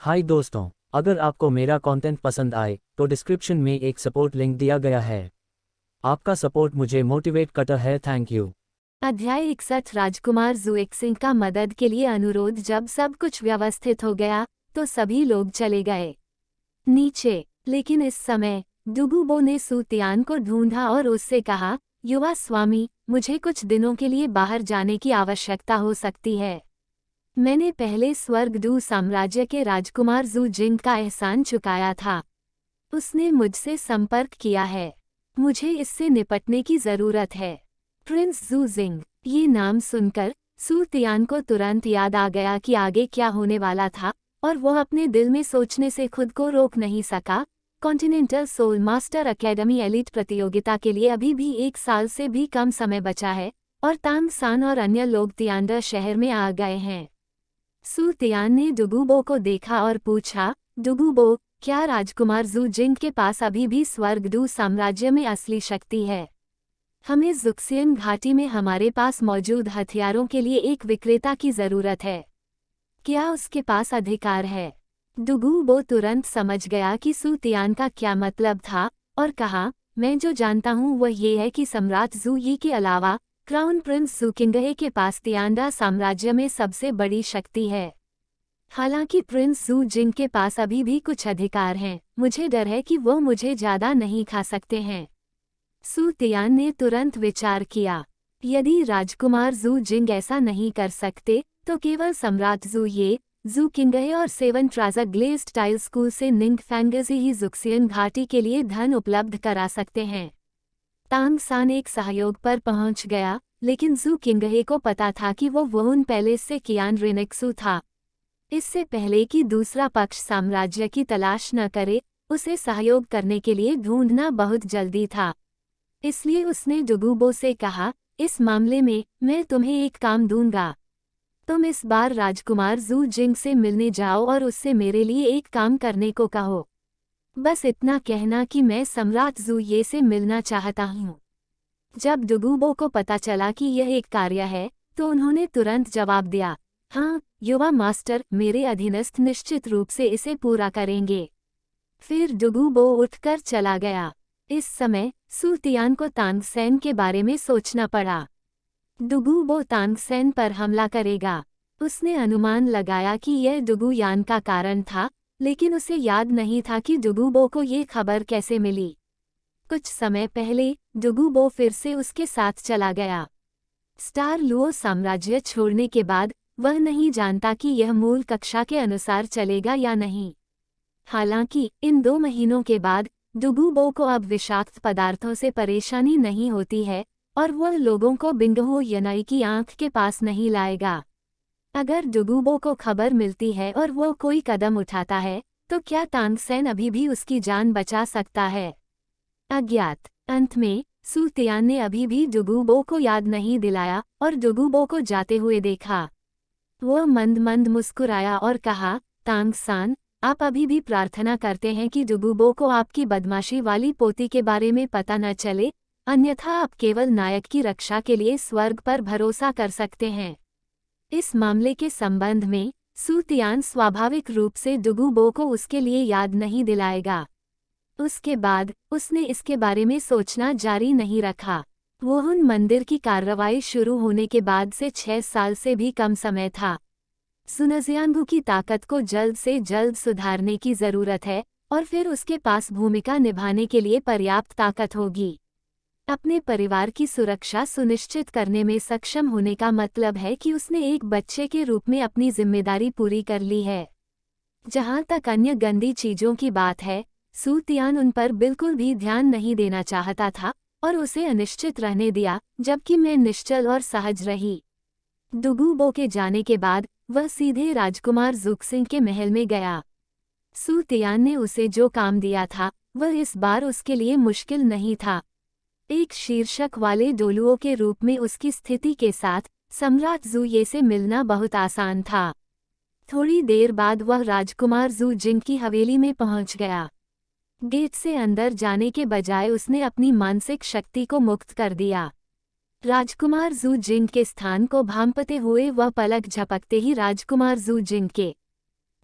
हाय दोस्तों, अगर आपको मेरा कंटेंट पसंद आए तो डिस्क्रिप्शन में एक सपोर्ट लिंक दिया गया है। आपका सपोर्ट मुझे मोटिवेट करता है। Thank you. अध्याय 61 राजकुमार जुएक सिंह का मदद के लिए अनुरोध। जब सब कुछ व्यवस्थित हो गया तो सभी लोग चले गए नीचे। लेकिन इस समय डुगुबो ने सुतियान को ढूंढा और उससे कहा, युवा स्वामी, मुझे कुछ दिनों के लिए बाहर जाने की आवश्यकता हो सकती है। मैंने पहले स्वर्गदूत साम्राज्य के राजकुमार जू जिंग का एहसान चुकाया था। उसने मुझसे संपर्क किया है। मुझे इससे निपटने की जरूरत है। प्रिंस जू जिंग। ये नाम सुनकर सू तियान को तुरंत याद आ गया कि आगे क्या होने वाला था, और वह अपने दिल में सोचने से खुद को रोक नहीं सका। Continental soul master academy elite प्रतियोगिता के लिए अभी भी 1 साल से भी कम समय बचा है, और तांग सान और अन्य लोग तियांडर शहर में आ गए हैं। सू तियान ने डुगुबो को देखा और पूछा, डुगुबो, क्या राजकुमार जू जिंग के पास अभी भी स्वर्गदूत साम्राज्य में असली शक्ति है? हमें जुक्सियन घाटी में हमारे पास मौजूद हथियारों के लिए एक विक्रेता की जरूरत है। क्या उसके पास अधिकार है? डुगुबो तुरंत समझ गया कि सू तियान का क्या मतलब था, और कहा, मैं जो जानता हूँ वह ये है कि सम्राट जू यी के अलावा क्राउन प्रिंस जुकिंगहे के पास तियांडा साम्राज्य में सबसे बड़ी शक्ति है। हालांकि प्रिंस जू जिंग के पास अभी भी कुछ अधिकार हैं, मुझे डर है कि वो मुझे ज्यादा नहीं खा सकते हैं। सू तियान ने तुरंत विचार किया, यदि राजकुमार जू जिंग ऐसा नहीं कर सकते तो केवल सम्राट जू ये, जू किंगहे और सेवन ट्राजा ग्लेज्ड टाइल स्कूल से निंग फैंगजी ही जुक्सियन घाटी के लिए धन उपलब्ध करा सकते हैं। तांग सान एक सहयोग पर पहुंच गया, लेकिन जू किंगहे को पता था कि वो वुन पैलेस से कियान रिनेक्सू था। इससे पहले कि दूसरा पक्ष साम्राज्य की तलाश न करे, उसे सहयोग करने के लिए ढूंढना बहुत जल्दी था। इसलिए उसने डुगुबो से कहा, इस मामले में मैं तुम्हें एक काम दूंगा। तुम इस बार राजकुमार जू जिंग से मिलने जाओ और उससे मेरे लिए एक काम करने को कहो। बस इतना कहना कि मैं सम्राट जू ये से मिलना चाहता हूँ। जब डुगुबो को पता चला कि यह एक कार्य है, तो उन्होंने तुरंत जवाब दिया, हाँ युवा मास्टर, मेरे अधीनस्थ निश्चित रूप से इसे पूरा करेंगे। फिर डुगुबो उठकर चला गया। इस समय सू तियान को तांग सेन के बारे में सोचना पड़ा। डुगुबो तांग सेन पर हमला करेगा। उसने अनुमान लगाया कि यह डुगुयान का कारण था, लेकिन उसे याद नहीं था कि डुगुबो को ये खबर कैसे मिली। कुछ समय पहले डुगुबो फिर से उसके साथ चला गया। स्टार लुओ साम्राज्य छोड़ने के बाद वह नहीं जानता कि यह मूल कक्षा के अनुसार चलेगा या नहीं। हालांकि इन 2 महीनों के बाद डुगुबो को अब विषाक्त पदार्थों से परेशानी नहीं होती है, और वह लोगों को बिंगहो यनाई की आंख के पास नहीं लाएगा। अगर डुगुबो को खबर मिलती है और वह कोई कदम उठाता है, तो क्या तांग सेन अभी भी उसकी जान बचा सकता है? अज्ञात। अंत में सू तियान ने अभी भी डुगुबो को याद नहीं दिलाया और डुगुबो को जाते हुए देखा। वह मंद मंद मुस्कुराया और कहा, तांग सान, आप अभी भी प्रार्थना करते हैं कि डुगुबो को आपकी बदमाशी वाली पोती के बारे में पता न चले, अन्यथा आप केवल नायक की रक्षा के लिए स्वर्ग पर भरोसा कर सकते हैं। इस मामले के संबंध में सू तियान स्वाभाविक रूप से डुगुबो को उसके लिए याद नहीं दिलाएगा। उसके बाद उसने इसके बारे में सोचना जारी नहीं रखा। वुन मंदिर की कार्रवाई शुरू होने के बाद से 6 साल से भी कम समय था। सुनजियांगू की ताकत को जल्द से जल्द सुधारने की जरूरत है, और फिर उसके पास भूमिका निभाने के लिए पर्याप्त ताकत होगी। अपने परिवार की सुरक्षा सुनिश्चित करने में सक्षम होने का मतलब है कि उसने एक बच्चे के रूप में अपनी जिम्मेदारी पूरी कर ली है। जहां तक अन्य गंदी चीजों की बात है, सू तियान उन पर बिल्कुल भी ध्यान नहीं देना चाहता था और उसे अनिश्चित रहने दिया, जबकि मैं निश्चल और सहज रही। डुगुबो के जाने के बाद वह सीधे राजकुमार जुक्सिंग के महल में गया। सू तियान ने उसे जो काम दिया था वह इस बार उसके लिए मुश्किल नहीं था। एक शीर्षक वाले डोलुओं के रूप में उसकी स्थिति के साथ सम्राट जू ये से मिलना बहुत आसान था। थोड़ी देर बाद वह राजकुमार जू जिंग की हवेली में पहुंच गया। गेट से अंदर जाने के बजाय उसने अपनी मानसिक शक्ति को मुक्त कर दिया। राजकुमार जू जिंग के स्थान को भांपते हुए वह पलक झपकते ही राजकुमार जू जिंग के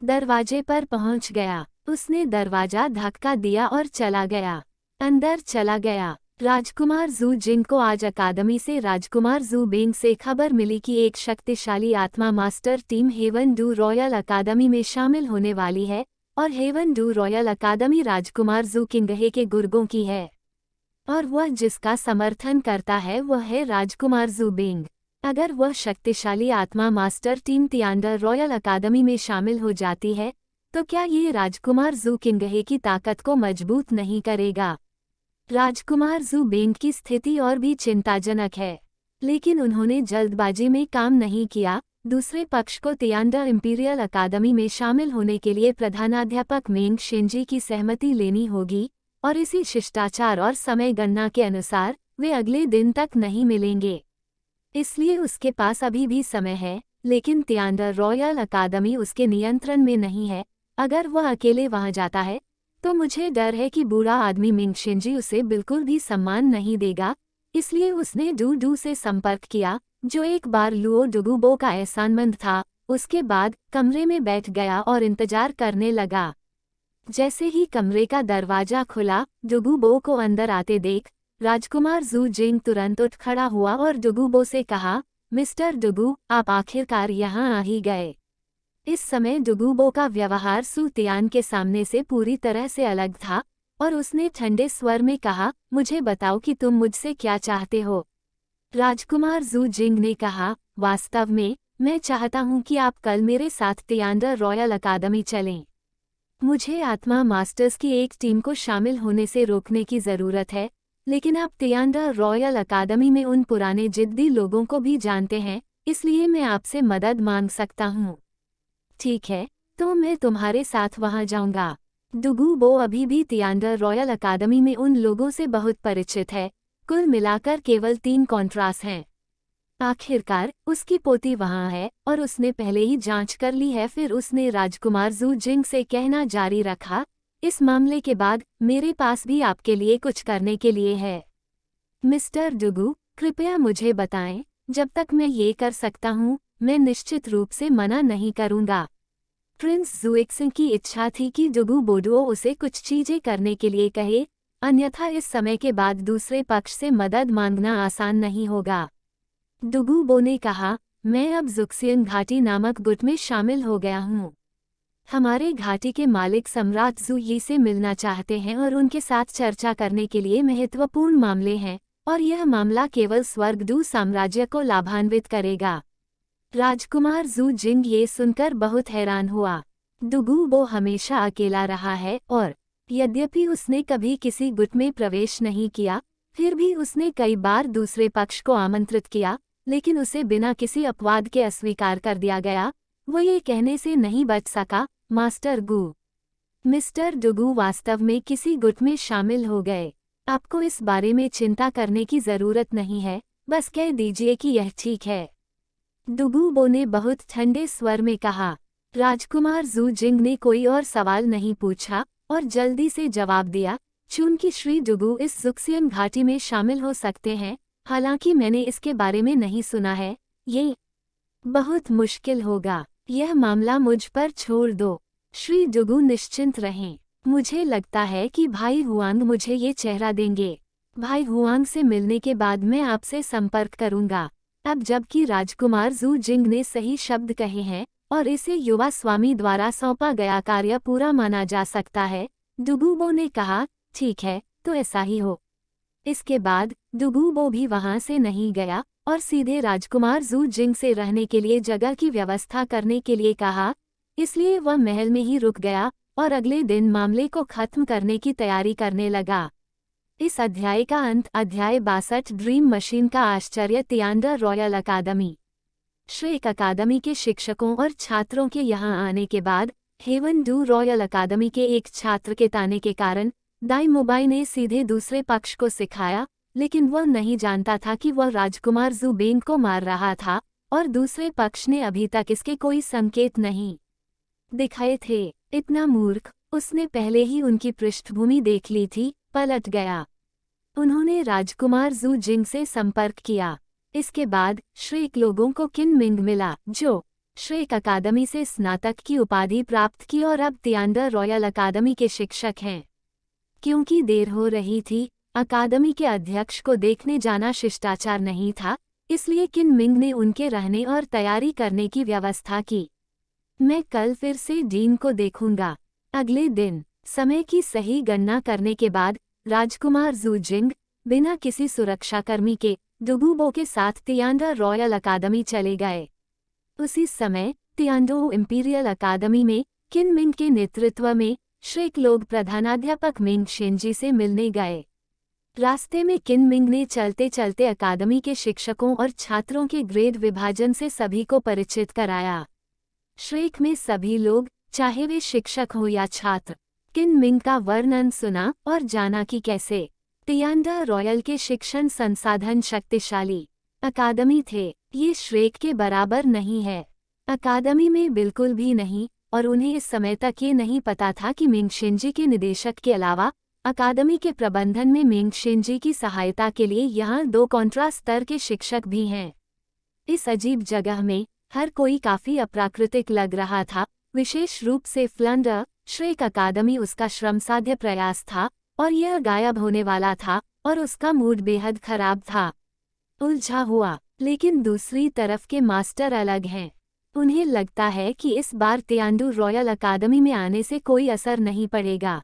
दरवाजे पर पहुंच गया। उसने दरवाजा धक्का दिया और चला गया। अंदर चला गया। राजकुमार जू जिंग को आज अकादमी से राजकुमार जू बेंग से खबर मिली कि एक शक्तिशाली आत्मा master team heaven do royal academy में शामिल होने वाली है और हेवन डू रॉयल अकादमी राजकुमार जू किंगहे के गुर्गों की है और वह जिसका समर्थन करता है वह है राजकुमार जू बेंग। अगर वह शक्तिशाली आत्मा मास्टर टीम तियांडर रॉयल अकादमी में शामिल हो जाती है तो क्या ये राजकुमार जू किंगहे की ताकत को मजबूत नहीं करेगा। राजकुमार जू बेंग की स्थिति और भी चिंताजनक है, लेकिन उन्होंने जल्दबाजी में काम नहीं किया। दूसरे पक्ष को तियांडर इंपीरियल अकादमी में शामिल होने के लिए प्रधानाध्यापक मेंग शिंजी की सहमति लेनी होगी और इसी शिष्टाचार और समय गणना के अनुसार वे अगले दिन तक नहीं मिलेंगे। इसलिए उसके पास अभी भी समय है, लेकिन तियांडर रॉयल अकादमी उसके नियंत्रण में नहीं है। अगर वह अकेले वहां जाता है तो मुझे डर है कि बूढ़ा आदमी मिंग शिंजी उसे बिल्कुल भी सम्मान नहीं देगा। इसलिए उसने डू डू से संपर्क किया, जो एक बार लुओ डुगुबो का एहसानमंद था। उसके बाद कमरे में बैठ गया और इंतजार करने लगा। जैसे ही कमरे का दरवाजा खुला, डुगुबो को अंदर आते देख राजकुमार जू जिंग तुरंत उठ खड़ा हुआ और डुगुबो से कहा, मिस्टर डुगु, आप आखिरकार यहाँ आ ही गए। इस समय डुगुबो का व्यवहार सू तियान के सामने से पूरी तरह से अलग था और उसने ठंडे स्वर में कहा, मुझे बताओ कि तुम मुझसे क्या चाहते हो। राजकुमार जू जिंग ने कहा, वास्तव में मैं चाहता हूं कि आप कल मेरे साथ तियांडर रॉयल अकादमी चलें। मुझे आत्मा मास्टर्स की एक टीम को शामिल होने से रोकने की ज़रूरत है, लेकिन आप तियांडर रॉयल अकादमी में उन पुराने जिद्दी लोगों को भी जानते हैं, इसलिए मैं आपसे मदद मांग सकता हूँ। ठीक है, तो मैं तुम्हारे साथ वहां जाऊंगा। डुगुबो अभी भी तियांडर रॉयल अकादमी में उन लोगों से बहुत परिचित है। कुल मिलाकर केवल 3 कॉन्ट्रास हैं। आखिरकार उसकी पोती वहां है और उसने पहले ही जांच कर ली है। फिर उसने राजकुमार जू जिंग से कहना जारी रखा, इस मामले के बाद मेरे पास भी आपके लिए कुछ करने के लिए है। मिस्टर डुगु, कृपया मुझे बताएं, जब तक मैं ये कर सकता हूँ मैं निश्चित रूप से मना नहीं करूँगा। प्रिंस जुएक्सिंग की इच्छा थी कि डुगु बोडुओ उसे कुछ चीजें करने के लिए कहे, अन्यथा इस समय के बाद दूसरे पक्ष से मदद मांगना आसान नहीं होगा। डुगुबो ने कहा, मैं अब जुक्सियन घाटी नामक गुट में शामिल हो गया हूँ। हमारे घाटी के मालिक सम्राट जू यी से मिलना चाहते हैं और उनके साथ चर्चा करने के लिए महत्वपूर्ण मामले हैं, और यह मामला केवल स्वर्गदू साम्राज्य को लाभान्वित करेगा। राजकुमार जू जिंग ये सुनकर बहुत हैरान हुआ। डुगुबो हमेशा अकेला रहा है और यद्यपि उसने कभी किसी गुट में प्रवेश नहीं किया, फिर भी उसने कई बार दूसरे पक्ष को आमंत्रित किया, लेकिन उसे बिना किसी अपवाद के अस्वीकार कर दिया गया। वो ये कहने से नहीं बच सका, मास्टर गू। मिस्टर डुगु वास्तव में किसी गुट में शामिल हो गए। आपको इस बारे में चिंता करने की जरूरत नहीं है, बस कह दीजिए कि यह ठीक है। डुगुबो ने बहुत ठंडे स्वर में कहा। राजकुमार जू जिंग ने कोई और सवाल नहीं पूछा और जल्दी से जवाब दिया, चूंकि श्री डुगु इस जुक्सियन घाटी में शामिल हो सकते हैं, हालांकि मैंने इसके बारे में नहीं सुना है, ये बहुत मुश्किल होगा। यह मामला मुझ पर छोड़ दो। श्री डुगु निश्चिंत रहें। मुझे लगता है कि भाई हुआंग मुझे ये चेहरा देंगे। भाई हुआंग से मिलने के बाद मैं आपसे संपर्क करूंगा। अब जबकि राजकुमार जू जिंग ने सही शब्द कहे हैं और इसे युवा स्वामी द्वारा सौंपा गया कार्य पूरा माना जा सकता है, डुगुबो ने कहा, ठीक है, तो ऐसा ही हो। इसके बाद डुगुबो भी वहां से नहीं गया और सीधे राजकुमार जू जिंग से रहने के लिए जगह की व्यवस्था करने के लिए कहा। इसलिए वह महल में ही रुक गया और अगले दिन मामले को खत्म करने की तैयारी करने लगा। इस अध्याय का अंत अध्याय 62 ड्रीम मशीन का आश्चर्य तियांडर रॉयल अकादमी। श्रेक अकादमी के शिक्षकों और छात्रों के यहां आने के बाद हेवन डू रॉयल अकादमी के एक छात्र के ताने के कारण दाई मोबाई ने सीधे दूसरे पक्ष को सिखाया, लेकिन वह नहीं जानता था कि वह राजकुमार जू बेंग को मार रहा था और दूसरे पक्ष ने अभी तक इसके कोई संकेत नहीं दिखाए थे। इतना मूर्ख, उसने पहले ही उनकी पृष्ठभूमि देख ली थी, पलट गया। उन्होंने राजकुमार जू जिंग से संपर्क किया। इसके बाद श्रेक लोगों को किन मिंग मिला, जो श्रेक अकादमी से स्नातक की उपाधि प्राप्त की और अब तियांडर रॉयल अकादमी के शिक्षक हैं। क्योंकि देर हो रही थी, अकादमी के अध्यक्ष को देखने जाना शिष्टाचार नहीं था, इसलिए किन मिंग ने उनके रहने और तैयारी करने की व्यवस्था की। मैं कल फिर से डीन को देखूंगा। अगले दिन समय की सही गणना करने के बाद राजकुमार जू जिंग बिना किसी सुरक्षाकर्मी के डुगुबो के साथ तियांडर रॉयल अकादमी चले गए। उसी समय तियांडो इंपीरियल अकादमी में किन मिंग के नेतृत्व में श्रेक लोग प्रधानाध्यापक मिंग शेंजी से मिलने गए। रास्ते में किन मिंग ने चलते चलते अकादमी के शिक्षकों और छात्रों के ग्रेड विभाजन से सभी को परिचित कराया। श्रेक में सभी लोग, चाहे वे शिक्षक हो या छात्र, किन मिंग का वर्णन सुना और जाना कि कैसे तियांडर रॉयल के शिक्षण संसाधन शक्तिशाली अकादमी थे। ये श्रेक के बराबर नहीं है, अकादमी में बिल्कुल भी नहीं, और उन्हें इस समय तक ये नहीं पता था कि मिंग शेंजी के निदेशक के अलावा अकादमी के प्रबंधन में मिंग शेंजी की सहायता के लिए यहाँ 2 कॉन्ट्रा स्तर के शिक्षक भी हैं। इस अजीब जगह में हर कोई काफी अप्राकृतिक लग रहा था, विशेष रूप से फ्लंडर। श्रेक अकादमी उसका श्रमसाध्य प्रयास था और यह गायब होने वाला था और उसका मूड बेहद खराब था, उलझा हुआ। लेकिन दूसरी तरफ के मास्टर अलग हैं। उन्हें लगता है कि इस बार तियांडू रॉयल अकादमी में आने से कोई असर नहीं पड़ेगा।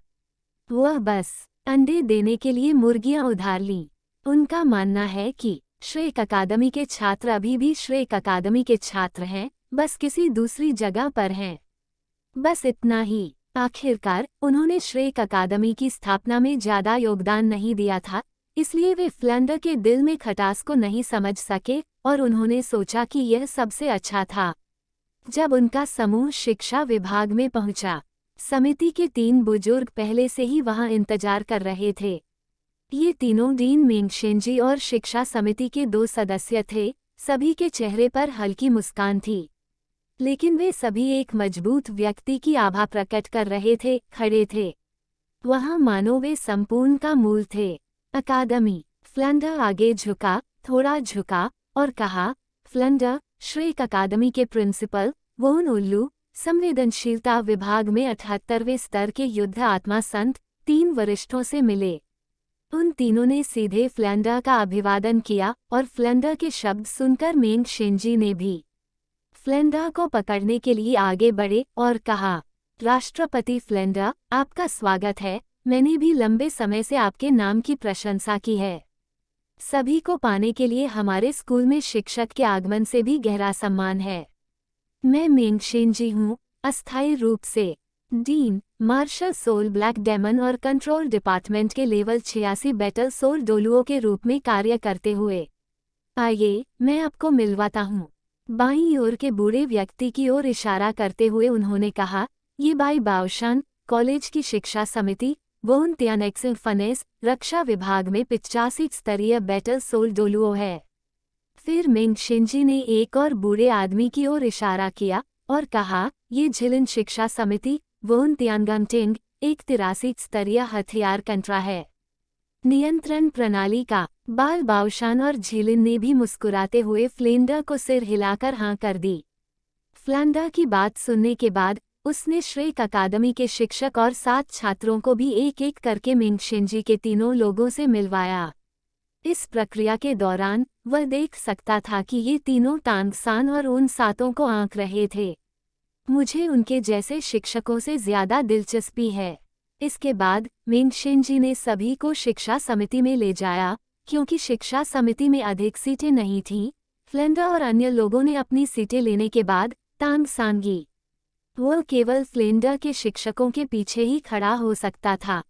वह बस अंडे देने के लिए मुर्गियां उधार लीं। उनका मानना है कि श्रेक अकादमी के छात्र अभी भी श्रेक अकादमी के छात्र हैं, बस किसी दूसरी जगह पर हैं। बस इतना ही। आखिरकार उन्होंने श्रेक अकादमी की स्थापना में ज्यादा योगदान नहीं दिया था, इसलिए वे फ्लंडर के दिल में खटास को नहीं समझ सके और उन्होंने सोचा कि यह सबसे अच्छा था। जब उनका समूह शिक्षा विभाग में पहुंचा, समिति के 3 बुजुर्ग पहले से ही वहां इंतजार कर रहे थे। ये तीनों डीन मिंग शेंजी और शिक्षा समिति के 2 सदस्य थे। सभी के चेहरे पर हल्की मुस्कान थी, लेकिन वे सभी एक मजबूत व्यक्ति की आभा प्रकट कर रहे थे, खड़े थे वहां मानो वे संपूर्ण का मूल थे। अकादमी। फ्लंडर आगे झुका, थोड़ा झुका और कहा, फ्लंडर, श्रेक अकादमी के प्रिंसिपल वोन उल्लू संवेदनशीलता विभाग में 78वें स्तर के युद्ध आत्मा संत 3 वरिष्ठों से मिले। उन तीनों ने सीधे फ्लंडर का अभिवादन किया और फ्लंडर के शब्द सुनकर मिंग शेंजी ने भी फ्लंडर को पकड़ने के लिए आगे बढ़े और कहा, राष्ट्रपति फ्लंडर, आपका स्वागत है। मैंने भी लंबे समय से आपके नाम की प्रशंसा की है। सभी को पाने के लिए हमारे स्कूल में शिक्षक के आगमन से भी गहरा सम्मान है। मैं मिंग शेंजी हूँ, अस्थायी रूप से dean, marshal soul black demon और कंट्रोल डिपार्टमेंट के लेवल 86 बैटल सोल डोलुओं के रूप में कार्य करते हुए। आइए, मैं आपको मिलवाता हूँ। बाईं ओर के बूढ़े व्यक्ति की ओर इशारा करते हुए उन्होंने कहा, ये बाई बाओशान कॉलेज की शिक्षा समिति वोन त्यानेक्सिंग फनेस रक्षा विभाग में 85 स्तरीय बैटल सोल डोलुओ है। फिर मिंग शेंजी ने एक और बूढ़े आदमी की ओर इशारा किया और कहा, ये झिलिन शिक्षा समिति वोन त्यानगंटिंग एक 83 स्तरीय हथियार कंट्रा है। नियंत्रण प्रणाली का। बाल बाओशान और झिलिन ने भी मुस्कुराते हुए फ्लेंडर को सिर हिलाकर हाँ कर दी। फ्लंडर की बात सुनने के बाद उसने श्रेक अकादमी के शिक्षक और 7 छात्रों को भी एक एक करके मिंग शेंजी के तीनों लोगों से मिलवाया। इस प्रक्रिया के दौरान वह देख सकता था कि ये तीनों तांगसान और उन 7 को आंक रहे थे। मुझे उनके जैसे शिक्षकों से ज्यादा दिलचस्पी है। इसके बाद मिंग शेंजी ने सभी को शिक्षा समिति में ले जाया। क्योंकि शिक्षा समिति में अधिक सीटें नहीं थीं, फ्लंडर और अन्य लोगों ने अपनी सीटें लेने के बाद तांगसान गी। वह केवल फ्लेंडर के शिक्षकों के पीछे ही खड़ा हो सकता था।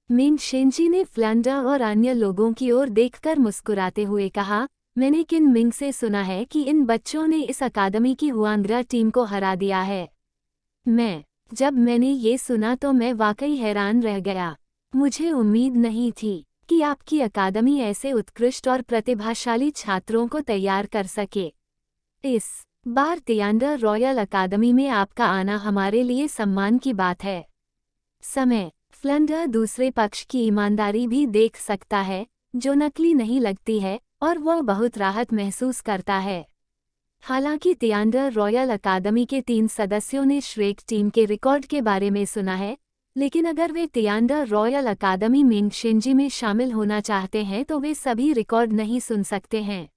मिंग शेंजी ने फ्लंडर और अन्य लोगों की ओर देखकर मुस्कुराते हुए कहा, मैंने किन मिंग से सुना है कि इन बच्चों ने इस अकादमी की हुआंग्रा टीम को हरा दिया है। जब मैंने ये सुना तो मैं वाकई हैरान रह गया। मुझे उम्मीद नहीं थी कि आपकी अकादमी ऐसे उत्कृष्ट और प्रतिभाशाली छात्रों को तैयार कर सके। इस बार तियांडर रॉयल अकादमी में आपका आना हमारे लिए सम्मान की बात है। समय। फ्लंडर दूसरे पक्ष की ईमानदारी भी देख सकता है, जो नकली नहीं लगती है, और वह बहुत राहत महसूस करता है। हालांकि तियांडर रॉयल अकादमी के 3 सदस्यों ने श्रेक टीम के रिकॉर्ड के बारे में सुना है, लेकिन अगर वे तियांडर रॉयल अकादमी मिंगशिंजी में शामिल होना चाहते हैं तो वे सभी रिकॉर्ड नहीं सुन सकते हैं।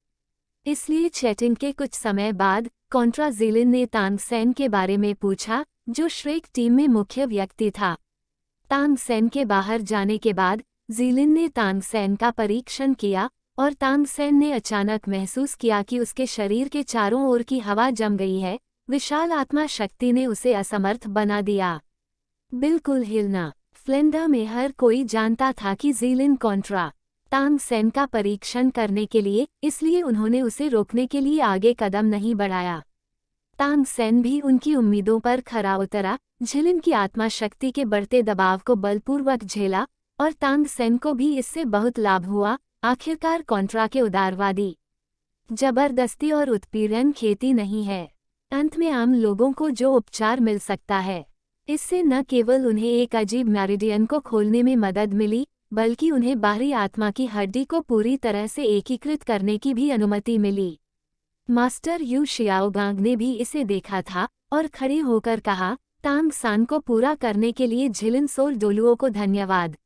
इसलिए चैटिंग के कुछ समय बाद कॉन्ट्रा जीलिन ने तांग सेन के बारे में पूछा, जो श्रेक टीम में मुख्य व्यक्ति था। तांग सेन के बाहर जाने के बाद जीलिन ने तांग सेन का परीक्षण किया और तांग सेन ने अचानक महसूस किया कि उसके शरीर के चारों ओर की हवा जम गई है। विशाल आत्मा शक्ति ने उसे असमर्थ बना दिया। बिल्कुल हिलना। फ्लेंडा में हर कोई जानता था कि जीलिन कॉन्ट्रा तांग सेन का परीक्षण करने के लिए, इसलिए उन्होंने उसे रोकने के लिए आगे कदम नहीं बढ़ाया। तांग सेन भी उनकी उम्मीदों पर खरा उतरा, झिलिन की आत्मा शक्ति के बढ़ते दबाव को बलपूर्वक झेला और तांग सेन को भी इससे बहुत लाभ हुआ। आखिरकार कॉन्ट्रा के उदारवादी जबरदस्ती और उत्पीड़न खेती नहीं है। अंत में आम लोगों को जो उपचार मिल सकता है, इससे न केवल उन्हें एक अजीब मेरिडियन को खोलने में मदद मिली, बल्कि उन्हें बाहरी आत्मा की हड्डी को पूरी तरह से एकीकृत करने की भी अनुमति मिली। मास्टर यू शियाओगांग ने भी इसे देखा था और खड़े होकर कहा, तांग सान को पूरा करने के लिए झिलिन सोल डोलुओ को धन्यवाद।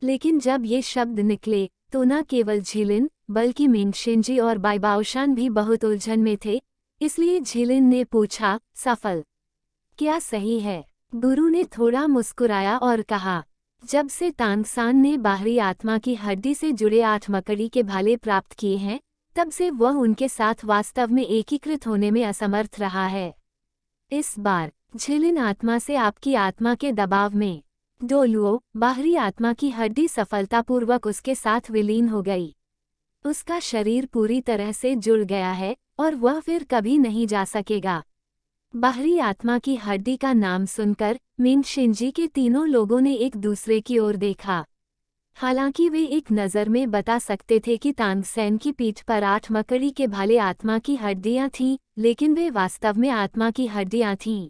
लेकिन जब ये शब्द निकले तो न केवल झिलिन बल्कि मिंगशिंजी और बाइबाओशान भी बहुत उलझन में थे। इसलिए झिलिन ने पूछा, सफल क्या सही है? गुरु ने थोड़ा मुस्कुराया और कहा, जब से तांग सान ने बाहरी आत्मा की हड्डी से जुड़े 8 मकड़ी के भाले प्राप्त किए हैं, तब से वह उनके साथ वास्तव में एकीकृत होने में असमर्थ रहा है। इस बार झिलिन आत्मा से आपकी आत्मा के दबाव में डोलुओ बाहरी आत्मा की हड्डी सफलतापूर्वक उसके साथ विलीन हो गई। उसका शरीर पूरी तरह से जुड़ गया है और वह फिर कभी नहीं जा सकेगा। बाहरी आत्मा की हड्डी का नाम सुनकर मिंगशिंजी के तीनों लोगों ने एक दूसरे की ओर देखा। हालांकि वे एक नज़र में बता सकते थे कि तांग सेन की पीठ पर 8 मकड़ी के भाले आत्मा की हड्डियां थीं, लेकिन वे वास्तव में आत्मा की हड्डियां थीं।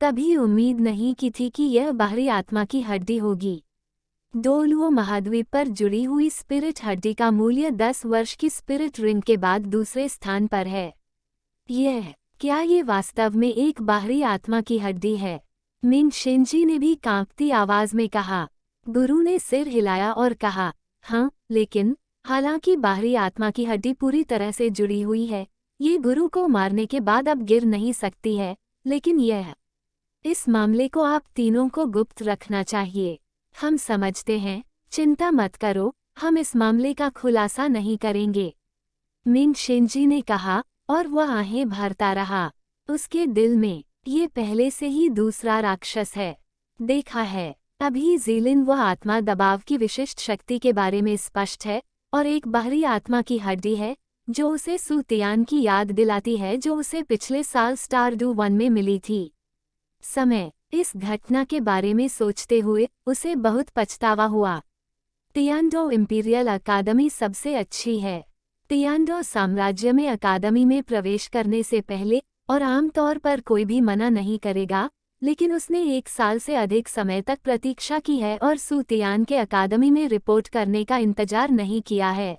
कभी उम्मीद नहीं की थी कि यह बाहरी आत्मा की हड्डी होगी। डोलुओ महाद्वीप पर जुड़ी हुई स्पिरिट हड्डी का मूल्य 10 वर्ष की स्पिरिट रिंग के बाद दूसरे स्थान पर है। क्या ये वास्तव में एक बाहरी आत्मा की हड्डी है? मिंगशिंजी ने भी कांपती आवाज में कहा। गुरु ने सिर हिलाया और कहा, हाँ, लेकिन हालांकि बाहरी आत्मा की हड्डी पूरी तरह से जुड़ी हुई है, ये गुरु को मारने के बाद अब गिर नहीं सकती है, लेकिन इस मामले को आप तीनों को गुप्त रखना चाहिए। हम समझते हैं, चिंता मत करो, हम इस मामले का खुलासा नहीं करेंगे। मिंगशिंजी ने कहा और वह आहें भरता रहा। उसके दिल में ये पहले से ही दूसरा राक्षस है। देखा है, अभी जीलिन वह आत्मा दबाव की विशिष्ट शक्ति के बारे में स्पष्ट है और एक बाहरी आत्मा की हड्डी है जो उसे सू तियान की याद दिलाती है, जो उसे पिछले साल स्टारडू 1 में मिली थी। इस घटना के बारे में सोचते हुए उसे बहुत पछतावा हुआ। तियांडो इंपीरियल अकादमी सबसे अच्छी है। तियांडो साम्राज्य में अकादमी में प्रवेश करने से पहले और आमतौर पर कोई भी मना नहीं करेगा, लेकिन उसने 1 साल से अधिक समय तक प्रतीक्षा की है और सू तियान के अकादमी में रिपोर्ट करने का इंतजार नहीं किया है।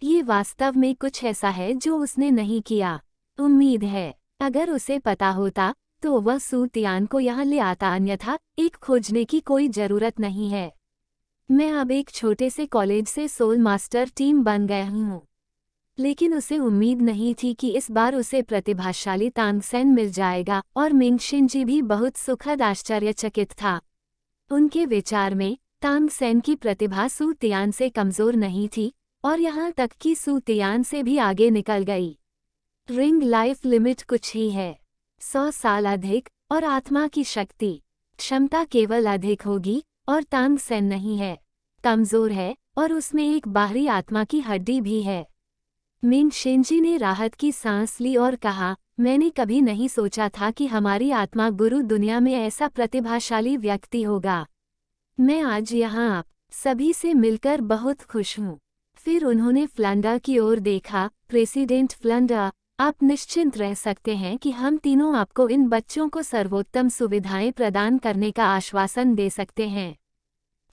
ये वास्तव में कुछ ऐसा है जो उसने नहीं किया। उम्मीद है, अगर उसे पता होता तो वह सू तियान को यहाँ ले आता, अन्यथा एक खोजने की कोई जरूरत नहीं है। मैं अब एक छोटे से कॉलेज से सोल मास्टर टीम बन गया हूँ। लेकिन उसे उम्मीद नहीं थी कि इस बार उसे प्रतिभाशाली तांग सेन मिल जाएगा और मिंगशिंजी भी बहुत सुखद आश्चर्यचकित था। उनके विचार में तांग सेन की प्रतिभा सू तियान से कमजोर नहीं थी और यहाँ तक कि सू तियान से भी आगे निकल गई। रिंग लाइफ लिमिट कुछ ही है, 100 साल अधिक, और आत्मा की शक्ति क्षमता केवल अधिक होगी, और तांग सेन नहीं है, कमजोर है और उसमें एक बाहरी आत्मा की हड्डी भी है। मिंगशिंजी ने राहत की सांस ली और कहा, मैंने कभी नहीं सोचा था कि हमारी आत्मा गुरु दुनिया में ऐसा प्रतिभाशाली व्यक्ति होगा। मैं आज यहाँ आप सभी से मिलकर बहुत खुश हूँ। फिर उन्होंने फ्लंडा की ओर देखा। प्रेसिडेंट फ्लंडा, आप निश्चिंत रह सकते हैं कि हम तीनों आपको इन बच्चों को सर्वोत्तम सुविधाएं प्रदान करने का आश्वासन दे सकते हैं।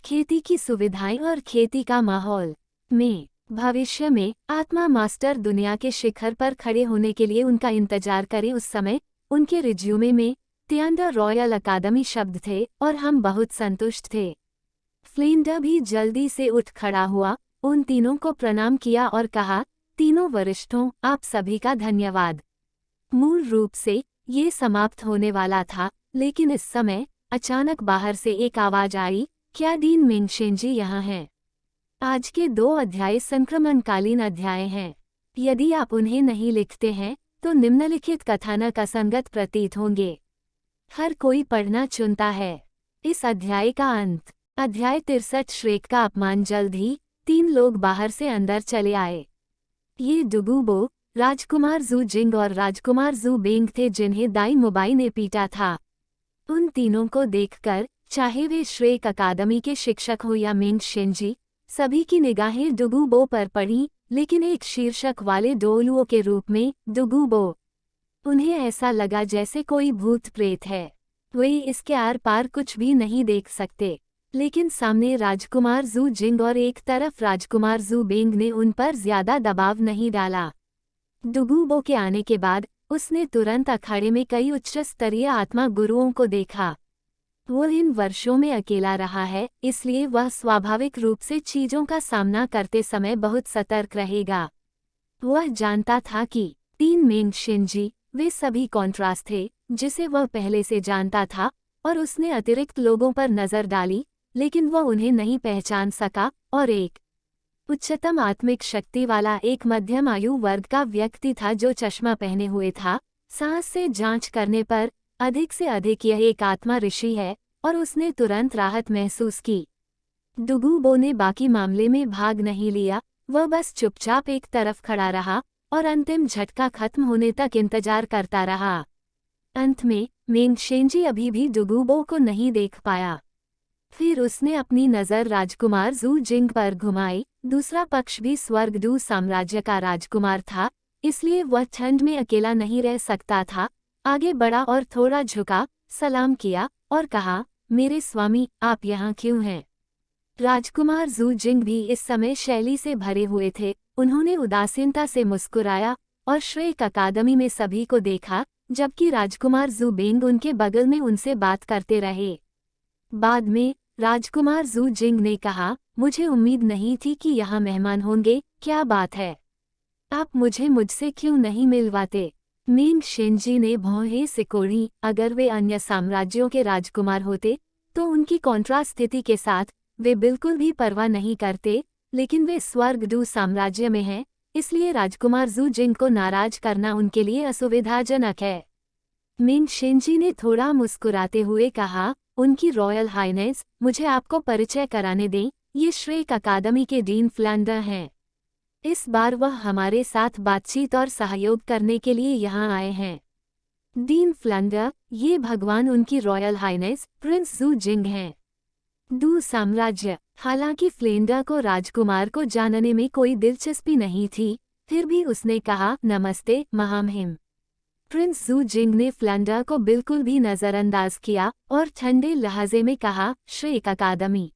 खेती की सुविधाएं और खेती का माहौल में भविष्य में आत्मा मास्टर दुनिया के शिखर पर खड़े होने के लिए उनका इंतजार करे। उस समय उनके रिज्यूमे में तियांडर रॉयल अकादमी शब्द थे और हम बहुत संतुष्ट थे। फ्लिंडर भी जल्दी से उठ खड़ा हुआ, उन तीनों को प्रणाम किया और कहा, तीनों वरिष्ठों, आप सभी का धन्यवाद। मूल रूप से ये समाप्त होने वाला था, लेकिन इस समय अचानक बाहर से एक आवाज आई, क्या डीन मिंगशेंजी यहाँ हैं? आज के 2 अध्याय संक्रमणकालीन अध्याय हैं। यदि आप उन्हें नहीं लिखते हैं तो निम्नलिखित कथानक असंगत प्रतीत होंगे। हर कोई पढ़ना चुनता है। इस अध्याय का अंत। अध्याय 63 श्रेक का अपमान। जल्द ही 3 लोग बाहर से अंदर चले आए। ये डुगुबो, राजकुमार जू जिंग और राजकुमार जू बेंग थे जिन्हें दाई मुबाई ने पीटा था। उन तीनों को देखकर, चाहे वे श्रेक अकादमी के शिक्षक हो या मिंगशेंजी, सभी की निगाहें डुगुबो पर पड़ी, लेकिन एक शीर्षक वाले डोलुओ के रूप में, डुगुबो। उन्हें ऐसा लगा जैसे कोई भूत प्रेत है। वे इसके आर पार कुछ भी नहीं देख सकते, लेकिन सामने राजकुमार जू जिंग और एक तरफ राजकुमार जू बेंग ने उन पर ज्यादा दबाव नहीं डाला। डुगुबो के आने के बाद उसने तुरंत अखाड़े में कई उच्च स्तरीय आत्मा गुरुओं को देखा। वो इन वर्षों में अकेला रहा है, इसलिए वह स्वाभाविक रूप से चीजों का सामना करते समय बहुत सतर्क रहेगा। वह जानता था कि तीन मिंगशेंजी, वे सभी कॉन्ट्रास्ट थे जिसे वह पहले से जानता था, और उसने अतिरिक्त लोगों पर नजर डाली, लेकिन वह उन्हें नहीं पहचान सका, और एक उच्चतम आत्मिक शक्ति वाला एक मध्यम आयु वर्ग का व्यक्ति था जो चश्मा पहने हुए था। सांस से जांच करने पर अधिक से अधिक यह एक आत्मा ऋषि है, और उसने तुरंत राहत महसूस की। डुगुबो ने बाकी मामले में भाग नहीं लिया, वह बस चुपचाप एक तरफ खड़ा रहा और अंतिम झटका खत्म होने तक इंतजार करता रहा। अंत में मिंगशेंजी अभी भी डुगुबो को नहीं देख पाया। फिर उसने अपनी नज़र राजकुमार जू जिंग पर घुमाई। दूसरा पक्ष भी स्वर्गदूत साम्राज्य का राजकुमार था, इसलिए वह ठंड में अकेला नहीं रह सकता था। आगे बढ़ा और थोड़ा झुका, सलाम किया और कहा, मेरे स्वामी, आप यहाँ क्यों हैं? राजकुमार जू जिंग भी इस समय शैली से भरे हुए थे। उन्होंने उदासीनता से मुस्कुराया और श्रेक अकादमी में सभी को देखा, जबकि राजकुमार जू बेंग उनके बगल में उनसे बात करते रहे। बाद में राजकुमार जू जिंग ने कहा, मुझे उम्मीद नहीं थी कि यहाँ मेहमान होंगे, क्या बात है? आप मुझसे क्यों नहीं मिलवाते? मिंगशेंजी ने भौहें सिकोड़ी। अगर वे अन्य साम्राज्यों के राजकुमार होते तो उनकी कॉन्ट्रास्ट स्थिति के साथ वे बिल्कुल भी परवाह नहीं करते, लेकिन वे स्वर्गदूत साम्राज्य में हैं, इसलिए राजकुमार जू जिंग को नाराज करना उनके लिए असुविधाजनक है। मिंगशेंजी ने थोड़ा मुस्कुराते हुए कहा, उनकी रॉयल हाइनेस, मुझे आपको परिचय कराने दें, ये श्रेक अकादमी के डीन फ्लैंडर हैं। इस बार वह हमारे साथ बातचीत और सहयोग करने के लिए यहाँ आए हैं। डीन फ्लैंडर, ये भगवान उनकी रॉयल हाइनेस प्रिंस जू जिंग हैं। डू साम्राज्य। हालांकि फ्लेंडर को राजकुमार को जानने में कोई दिलचस्पी नहीं थी, फिर भी उसने कहा, नमस्ते महामहिम। प्रिंस जू जिंग ने फ्लैंडर को बिल्कुल भी नज़रअंदाज किया और ठंडे लहजे में कहा, श्रेक अकादमी,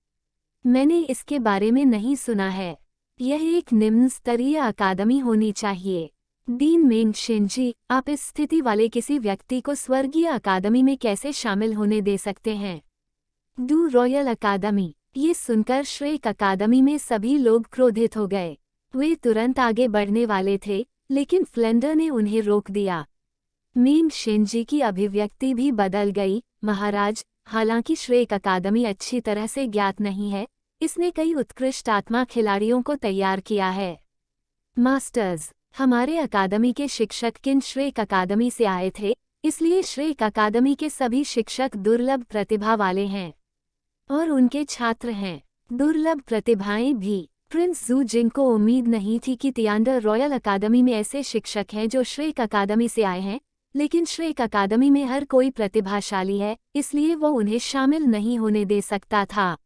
मैंने इसके बारे में नहीं सुना है। यह एक निम्न स्तरीय अकादमी होनी चाहिए। डीन मिंगशेंजी, आप इस स्थिति वाले किसी व्यक्ति को स्वर्गीय अकादमी में कैसे शामिल होने दे सकते हैं? डू रॉयल अकादमी। ये सुनकर श्रेक अकादमी में सभी लोग क्रोधित हो गए। वे तुरंत आगे बढ़ने वाले थे, लेकिन फ्लेंडर ने उन्हें रोक दिया। मिंगशेंजी की अभिव्यक्ति भी बदल गई। महाराज, हालांकि श्रेक अकादमी अच्छी तरह से ज्ञात नहीं है, इसने कई उत्कृष्ट आत्मा खिलाड़ियों को तैयार किया है। मास्टर्स, हमारे अकादमी के शिक्षक किन श्रेक अकादमी से आए थे, इसलिए श्रेक अकादमी के सभी शिक्षक दुर्लभ प्रतिभा वाले हैं और उनके छात्र हैं। दुर्लभ प्रतिभाएं भी। प्रिंस जू जिंग को उम्मीद नहीं थी कि तियांडर रॉयल अकादमी में ऐसे शिक्षक हैं जो श्रेक अकादमी से आए हैं, लेकिन श्रेक अकादमी में हर कोई प्रतिभाशाली है, इसलिए वो उन्हें शामिल नहीं होने दे सकता था।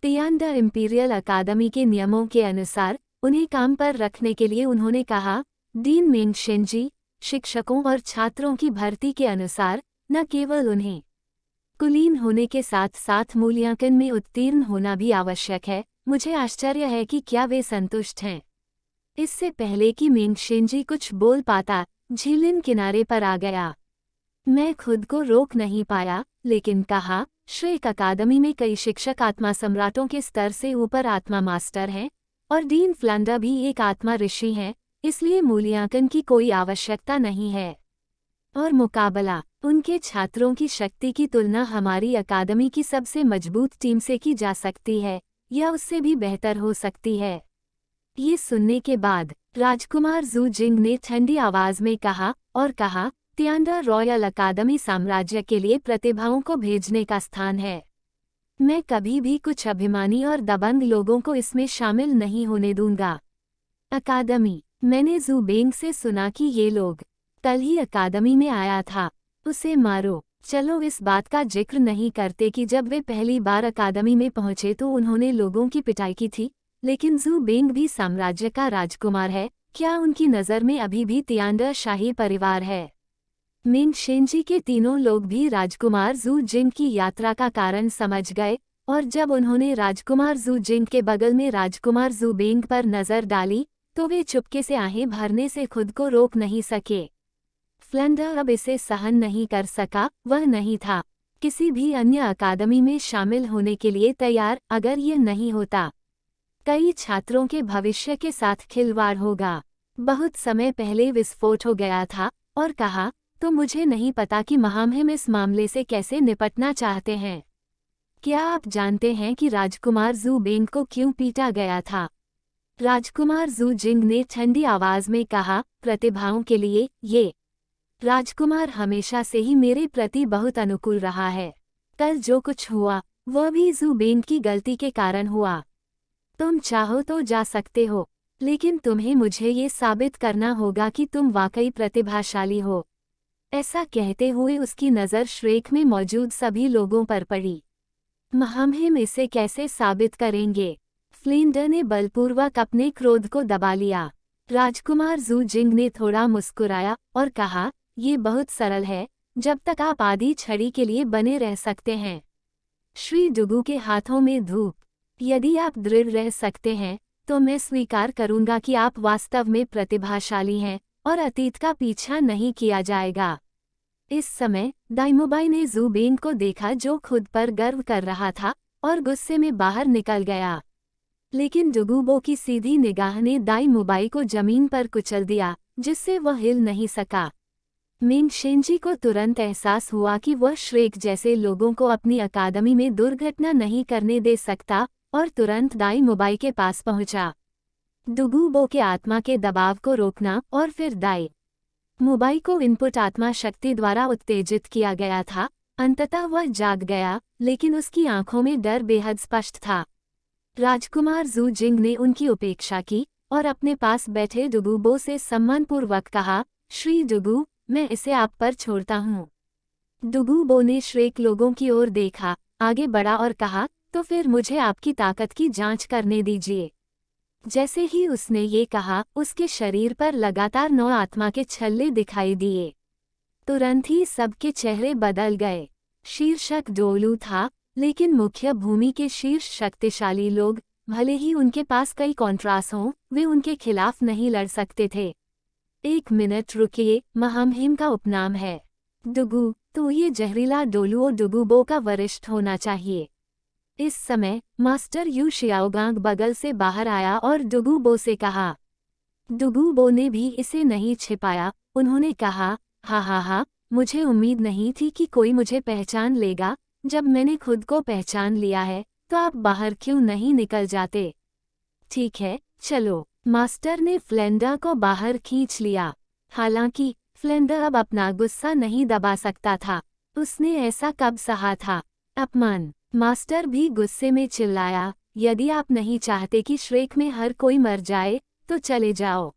तियांडर इंपीरियल अकादमी के नियमों के अनुसार उन्हें काम पर रखने के लिए उन्होंने कहा, डीन मिंगशेंजी, शिक्षकों और छात्रों की भर्ती के अनुसार न केवल उन्हें कुलीन होने के साथ साथ मूल्यांकन में उत्तीर्ण होना भी आवश्यक है। मुझे आश्चर्य है कि क्या वे संतुष्ट हैं। इससे पहले कि मिंग शेंजी कुछ बोल पाता, झिलिन किनारे पर आ गया। मैं खुद को रोक नहीं पाया, लेकिन कहा, श्रेक अकादमी में कई शिक्षक आत्मा सम्राटों के स्तर से ऊपर आत्मा मास्टर हैं, और डीन फ्लैंडर भी एक आत्मा ऋषि हैं, इसलिए मूल्यांकन की कोई आवश्यकता नहीं है। और मुकाबला उनके छात्रों की शक्ति की तुलना हमारी अकादमी की सबसे मजबूत टीम से की जा सकती है, या उससे भी बेहतर हो सकती है। ये सुनने के बाद राजकुमार जू जिंग ने ठंडी आवाज में कहा, और कहा, तियांडा रॉयल अकादमी साम्राज्य के लिए प्रतिभाओं को भेजने का स्थान है। मैं कभी भी कुछ अभिमानी और दबंग लोगों को इसमें शामिल नहीं होने दूंगा। अकादमी, मैंने जू बेंग से सुना कि ये लोग कल ही अकादमी में आया था, उसे मारो। चलो इस बात का जिक्र नहीं करते कि जब वे पहली बार अकादमी में पहुंचे तो उन्होंने लोगों की पिटाई की थी, लेकिन जू बेंग भी साम्राज्य का राजकुमार है, क्या उनकी नज़र में अभी भी तियांडा शाही परिवार है? मिंग शेंजी के तीनों लोग भी राजकुमार जू जिंग की यात्रा का कारण समझ गए, और जब उन्होंने राजकुमार जू जिंग के बगल में राजकुमार जू बेंग पर नजर डाली, तो वे चुपके से आहें भरने से खुद को रोक नहीं सके। फ्लैंडर अब इसे सहन नहीं कर सका, वह नहीं था किसी भी अन्य अकादमी में शामिल होने के लिए तैयार। अगर ये नहीं होता, कई छात्रों के भविष्य के साथ खिलवाड़ होगा। बहुत समय पहले विस्फोट हो गया था, और कहा, तो मुझे नहीं पता कि महामहिम इस मामले से कैसे निपटना चाहते हैं। क्या आप जानते हैं कि राजकुमार जू बेंग को क्यों पीटा गया था? राजकुमार जू जिंग ने ठंडी आवाज में कहा, प्रतिभाओं के लिए। ये राजकुमार हमेशा से ही मेरे प्रति बहुत अनुकूल रहा है। कल जो कुछ हुआ वह भी जू बेंग की गलती के कारण हुआ। तुम चाहो तो जा सकते हो, लेकिन तुम्हें मुझे ये साबित करना होगा कि तुम वाकई प्रतिभाशाली हो। ऐसा कहते हुए उसकी नज़र श्रेक में मौजूद सभी लोगों पर पड़ी। महामहिम इसे कैसे साबित करेंगे? फ्लिंडर ने बलपूर्वक अपने क्रोध को दबा लिया। राजकुमार जू जिंग ने थोड़ा मुस्कुराया और कहा, ये बहुत सरल है, जब तक आप आधी छड़ी के लिए बने रह सकते हैं। श्री डुगू के हाथों में धूप। यदि आप दृढ़ रह सकते हैं, तो मैं स्वीकार करूंगा कि आप वास्तव में प्रतिभाशाली हैं, और अतीत का पीछा नहीं किया जाएगा। इस समय दाइमोबाई ने जू बेंग को देखा, जो खुद पर गर्व कर रहा था, और गुस्से में बाहर निकल गया। लेकिन डुगूबो की सीधी निगाह ने दाइमोबाई को जमीन पर कुचल दिया, जिससे वह हिल नहीं सका। मिंग शेंजी को तुरंत एहसास हुआ कि वह श्रेक जैसे लोगों को अपनी अकादमी में दुर्घटना नहीं करने दे सकता, और तुरंत दाइमोबाई के पास पहुंचा। डुगूबो के आत्मा के दबाव को रोकना, और फिर दाई मोबाई को इनपुट आत्मा शक्ति द्वारा उत्तेजित किया गया था। अंततः वह जाग गया, लेकिन उसकी आंखों में डर बेहद स्पष्ट था। राजकुमार जू जिंग ने उनकी उपेक्षा की, और अपने पास बैठे डुगूबो से सम्मानपूर्वक कहा, श्री डुगू, मैं इसे आप पर छोड़ता हूँ। डुगूबो ने श्रेक लोगों की ओर देखा, आगे बढ़ा और कहा, तो फिर मुझे आपकी ताकत की जांच करने दीजिए। जैसे ही उसने ये कहा, उसके शरीर पर लगातार 9 आत्मा के छल्ले दिखाई दिए। तुरंत ही सबके चेहरे बदल गए। शीर्षक डोलू था, लेकिन मुख्य भूमि के शीर्ष शक्तिशाली लोग, भले ही उनके पास कई कॉन्ट्रास्ट हों, वे उनके खिलाफ नहीं लड़ सकते थे। 1 मिनट रुकिए, महामहिम का उपनाम है डुगू, तो ये जहरीला डोलुओ डुगूबो का वरिष्ठ होना चाहिए। इस समय मास्टर यू शियाओगांग बगल से बाहर आया और डुगूबो से कहा। डुगूबो ने भी इसे नहीं छिपाया, उन्होंने कहा, हा, मुझे उम्मीद नहीं थी कि कोई मुझे पहचान लेगा। जब मैंने खुद को पहचान लिया है, तो आप बाहर क्यों नहीं निकल जाते? ठीक है, चलो। मास्टर ने फ्लेंडर को बाहर खींच लिया। हालांकि फ्लेंडर अब अपना गुस्सा नहीं दबा सकता था। उसने ऐसा कब सहा था? अपमान। मास्टर भी गुस्से में चिल्लाया, यदि आप नहीं चाहते कि श्रेक में हर कोई मर जाए, तो चले जाओ।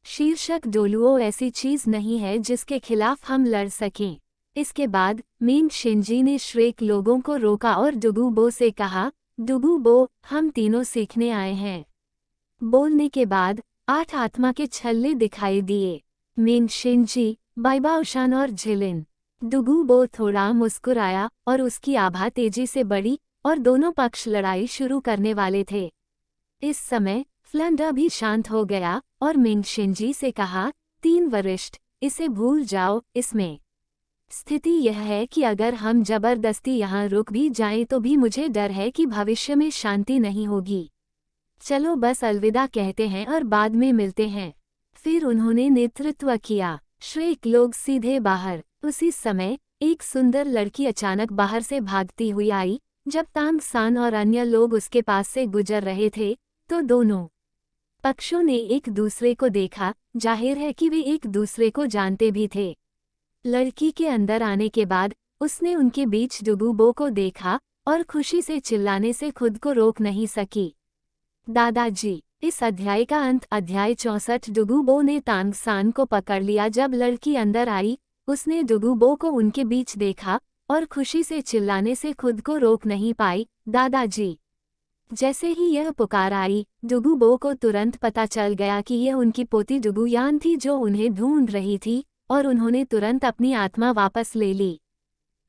शीर्षक डोलुओ ऐसी चीज नहीं है जिसके खिलाफ हम लड़ सकें। इसके बाद मिंग शेंजी ने श्रेक लोगों को रोका और डुगूबो से कहा, डुगूबो, हम तीनों सीखने आए हैं। बोलने के बाद 8 आत्मा के छल्ले दिखाई दिए। मिंग शेंजी, बाइबाओशान और झिलिन। डुगूबो थोड़ा मुस्कुराया, और उसकी आभा तेजी से बढ़ी, और दोनों पक्ष लड़ाई शुरू करने वाले थे। इस समय फ्लैंडर भी शांत हो गया और मिंग शिंजी से कहा, 3 वरिष्ठ, इसे भूल जाओ। इसमें स्थिति यह है कि अगर हम जबरदस्ती यहाँ रुक भी जाएं तो भी मुझे डर है कि भविष्य में शांति नहीं होगी। चलो बस अलविदा कहते हैं और बाद में मिलते हैं। फिर उन्होंने नेतृत्व किया। श्रेक लोग सीधे बाहर। उसी समय एक सुंदर लड़की अचानक बाहर से भागती हुई आई। जब तांग सान और अन्य लोग उसके पास से गुजर रहे थे तो दोनों पक्षों ने एक दूसरे को देखा। जाहिर है कि वे एक दूसरे को जानते भी थे। लड़की के अंदर आने के बाद उसने उनके बीच डुगुबो को देखा और खुशी से चिल्लाने से खुद को रोक नहीं सकी। दादाजी। इस अध्याय का अंत। अध्याय 64। डुगुबो ने तांग सान को पकड़ लिया। जब लड़की अंदर आई उसने डुगुबो को उनके बीच देखा और खुशी से चिल्लाने से खुद को रोक नहीं पाई, दादाजी। जैसे ही यह पुकार आई डुगुबो को तुरंत पता चल गया कि यह उनकी पोती डुगुयान थी जो उन्हें ढूंढ रही थी, और उन्होंने तुरंत अपनी आत्मा वापस ले ली।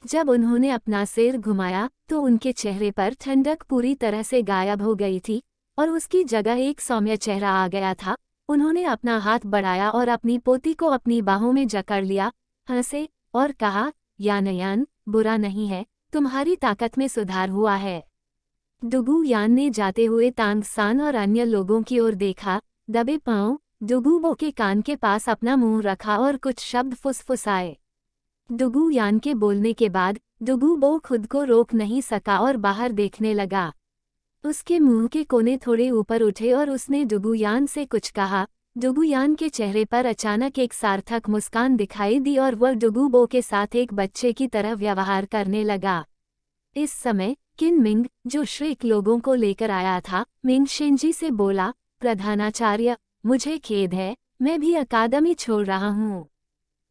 जब उन्होंने अपना सिर घुमाया तो उनके चेहरे पर ठंडक पूरी तरह से गायब हो गई थी और उसकी जगह एक सौम्य चेहरा आ गया था। उन्होंने अपना हाथ बढ़ाया और अपनी पोती को अपनी बाहों में जकड़ लिया, हंसे और कहा, यानयान, बुरा नहीं है, तुम्हारी ताकत में सुधार हुआ है। डुगुयान ने जाते हुए तांग सान और अन्य लोगों की ओर देखा। दबे पांव डुगुबो के कान के पास अपना मुंह रखा और कुछ शब्द फुसफुसाए। डुगुयान के बोलने के बाद डुगुबो खुद को रोक नहीं सका और बाहर देखने लगा। उसके मुंह के कोने थोड़े ऊपर उठे और उसने डुगुयान से कुछ कहा। डुगुयान के चेहरे पर अचानक एक सार्थक मुस्कान दिखाई दी और वह डुगुबो के साथ एक बच्चे की तरह व्यवहार करने लगा। इस समय किन मिंग, जो श्रेक लोगों को लेकर आया था, मिंग शिंजी से बोला, प्रधानाचार्य, मुझे खेद है, मैं भी अकादमी छोड़ रहा हूँ।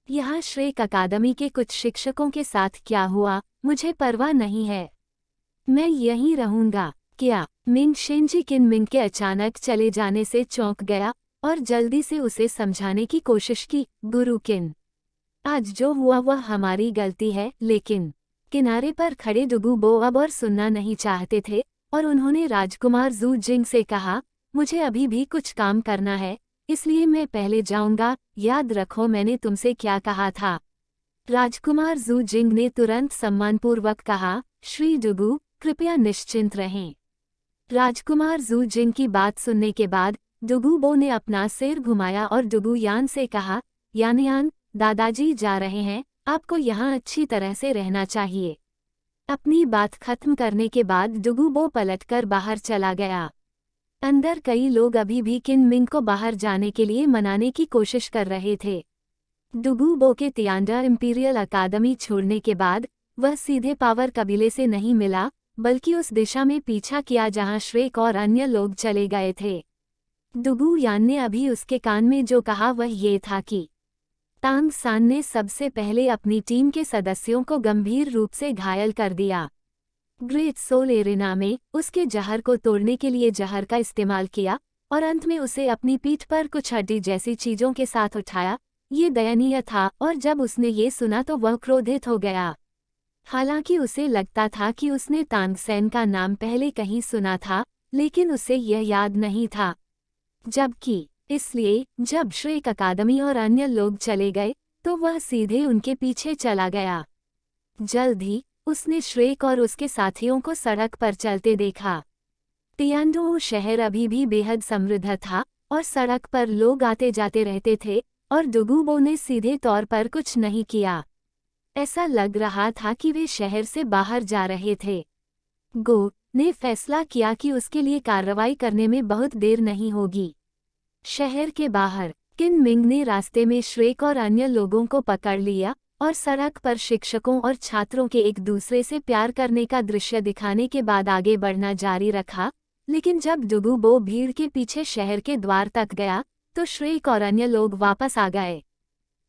यहाँ श्रेक अकादमी के कुछ शिक्षकों के साथ क्या हुआ मुझे परवाह नहीं है, मैं यहीं रहूंगा। क्या? मिंग शिंजी किन मिंग के अचानक चले जाने से चौंक गया और जल्दी से उसे समझाने की कोशिश की। गुरु किन, आज जो हुआ वह हमारी गलती है। लेकिन किनारे पर खड़े डुगुबो अब और सुनना नहीं चाहते थे और उन्होंने राजकुमार जू जिंग से कहा, मुझे अभी भी कुछ काम करना है, इसलिए मैं पहले जाऊंगा। याद रखो मैंने तुमसे क्या कहा था। राजकुमार जू जिंग ने तुरंत सम्मानपूर्वक कहा, श्री डुगु, कृपया निश्चिंत रहें। राजकुमार जू जिंग की बात सुनने के बाद डुगुबो ने अपना सिर घुमाया और डुगुयान से कहा, यानयान, दादाजी जा रहे हैं, आपको यहाँ अच्छी तरह से रहना चाहिए। अपनी बात खत्म करने के बाद डुगुबो पलटकर बाहर चला गया। अंदर कई लोग अभी भी किन मिंग को बाहर जाने के लिए मनाने की कोशिश कर रहे थे। डुगुबो के तियांडा इंपीरियल अकादमी छोड़ने के बाद वह सीधे पावर कबीले से नहीं मिला, बल्कि उस दिशा में पीछा किया जहां श्रेक और अन्य लोग चले गए थे। डुगुयान ने अभी उसके कान में जो कहा वह ये था कि तांग सान ने सबसे पहले अपनी टीम के सदस्यों को गंभीर रूप से घायल कर दिया। ग्रेट सोल एरिना में उसके जहर को तोड़ने के लिए जहर का इस्तेमाल किया और अंत में उसे अपनी पीठ पर कुछ हड्डी जैसी चीजों के साथ उठाया। ये दयनीय था और जब उसने ये सुना तो वह क्रोधित हो गया। हालांकि उसे लगता था कि उसने तांग सैन का नाम पहले कहीं सुना था, लेकिन उसे यह याद नहीं था। जबकि इसलिए जब श्रेक अकादमी और अन्य लोग चले गए तो वह सीधे उनके पीछे चला गया। जल्द ही उसने श्रेक और उसके साथियों को सड़क पर चलते देखा। तियांडो शहर अभी भी बेहद समृद्ध था और सड़क पर लोग आते जाते रहते थे और डुगुबो ने सीधे तौर पर कुछ नहीं किया। ऐसा लग रहा था कि वे शहर से बाहर जा रहे थे। गो ने फैसला किया कि उसके लिए कार्रवाई करने में बहुत देर नहीं होगी। शहर के बाहर किन मिंग ने रास्ते में श्रेक और अन्य लोगों को पकड़ लिया और सड़क पर शिक्षकों और छात्रों के एक दूसरे से प्यार करने का दृश्य दिखाने के बाद आगे बढ़ना जारी रखा। लेकिन जब डुगुबो भीड़ के पीछे शहर के द्वार तक गया तो श्रेक और अन्य लोग वापस आ गए।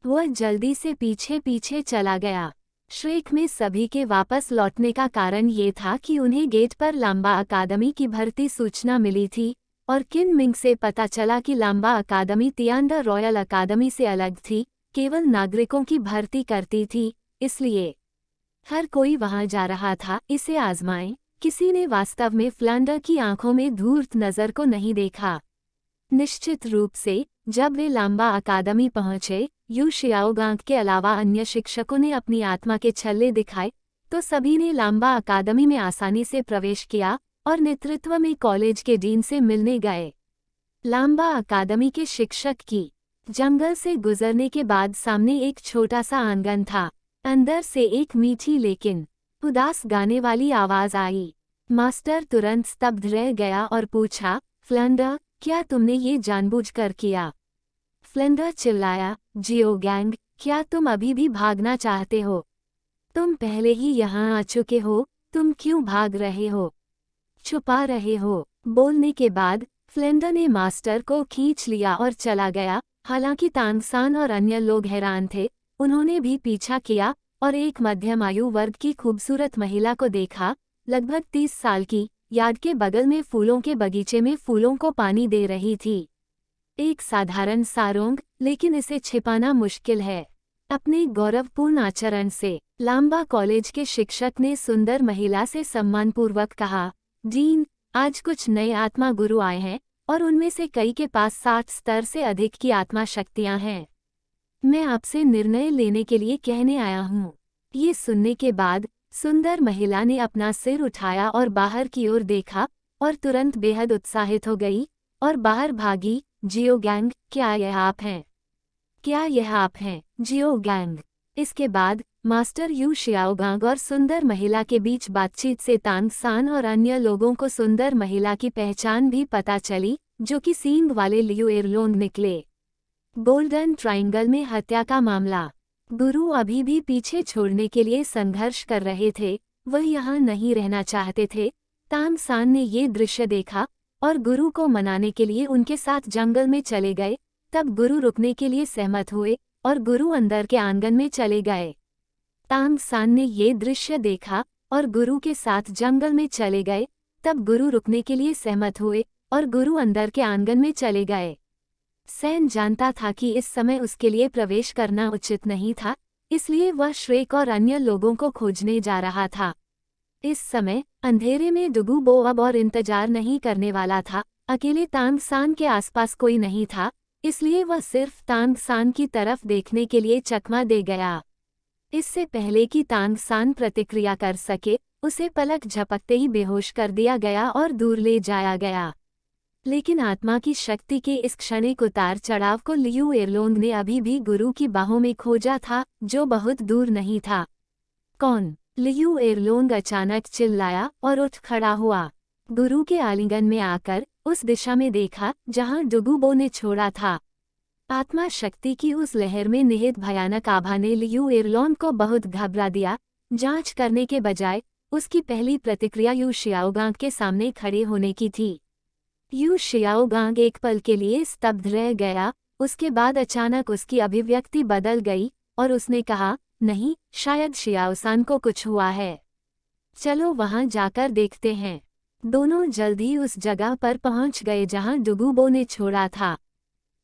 वह जल्दी से पीछे पीछे चला गया। श्रेक में सभी के वापस लौटने का कारण ये था कि उन्हें गेट पर लांबा अकादमी की भर्ती सूचना मिली थी और किन मिंग से पता चला कि लांबा अकादमी तियांडा रॉयल अकादमी से अलग थी, केवल नागरिकों की भर्ती करती थी, इसलिए हर कोई वहां जा रहा था। इसे आजमाएं। किसी ने वास्तव में फ्लैंडर की आंखों में धूर्त नजर को नहीं देखा। निश्चित रूप से जब वे लांबा अकादमी पहुंचे, यू शियाओगांग के अलावा अन्य शिक्षकों ने अपनी आत्मा के छल्ले दिखाए, तो सभी ने लांबा अकादमी में आसानी से प्रवेश किया और नेतृत्व में कॉलेज के डीन से मिलने गए। लांबा अकादमी के शिक्षक की जंगल से गुजरने के बाद सामने एक छोटा सा आंगन था। अंदर से एक मीठी लेकिन उदास गाने वाली आवाज आई। मास्टर तुरंत स्तब्ध रह गया और पूछा, फ्लेंडर, क्या तुमने ये जानबूझकर किया? फ्लेंडर चिल्लाया, जियोगैंग, क्या तुम अभी भी भागना चाहते हो? तुम पहले ही यहाँ आ चुके हो, तुम क्यों भाग रहे हो? छुपा रहे हो? बोलने के बाद फ्लेंडर ने मास्टर को खींच लिया और चला गया। हालांकि तांगसान और अन्य लोग हैरान थे, उन्होंने भी पीछा किया और एक मध्यम आयु वर्ग की खूबसूरत महिला को देखा, लगभग 30 साल की, यार्ड के बगल में फूलों के बगीचे में फूलों को पानी दे रही थी। एक साधारण सारोंग, लेकिन इसे छिपाना मुश्किल है। अपने गौरवपूर्ण आचरण से लांबा कॉलेज के शिक्षक ने सुंदर महिला से सम्मानपूर्वक कहा, डीन, आज कुछ नए आत्मा गुरु आए हैं और उनमें से कई के पास 60 स्तर से अधिक की आत्मा शक्तियां हैं। मैं आपसे निर्णय लेने के लिए कहने आया हूँ। ये सुनने के बाद सुंदर महिला ने अपना सिर उठाया और बाहर की ओर देखा और तुरंत बेहद उत्साहित हो गई और बाहर भागी। जियोगैंग, क्या यह आप हैं? क्या यह आप हैं, जियोगैंग? इसके बाद मास्टर यू शियाओगांग और सुंदर महिला के बीच बातचीत से तांगसान और अन्य लोगों को सुंदर महिला की पहचान भी पता चली, जो कि सींग वाले लियू एरलोंग निकले। गोल्डन ट्रायंगल में हत्या का मामला। गुरु अभी भी पीछे छोड़ने के लिए संघर्ष कर रहे थे, वह यहाँ नहीं रहना चाहते थे। तांगसान ने ये दृश्य देखा और गुरु को मनाने के लिए उनके साथ जंगल में चले गए। तब गुरु रुकने के लिए सहमत हुए और गुरु अंदर के आंगन में चले गए। तांगसान ने ये दृश्य देखा और गुरु के साथ जंगल में चले गए। तब गुरु रुकने के लिए सहमत हुए और गुरु अंदर के आंगन में चले गए। सैन जानता था कि इस समय उसके लिए प्रवेश करना उचित नहीं था, इसलिए वह श्रेक और अन्य लोगों को खोजने जा रहा था। इस समय अंधेरे में डुगू बो अब और इंतजार नहीं करने वाला था। अकेले तांगसान के आसपास कोई नहीं था, इसलिए वह सिर्फ तांगसान की तरफ देखने के लिए चकमा दे गया। इससे पहले कि तांगसान प्रतिक्रिया कर सके, उसे पलक झपकते ही बेहोश कर दिया गया और दूर ले जाया गया। लेकिन आत्मा की शक्ति के इस क्षणिक उतार चढ़ाव को लियू एरलोंग ने अभी भी गुरु की बाहों में खोजा था, जो बहुत दूर नहीं था। कौन? लियू एरलोंग अचानक चिल्लाया और उठ खड़ा हुआ। गुरु के आलिंगन में आकर उस दिशा में देखा जहां डुगुबो ने छोड़ा था। आत्मा शक्ति की उस लहर में निहित भयानक आभा ने लियू एरलोंग को बहुत घबरा दिया। जांच करने के बजाय उसकी पहली प्रतिक्रिया यू शियाओगांग के सामने खड़े होने की थी। यू शियाओगांग एक पल के लिए स्तब्ध रह गया, उसके बाद अचानक उसकी अभिव्यक्ति बदल गई और उसने कहा, नहीं, शायद शियाओसान को कुछ हुआ है। चलो वहां जाकर देखते हैं। दोनों जल्द ही उस जगह पर पहुंच गए जहां डुगुबो ने छोड़ा था।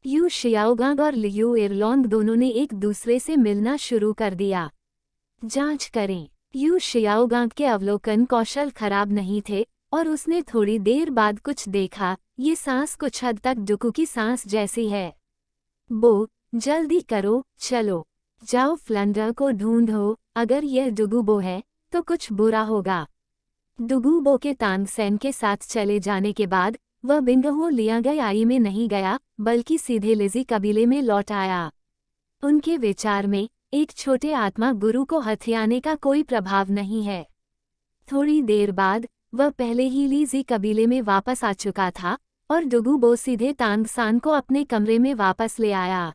यू शियाओगांग और लियू एरलोंग दोनों ने एक दूसरे से मिलना शुरू कर दिया। जांच करें। यू शियाओगांग के अवलोकन कौशल खराब नहीं थे और उसने थोड़ी देर बाद कुछ देखा। ये सांस कुछ हद तक डुगू की सांस जैसी है। बो, जल्दी करो, चलो, जाओ फ्लेंडर को ढूंढो। अगर यह डुगुबो है तो कुछ बुरा होगा। डुगुबो के तांगसेन के साथ चले जाने के बाद वह बिंगहो लिया गया आई में नहीं गया, बल्कि सीधे लिजी कबीले में लौट आया। उनके विचार में एक छोटे आत्मा गुरु को हथियाने का कोई प्रभाव नहीं है। थोड़ी देर बाद वह पहले ही लिजी कबीले में वापस आ चुका था और डुगुबो सीधे तांगसान को अपने कमरे में वापस ले आया।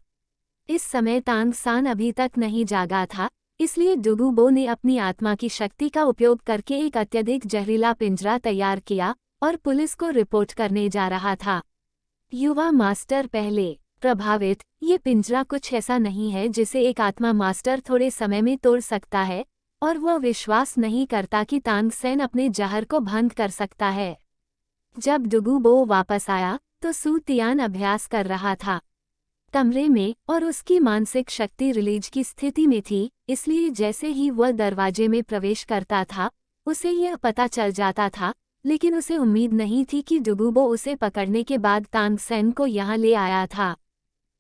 इस समय तांगसान अभी तक नहीं जागा था, इसलिए डुगुबो ने अपनी आत्मा की शक्ति का उपयोग करके एक अत्यधिक जहरीला पिंजरा तैयार किया और पुलिस को रिपोर्ट करने जा रहा था। युवा मास्टर पहले प्रभावित, ये पिंजरा कुछ ऐसा नहीं है जिसे एक आत्मा मास्टर थोड़े समय में तोड़ सकता है, और वह विश्वास नहीं करता कि तांगसेन अपने जहर को भंग कर सकता है। जब डुगुबो वापस आया तो सू तियान अभ्यास कर रहा था कमरे में और उसकी मानसिक शक्ति रिलीज की स्थिति में थी, इसलिए जैसे ही वह दरवाजे में प्रवेश करता था उसे यह पता चल जाता था लेकिन उसे उम्मीद नहीं थी कि डुगुबो उसे पकड़ने के बाद तांग सेन को यहाँ ले आया था।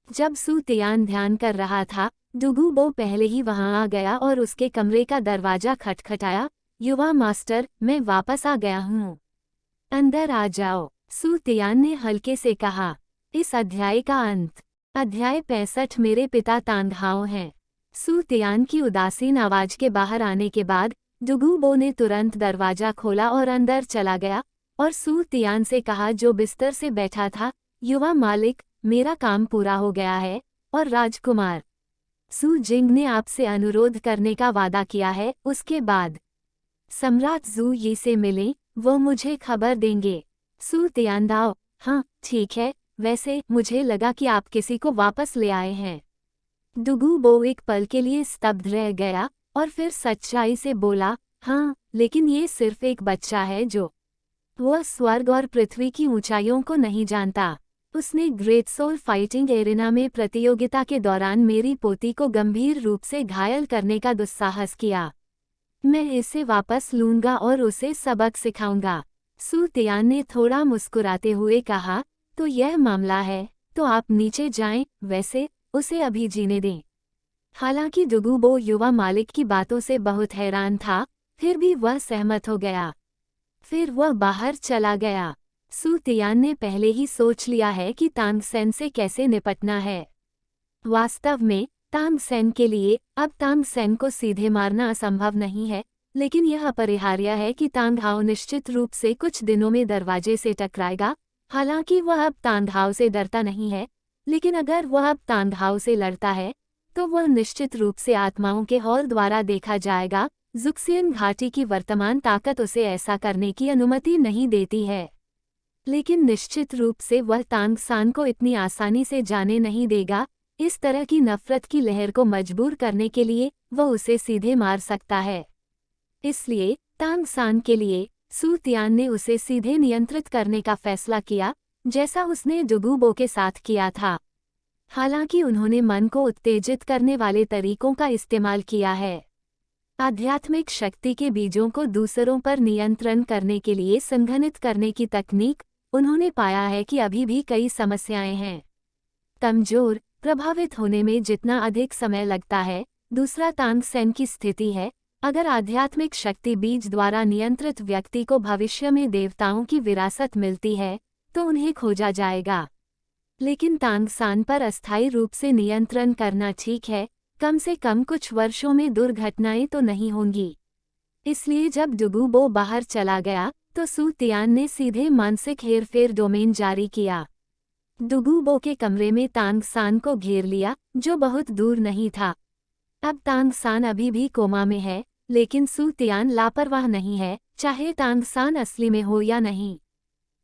जब सू तियान ध्यान कर रहा था, डुगुबो पहले ही वहां आ गया और उसके कमरे का दरवाजा खटखटाया। युवा मास्टर, मैं वापस आ गया हूँ, अंदर आ जाओ, सू तियान ने हल्के से कहा। इस अध्याय का अंत। अध्याय 65 मेरे पिता तांगहाओ हैं। सू तियान की उदासीन आवाज के बाहर आने के बाद डुगुबो ने तुरंत दरवाजा खोला और अंदर चला गया और सू तियान से कहा, जो बिस्तर से बैठा था, युवा मालिक, मेरा काम पूरा हो गया है और राजकुमार सू जिंग ने आपसे अनुरोध करने का वादा किया है। उसके बाद सम्राट जू ये से मिले, वो मुझे खबर देंगे। सू तियानदाओ, हाँ ठीक है, वैसे मुझे लगा कि आप किसी को वापस ले आए हैं। डुगुबो एक पल के लिए स्तब्ध रह गया और फिर सच्चाई से बोला, हाँ, लेकिन ये सिर्फ एक बच्चा है जो वह स्वर्ग और पृथ्वी की ऊंचाइयों को नहीं जानता। उसने ग्रेट सोल फाइटिंग एरिना में प्रतियोगिता के दौरान मेरी पोती को गंभीर रूप से घायल करने का दुस्साहस किया। मैं इसे वापस लूंगा और उसे सबक सिखाऊंगा। सू तियान ने थोड़ा मुस्कुराते हुए कहा, तो यह मामला है, तो आप नीचे जाएं, वैसे उसे अभी जीने दें। हालांकि डुगुबो युवा मालिक की बातों से बहुत हैरान था, फिर भी वह सहमत हो गया। फिर वह बाहर चला गया। सू तियान ने पहले ही सोच लिया है कि तांग सेन से कैसे निपटना है। वास्तव में तांग सेन के लिए अब तांग सेन को सीधे मारना असंभव नहीं है, लेकिन यह अपरिहार्य है कि तांगहाओ निश्चित रूप से कुछ दिनों में दरवाजे से टकराएगा। हालांकि वह अब तांगहाओ से डरता नहीं है, लेकिन अगर वह अब तांगहाओ से लड़ता है तो वह निश्चित रूप से आत्माओं के हॉल द्वारा देखा जाएगा। जुक्सियन घाटी की वर्तमान ताकत उसे ऐसा करने की अनुमति नहीं देती है, लेकिन निश्चित रूप से वह तांग सान को इतनी आसानी से जाने नहीं देगा। इस तरह की नफरत की लहर को मजबूर करने के लिए वह उसे सीधे मार सकता है। इसलिए तांग सान के लिए सू तियान ने उसे सीधे नियंत्रित करने का फैसला किया, जैसा उसने डुगुबो के साथ किया था। हालांकि उन्होंने मन को उत्तेजित करने वाले तरीकों का इस्तेमाल किया है। आध्यात्मिक शक्ति के बीजों को दूसरों पर नियंत्रण करने के लिए संघनित करने की तकनीक, उन्होंने पाया है कि अभी भी कई समस्याएं हैं। कमजोर, प्रभावित होने में जितना अधिक समय लगता है, दूसरा तांग सेन की स्थिति है। अगर आध्यात्मिक शक्ति बीज द्वारा नियंत्रित व्यक्ति को भविष्य में देवताओं की विरासत मिलती है, तो उन्हें खोजा जाएगा। लेकिन तांग सान पर अस्थायी रूप से नियंत्रण करना ठीक है, कम से कम कुछ वर्षों में दुर्घटनाएं तो नहीं होंगी। इसलिए जब डुगुबो बाहर चला गया तो सू तियान ने सीधे मानसिक हेरफेर डोमेन जारी किया। डुगुबो के कमरे में तांग सान को घेर लिया, जो बहुत दूर नहीं था। अब तांग सान अभी भी कोमा में है, लेकिन सू तियान लापरवाह नहीं है, चाहे तांग सान असली में हो या नहीं।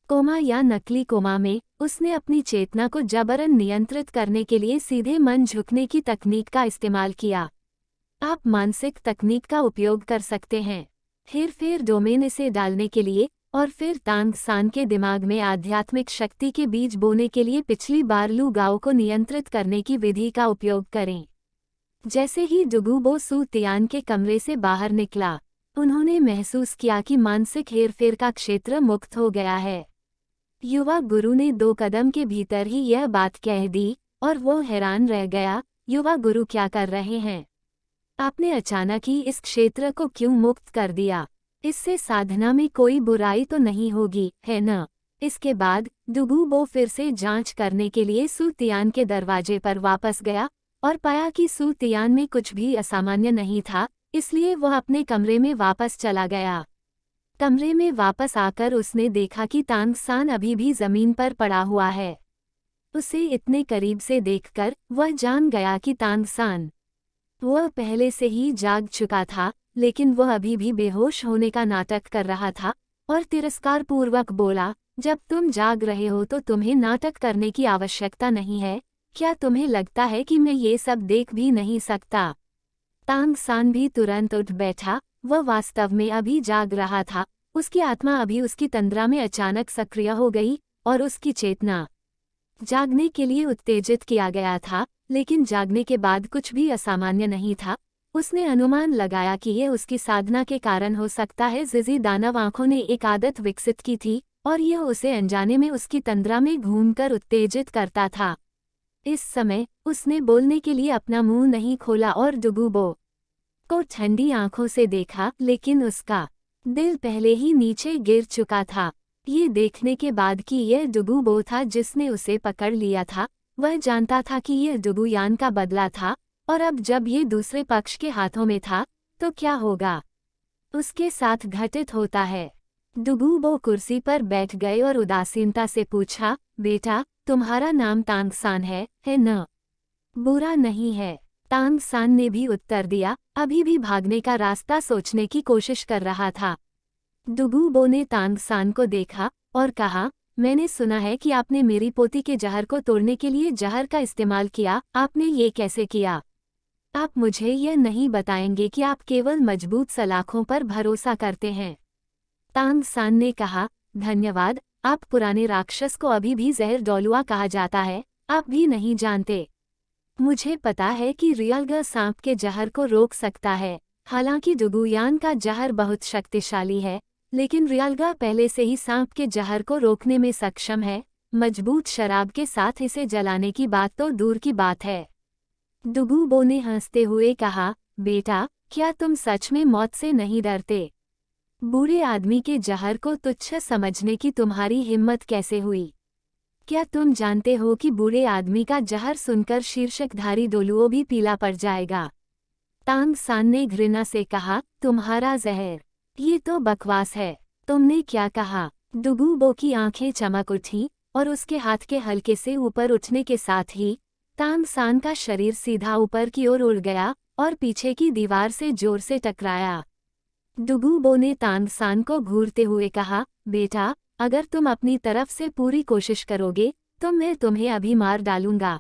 कोमा या नकली कोमा में उसने अपनी चेतना को जबरन नियंत्रित करने के लिए सीधे मन झुकने की तकनीक का इस्तेमाल किया। आप मानसिक तकनीक का उपयोग कर सकते हैं, हेरफेर डोमेन इसे डालने के लिए, और फिर तांग सान के दिमाग में आध्यात्मिक शक्ति के बीज बोने के लिए पिछली बार लू गाओ को नियंत्रित करने की विधि का उपयोग करें। जैसे ही डुगुबो सू तियान के कमरे से बाहर निकला, उन्होंने महसूस किया कि मानसिक हेरफेर का क्षेत्र मुक्त हो गया है। युवा गुरु ने 2 कदम के भीतर ही यह बात कह दी और वो हैरान रह गया। युवा गुरु क्या कर रहे हैं? आपने अचानक ही इस क्षेत्र को क्यों मुक्त कर दिया? इससे साधना में कोई बुराई तो नहीं होगी, है न? इसके बाद डुगुबो फिर से जांच करने के लिए सू तियान के दरवाजे पर वापस गया और पाया कि सू तियान में कुछ भी असामान्य नहीं था, इसलिए वह अपने कमरे में वापस चला गया। कमरे में वापस आकर उसने देखा कि तांग सान अभी भी जमीन पर पड़ा हुआ है। उसे इतने करीब से देखकर वह जान गया कि तांग सान वह पहले से ही जाग चुका था, लेकिन वह अभी भी बेहोश होने का नाटक कर रहा था और तिरस्कारपूर्वक बोला, जब तुम जाग रहे हो तो तुम्हें नाटक करने की आवश्यकता नहीं है। क्या तुम्हें लगता है कि मैं ये सब देख भी नहीं सकता? तांग सान भी तुरंत उठ बैठा। वह वास्तव में अभी जाग रहा था। उसकी आत्मा अभी उसकी तंद्रा में अचानक सक्रिय हो गई और उसकी चेतना जागने के लिए उत्तेजित किया गया था, लेकिन जागने के बाद कुछ भी असामान्य नहीं था। उसने अनुमान लगाया कि यह उसकी साधना के कारण हो सकता है। जिजी दानव आंखों ने एक आदत विकसित की थी और यह उसे अनजाने में उसकी तंद्रा में घूमकर उत्तेजित करता था। इस समय उसने बोलने के लिए अपना मुंह नहीं खोला और डुगुबो को ठंडी आंखों से देखा, लेकिन उसका दिल पहले ही नीचे गिर चुका था। ये देखने के बाद कि यह डुगुबो था जिसने उसे पकड़ लिया था, वह जानता था कि यह डुगुयान का बदला था, और अब जब ये दूसरे पक्ष के हाथों में था तो क्या होगा उसके साथ घटित होता है। डुगुबो कुर्सी पर बैठ गए और उदासीनता से पूछा, बेटा, तुम्हारा नाम तांगसान है न? बुरा नहीं है, तांगसान ने भी उत्तर दिया, अभी भी भागने का रास्ता सोचने की कोशिश कर रहा था। डुगुबो ने तांगसान को देखा और कहा, मैंने सुना है कि आपने मेरी पोती के जहर को तोड़ने के लिए जहर का इस्तेमाल किया। आपने ये कैसे किया? आप मुझे यह नहीं बताएंगे कि आप केवल मजबूत सलाखों पर भरोसा करते हैं? तांगसान ने कहा, धन्यवाद, आप पुराने राक्षस को अभी भी जहर डोलुआ कहा जाता है, आप भी नहीं जानते। मुझे पता है कि रियलगा सांप के जहर को रोक सकता है। हालांकि डुगुयान का जहर बहुत शक्तिशाली है, लेकिन रियलगा पहले से ही सांप के जहर को रोकने में सक्षम है। मजबूत शराब के साथ इसे जलाने की बात तो दूर की बात है। डुगुबो ने हंसते हुए कहा, बेटा, क्या तुम सच में मौत से नहीं डरते? बूढ़े आदमी के जहर को तुच्छ समझने की तुम्हारी हिम्मत कैसे हुई? क्या तुम जानते हो कि बूढ़े आदमी का जहर सुनकर शीर्षकधारी डोलुओ भी पीला पड़ जाएगा? तांगसान ने घृणा से कहा, तुम्हारा जहर? ये तो बकवास है। तुमने क्या कहा? डुगुबो की आंखें चमक उठीं और उसके हाथ के हल्के से ऊपर उठने के साथ ही तांगसान का शरीर सीधा ऊपर की ओर उड़ गया और पीछे की दीवार से जोर से टकराया। डुगुबो ने तांगसान को घूरते हुए कहा, बेटा, अगर तुम अपनी तरफ से पूरी कोशिश करोगे तो मैं तुम्हें अभी मार डालूंगा।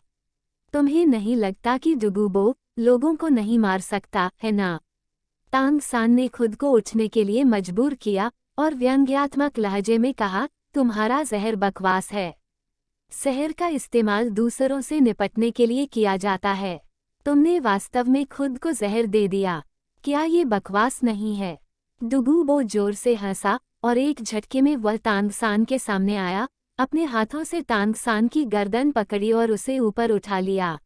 तुम्हें नहीं लगता कि डुगुबो लोगों को नहीं मार सकता है ना? तांगसान ने खुद को उठने के लिए मजबूर किया और व्यंग्यात्मक लहजे में कहा, तुम्हारा जहर बकवास है। जहर का इस्तेमाल दूसरों से निपटने के लिए किया जाता है। तुमने वास्तव में खुद को जहर दे दिया। क्या ये बकवास नहीं है? डुगुबो जोर से हंसा और एक झटके में वह तांगसान के सामने आया, अपने हाथों से तांगसान की गर्दन पकड़ी और उसे ऊपर उठा लिया।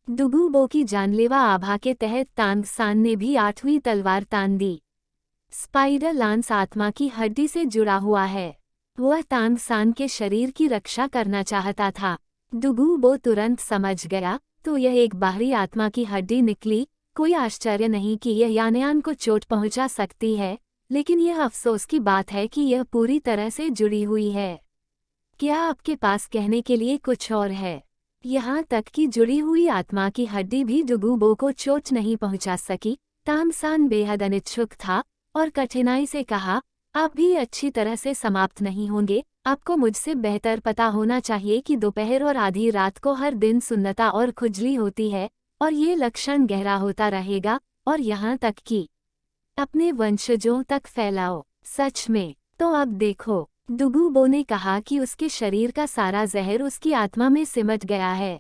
डुगुबो की जानलेवा आभा के तहत तांगसान ने भी 8वीं तलवार तान दी। स्पाइडर लांस आत्मा की हड्डी से जुड़ा हुआ है। वह तांगसान के शरीर की रक्षा करना चाहता था। डुगुबो तुरंत समझ गया, तो यह एक बाहरी आत्मा की हड्डी निकली। कोई आश्चर्य नहीं कि यह यानयान को चोट पहुंचा सकती है, लेकिन यह अफसोस की बात है कि यह पूरी तरह से जुड़ी हुई है। क्या आपके पास कहने के लिए कुछ और है? यहाँ तक कि जुड़ी हुई आत्मा की हड्डी भी डुगुबो को चोट नहीं पहुंचा सकी। तांगसान बेहद अनिच्छुक था और कठिनाई से कहा, आप भी अच्छी तरह से समाप्त नहीं होंगे। आपको मुझसे बेहतर पता होना चाहिए कि दोपहर और आधी रात को हर दिन सुन्नता और खुजली होती है, और ये लक्षण गहरा होता रहेगा, और यहाँ तक कि अपने वंशजों तक फैलाओ। सच में? तो अब देखो, डुगुबो ने कहा कि उसके शरीर का सारा जहर उसकी आत्मा में सिमट गया है।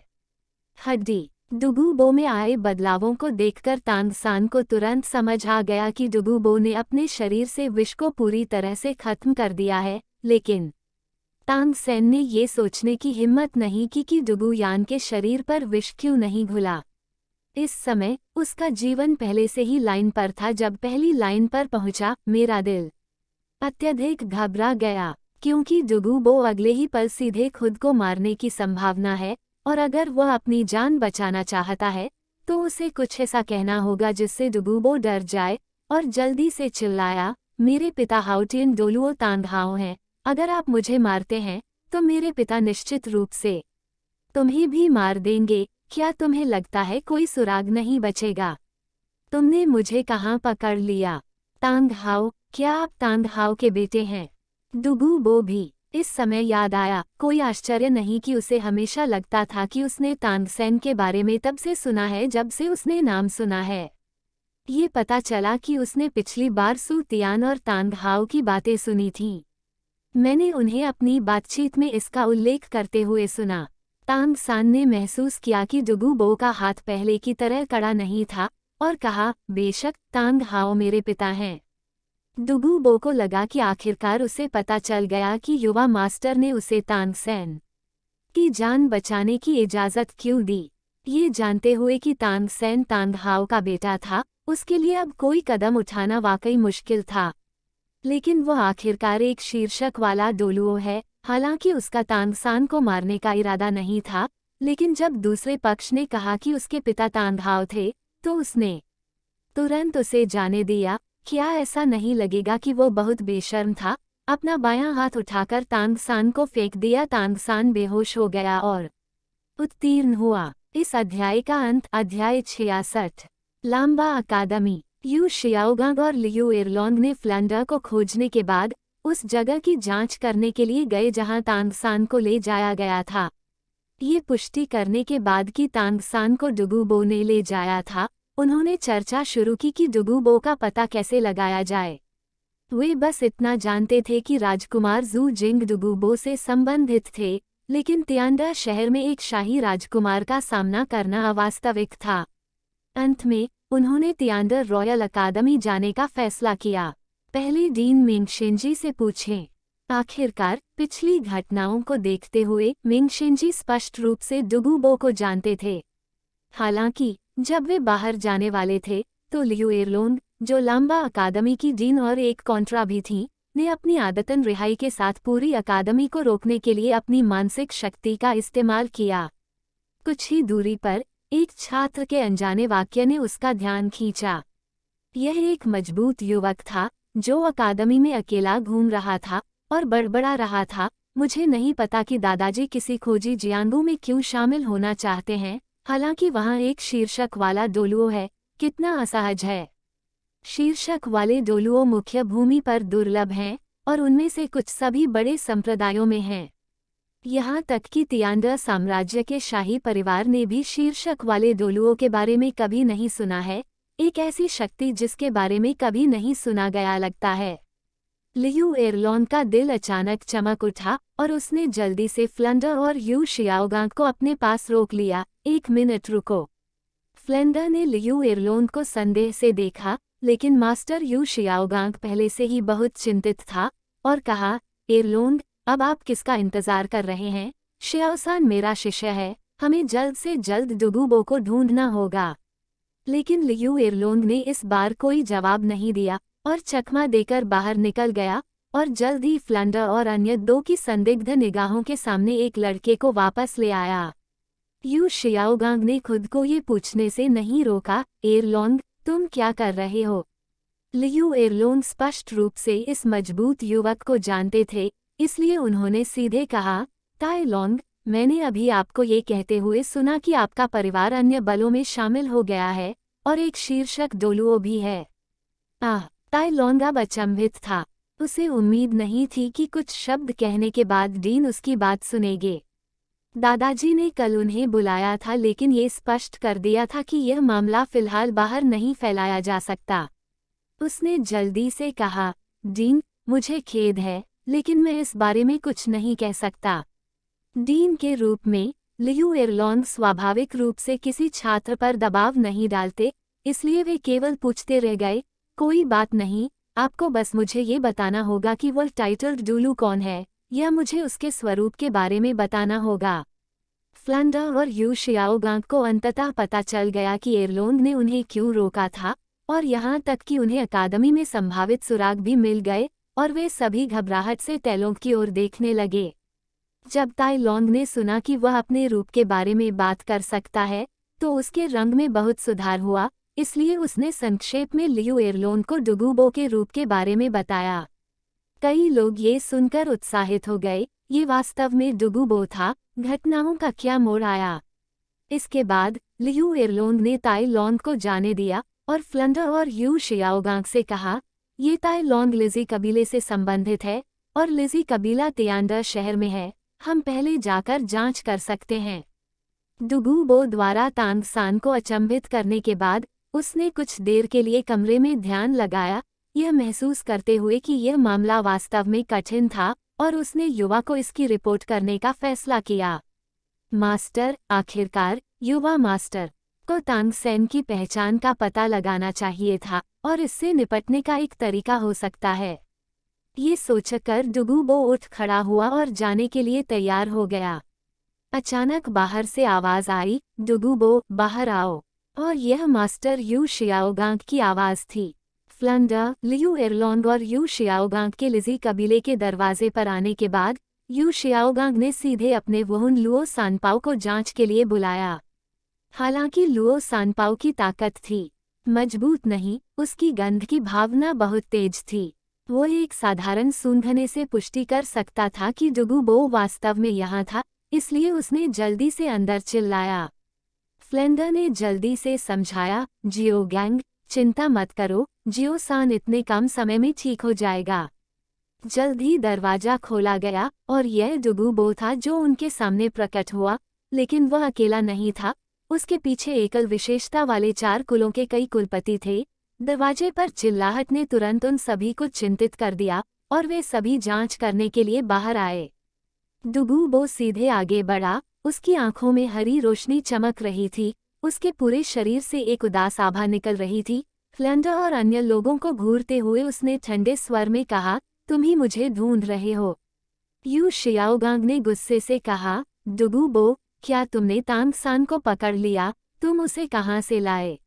हड्डी। डुगुबो में आए बदलावों को देखकर तांगसान को तुरंत समझ आ गया कि डुगुबो ने अपने शरीर से विष को पूरी तरह से खत्म कर दिया है, लेकिन तांगसेन ने ये सोचने की हिम्मत नहीं की कि डुगुयान के शरीर पर विष क्यों नहीं घुला। इस समय उसका जीवन पहले से ही लाइन पर था। जब पहली लाइन पर पहुंचा, मेरा दिल अत्यधिक घबरा गया, क्योंकि डुगुबो अगले ही पल सीधे खुद को मारने की संभावना है, और अगर वह अपनी जान बचाना चाहता है तो उसे कुछ ऐसा कहना होगा जिससे डुगुबो डर जाए, और जल्दी से चिल्लाया, मेरे पिता हाउटिन डोलुओ तांगहाओ हैं। अगर आप मुझे मारते हैं तो मेरे पिता निश्चित रूप से तुम्हें भी मार देंगे। क्या तुम्हें लगता है कोई सुराग नहीं बचेगा? तुमने मुझे कहाँ पकड़ लिया? तांगहाओ, क्या आप तांगहाओ के बेटे हैं? डुगुबो भी इस समय याद आया। कोई आश्चर्य नहीं कि उसे हमेशा लगता था कि उसने तांगसेन के बारे में तब से सुना है जब से उसने नाम सुना है। ये पता चला कि उसने पिछली बार सू तियान और तांगहाओ की बातें सुनी थीं। मैंने उन्हें अपनी बातचीत में इसका उल्लेख करते हुए सुना। तांगसान ने महसूस किया कि डुगुबो का हाथ पहले की तरह कड़ा नहीं था, और कहा, बेशक तांग हाओ मेरे पिता हैं। दुगू बो को लगा कि आखिरकार उसे पता चल गया कि युवा मास्टर ने उसे तांग सेन की जान बचाने की इजाज़त क्यों दी। ये जानते हुए कि तांग सेन तांग हाओ का बेटा था, उसके लिए अब कोई कदम उठाना वाकई मुश्किल था। लेकिन वह आखिरकार एक शीर्षक वाला डोलुओ है। हालांकि उसका तांगसान को मारने का इरादा नहीं था, लेकिन जब दूसरे पक्ष ने कहा कि उसके पिता तांगहाओ थे, तो उसने तुरंत उसे जाने दिया। क्या ऐसा नहीं लगेगा कि वो बहुत बेशर्म था? अपना बायां हाथ उठाकर तांगसान को फेंक दिया। तांगसान बेहोश हो गया और उत्तीर्ण हुआ। इस अध्याय का अंत। अध्याय 66। लांबा अकादमी। यू शियाओगांग और लियू एरलोंग ने फ्लैंडर को खोजने के बाद उस जगह की जांच करने के लिए गए जहां तांगसान को ले जाया गया था। ये पुष्टि करने के बाद कि तांगसान को डुगुबो ने ले जाया था, उन्होंने चर्चा शुरू की कि डुगुबो का पता कैसे लगाया जाए। वे बस इतना जानते थे कि राजकुमार जू जिंग डुगुबो से संबंधित थे, लेकिन तियांडा शहर में एक शाही राजकुमार का सामना करना अवास्तविक था। अंत में उन्होंने तियांडर रॉयल अकादमी जाने का फैसला किया। पहले डीन मिंगशिंजी से पूछें। आखिरकार पिछली घटनाओं को देखते हुए मिंगशिंजी स्पष्ट रूप से डुगुबो को जानते थे। हालांकि जब वे बाहर जाने वाले थे, तो लियू एरलोंग, जो लांबा अकादमी की डीन और एक कॉन्ट्रा भी थी, ने अपनी आदतन रिहाई के साथ पूरी अकादमी को रोकने के लिए अपनी मानसिक शक्ति का इस्तेमाल किया। कुछ ही दूरी पर एक छात्र के अनजाने वाक्य ने उसका ध्यान खींचा। यह एक मजबूत युवक था जो अकादमी में अकेला घूम रहा था और बड़बड़ा रहा था, मुझे नहीं पता कि दादाजी किसी खोजी जियांगू में क्यों शामिल होना चाहते हैं, हालांकि वहां एक शीर्षक वाला डोलुओ है। कितना असहज है। शीर्षक वाले डोलुओ मुख्य भूमि पर दुर्लभ हैं और उनमें से कुछ सभी बड़े संप्रदायों में हैं। यहाँ तक कि तियांडर साम्राज्य के शाही परिवार ने भी शीर्षक वाले डोलुओं के बारे में कभी नहीं सुना है। एक ऐसी शक्ति जिसके बारे में कभी नहीं सुना गया लगता है। लियू एरलोंग का दिल अचानक चमक उठा और उसने जल्दी से फ्लैंडर और यू शियाओगांग को अपने पास रोक लिया। एक मिनट रुको। फ्लैंडर ने लियू एरलोंग को संदेह से देखा, लेकिन मास्टर यू शियाओगांग पहले से ही बहुत चिंतित था और कहा, एरलोंग, अब आप किसका इंतजार कर रहे हैं? शियाओसान मेरा शिष्य है, हमें जल्द से जल्द डुगुबो को ढूंढना होगा। लेकिन लियू एरलोंग ने इस बार कोई जवाब नहीं दिया और चकमा देकर बाहर निकल गया और जल्द ही फ्लैंडर और अन्य दो की संदिग्ध निगाहों के सामने एक लड़के को वापस ले आया। यू शियाओगांग ने खुद को ये पूछने से नहीं रोका, एरलोंग, तुम क्या कर रहे हो? लियू एरलोंग स्पष्ट रूप से इस मजबूत युवक को जानते थे, इसलिए उन्होंने सीधे कहा, ताइलोंग, मैंने अभी आपको ये कहते हुए सुना कि आपका परिवार अन्य बलों में शामिल हो गया है और एक शीर्षक डोलुओ भी है। ताइलोंग अब अचंभित था। उसे उम्मीद नहीं थी कि कुछ शब्द कहने के बाद डीन उसकी बात सुनेंगे। दादाजी ने कल उन्हें बुलाया था, लेकिन ये स्पष्ट कर दिया था कि यह मामला फिलहाल बाहर नहीं फैलाया जा सकता। उसने जल्दी से कहा, डीन, मुझे खेद है, लेकिन मैं इस बारे में कुछ नहीं कह सकता। डीन के रूप में लियू एरलोंग स्वाभाविक रूप से किसी छात्र पर दबाव नहीं डालते, इसलिए वे केवल पूछते रह गए, कोई बात नहीं, आपको बस मुझे ये बताना होगा कि वह टाइटल्ड डुलू कौन है, या मुझे उसके स्वरूप के बारे में बताना होगा। फ्लैंडर और यू शियाओगांग को अंततः पता चल गया कि एरलोंग ने उन्हें क्यों रोका था, और यहाँ तक कि उन्हें अकादमी में संभावित सुराग भी मिल गए और वे सभी घबराहट से टैलोंग की ओर देखने लगे। जब ताइलोंग ने सुना कि वह अपने रूप के बारे में बात कर सकता है, तो उसके रंग में बहुत सुधार हुआ, इसलिए उसने संक्षेप में लियू एरलोंग को डुगुबो के रूप के बारे में बताया। कई लोग ये सुनकर उत्साहित हो गए, ये वास्तव में डुगुबो था। घटनाओं का क्या मोड़ आया? इसके बाद लियू एरलोंग ने ताइलोंग को जाने दिया और फ्लैंडर और यू शियाओगांग से कहा, ये ताइलोंग लिजी कबीले से संबंधित है और लिजी कबीला तियांडर शहर में है, हम पहले जाकर जांच कर सकते हैं। डुगुबो द्वारा तांगसान को अचंभित करने के बाद उसने कुछ देर के लिए कमरे में ध्यान लगाया, यह महसूस करते हुए कि यह मामला वास्तव में कठिन था, और उसने युवा को इसकी रिपोर्ट करने का फैसला किया। मास्टर, आखिरकार, युवा मास्टर, आपको तांगसेन की पहचान का पता लगाना चाहिए था और इससे निपटने का एक तरीका हो सकता है। ये सोचकर डुगुबो उठ खड़ा हुआ और जाने के लिए तैयार हो गया। अचानक बाहर से आवाज आई, डुगुबो, बाहर आओ। और यह मास्टर यू शियाओगांग की आवाज थी। फ्लंडर, लियू एरलोंग और यू शियाओगांग के लिजी कबीले के दरवाजे पर आने के बाद यू शियाओगांग ने सीधे अपने वुहुन लुओ सानपाओ को जांच के लिए बुलाया। हालांकि लुओ सानपाओ की ताकत थी, मजबूत नहीं, उसकी गंध की भावना बहुत तेज थी। वो एक साधारण सूंघने से पुष्टि कर सकता था कि डुगुबो वास्तव में यहाँ था, इसलिए उसने जल्दी से अंदर चिल्लाया। फ्लेंडर ने जल्दी से समझाया, जियो गैंग, चिंता मत करो, जियो सान इतने कम समय में ठीक हो जाएगा। जल्द ही दरवाजा खोला गया और यह डुगुबो था जो उनके सामने प्रकट हुआ, लेकिन वह अकेला नहीं था। उसके पीछे एकल विशेषता वाले 4 कुलों के कई कुलपति थे। दरवाजे पर चिल्लाहट ने तुरंत उन सभी को चिंतित कर दिया और वे सभी जांच करने के लिए बाहर आए। डुगुबो सीधे आगे बढ़ा, उसकी आंखों में हरी रोशनी चमक रही थी, उसके पूरे शरीर से एक उदास आभा निकल रही थी। फ्लेंडर और अन्य लोगों को घूरते हुए उसने ठंडे स्वर में कहा, तुम ही मुझे ढूंढ रहे हो। यू शियाओगांग ने गुस्से से कहा, डुगुबो, क्या तुमने तांगसान को पकड़ लिया? तुम उसे कहाँ से लाए?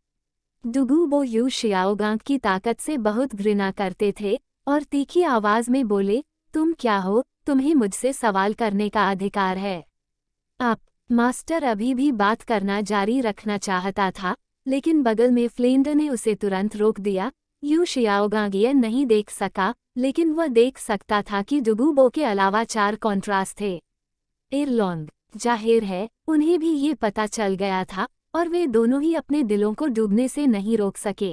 डुगुबो यू शियाओगांग की ताकत से बहुत घृणा करते थे और तीखी आवाज में बोले, तुम क्या हो? तुम्हें मुझसे सवाल करने का अधिकार है। आप मास्टर अभी भी बात करना जारी रखना चाहता था, लेकिन बगल में फ्लेंडर ने उसे तुरंत रोक दिया। यू शियाओगांग ये नहीं देख सका, लेकिन वह देख सकता था कि डुगुबो के अलावा 4 कॉन्ट्रास्ट थे। एरलोंग, जाहिर है, उन्हें भी ये पता चल गया था और वे दोनों ही अपने दिलों को डूबने से नहीं रोक सके।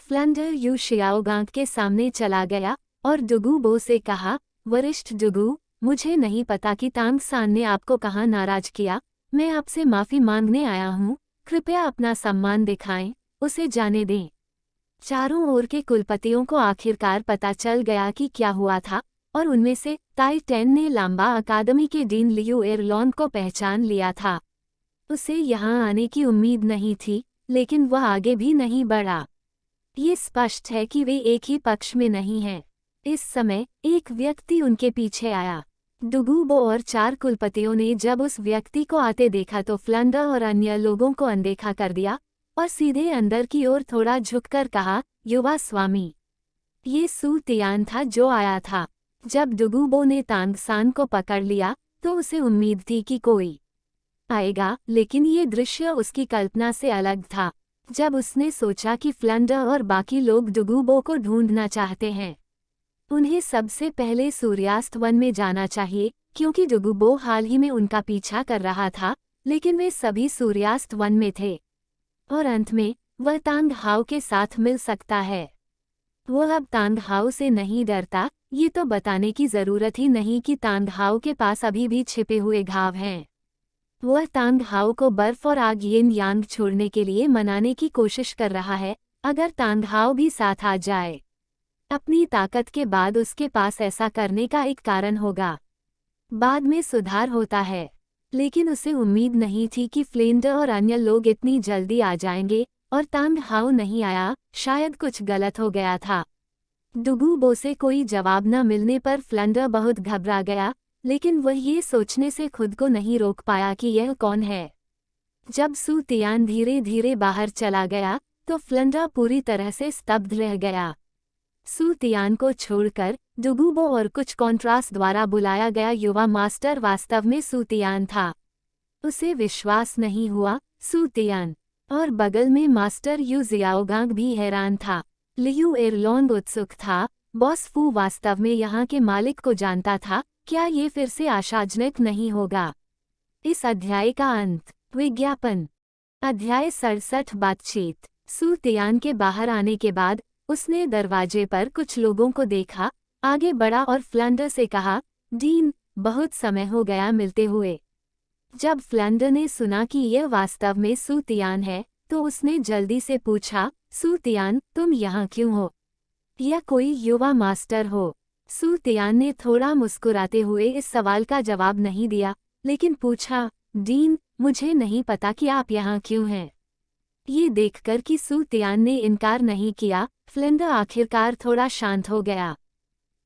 फ्लेंडर यू शियाओगांग के सामने चला गया और डुगुबो से कहा, वरिष्ठ डुगु, मुझे नहीं पता कि तांगसान ने आपको कहाँ नाराज किया। मैं आपसे माफी मांगने आया हूँ, कृपया अपना सम्मान दिखाएं, उसे जाने दें। चारों ओर के कुलपतियों को आखिरकार पता चल गया कि क्या हुआ था और उनमें से ताई टेन ने लांबा अकादमी के डीन लियू एरलोन को पहचान लिया था। उसे यहाँ आने की उम्मीद नहीं थी, लेकिन वह आगे भी नहीं बढ़ा। ये स्पष्ट है कि वे एक ही पक्ष में नहीं हैं। इस समय एक व्यक्ति उनके पीछे आया। डुगुबो और 4 कुलपतियों ने जब उस व्यक्ति को आते देखा तो फ्लेंडर और अन्य लोगों को अनदेखा कर दिया और सीधे अंदर की ओर थोड़ा झुककर कहा, युवा स्वामी। ये सू तियान था जो आया था। जब डुगुबो ने तांगसान को पकड़ लिया तो उसे उम्मीद थी कि कोई आएगा, लेकिन ये दृश्य उसकी कल्पना से अलग था। जब उसने सोचा कि फ्लेंडर और बाकी लोग डुगुबो को ढूंढना चाहते हैं, उन्हें सबसे पहले सूर्यास्त वन में जाना चाहिए, क्योंकि डुगुबो हाल ही में उनका पीछा कर रहा था, लेकिन वे सभी सूर्यास्त वन में थे। और अंत में वह तांग हाओ के साथ मिल सकता है। वह अब तांग हाओ से नहीं डरता, ये तो बताने की जरूरत ही नहीं कि तांग हाओ के पास अभी भी छिपे हुए घाव हैं। वह तांग हाओ को बर्फ और आग यिन यांग छोड़ने के लिए मनाने की कोशिश कर रहा है। अगर तांग हाओ भी साथ आ जाए, अपनी ताकत के बाद उसके पास ऐसा करने का एक कारण होगा। बाद में सुधार होता है, लेकिन उसे उम्मीद नहीं थी कि फ्लेंडर और अन्य लोग इतनी जल्दी आ जाएंगे, और तांग हाओ नहीं आया। शायद कुछ गलत हो गया था। डुगुबो से कोई जवाब न मिलने पर फ्लेंडर बहुत घबरा गया, लेकिन वह ये सोचने से खुद को नहीं रोक पाया कि यह कौन है। जब सू तियान धीरे धीरे बाहर चला गया तो फ्लेंडर पूरी तरह से स्तब्ध रह गया। सू तियान को छोड़कर डुगुबो और कुछ कॉन्ट्रास्ट द्वारा बुलाया गया युवा मास्टर वास्तव में सू तियान था। उसे विश्वास नहीं हुआ। सू तियान और बगल में मास्टर यू जियाओगांग भी हैरान था। लियू एरलोन उत्सुक था। बॉस फू वास्तव में यहाँ के मालिक को जानता था। क्या ये फिर से आशाजनक नहीं होगा? इस अध्याय का अंत। विज्ञापन। अध्याय 67 बातचीत। सू तियान के बाहर आने के बाद उसने दरवाजे पर कुछ लोगों को देखा, आगे बढ़ा और फ्लेंडर से कहा, डीन, बहुत समय हो गया मिलते हुए। जब फ्लेंडर ने सुना कि यह वास्तव में सू तियान है तो उसने जल्दी से पूछा, सू तियान, तुम यहाँ क्यों हो? या कोई युवा मास्टर हो? सू तियान ने थोड़ा मुस्कुराते हुए इस सवाल का जवाब नहीं दिया, लेकिन पूछा, डीन, मुझे नहीं पता कि आप यहाँ क्यों हैं। ये देखकर कि सू तियान ने इनकार नहीं किया, फ्लिंडर आखिरकार थोड़ा शांत हो गया।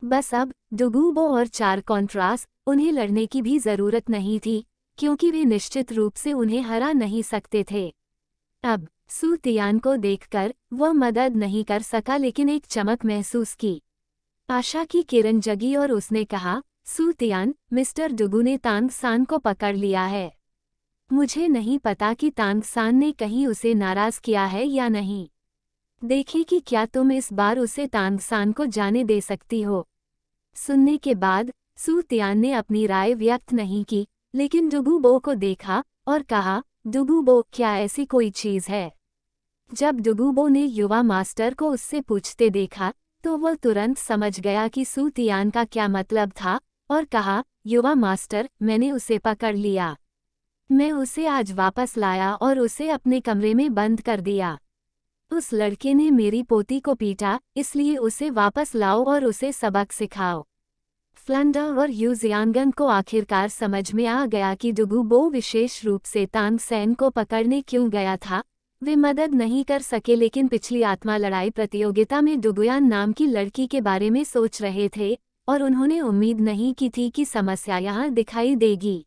बस अब डुगूबो और चार कॉन्ट्रास, उन्हें लड़ने की भी जरूरत नहीं थी, क्योंकि वे निश्चित रूप से उन्हें हरा नहीं सकते थे। अब सू तियान को देखकर वह मदद नहीं कर सका, लेकिन एक चमक महसूस की। आशा की किरण जगी और उसने कहा, सू तियान, मिस्टर डुगू ने तांग सान को पकड़ लिया है। मुझे नहीं पता कि तांग सान ने कहीं उसे नाराज किया है या नहीं। देखें कि क्या तुम इस बार उसे तांग सान को जाने दे सकती हो। सुनने के बाद सू तियान ने अपनी राय व्यक्त नहीं की, लेकिन डुगूबो को देखा और कहा, डुगूबो, क्या ऐसी कोई चीज है? जब डुगूबो ने युवा मास्टर को उससे पूछते देखा तो वह तुरंत समझ गया कि सू तियान का क्या मतलब था और कहा, युवा मास्टर, मैंने उसे पकड़ लिया। मैं उसे आज वापस लाया और उसे अपने कमरे में बंद कर दिया। उस लड़के ने मेरी पोती को पीटा, इसलिए उसे वापस लाओ और उसे सबक सिखाओ। फ्लंडर और यूजियांगन को आखिरकार समझ में आ गया कि डुगूबो विशेष रूप से तांग सैन को पकड़ने क्यों गया था। वे मदद नहीं कर सके, लेकिन पिछली आत्मा लड़ाई प्रतियोगिता में डुगुयान नाम की लड़की के बारे में सोच रहे थे और उन्होंने उम्मीद नहीं की थी कि समस्या यहाँ दिखाई देगी।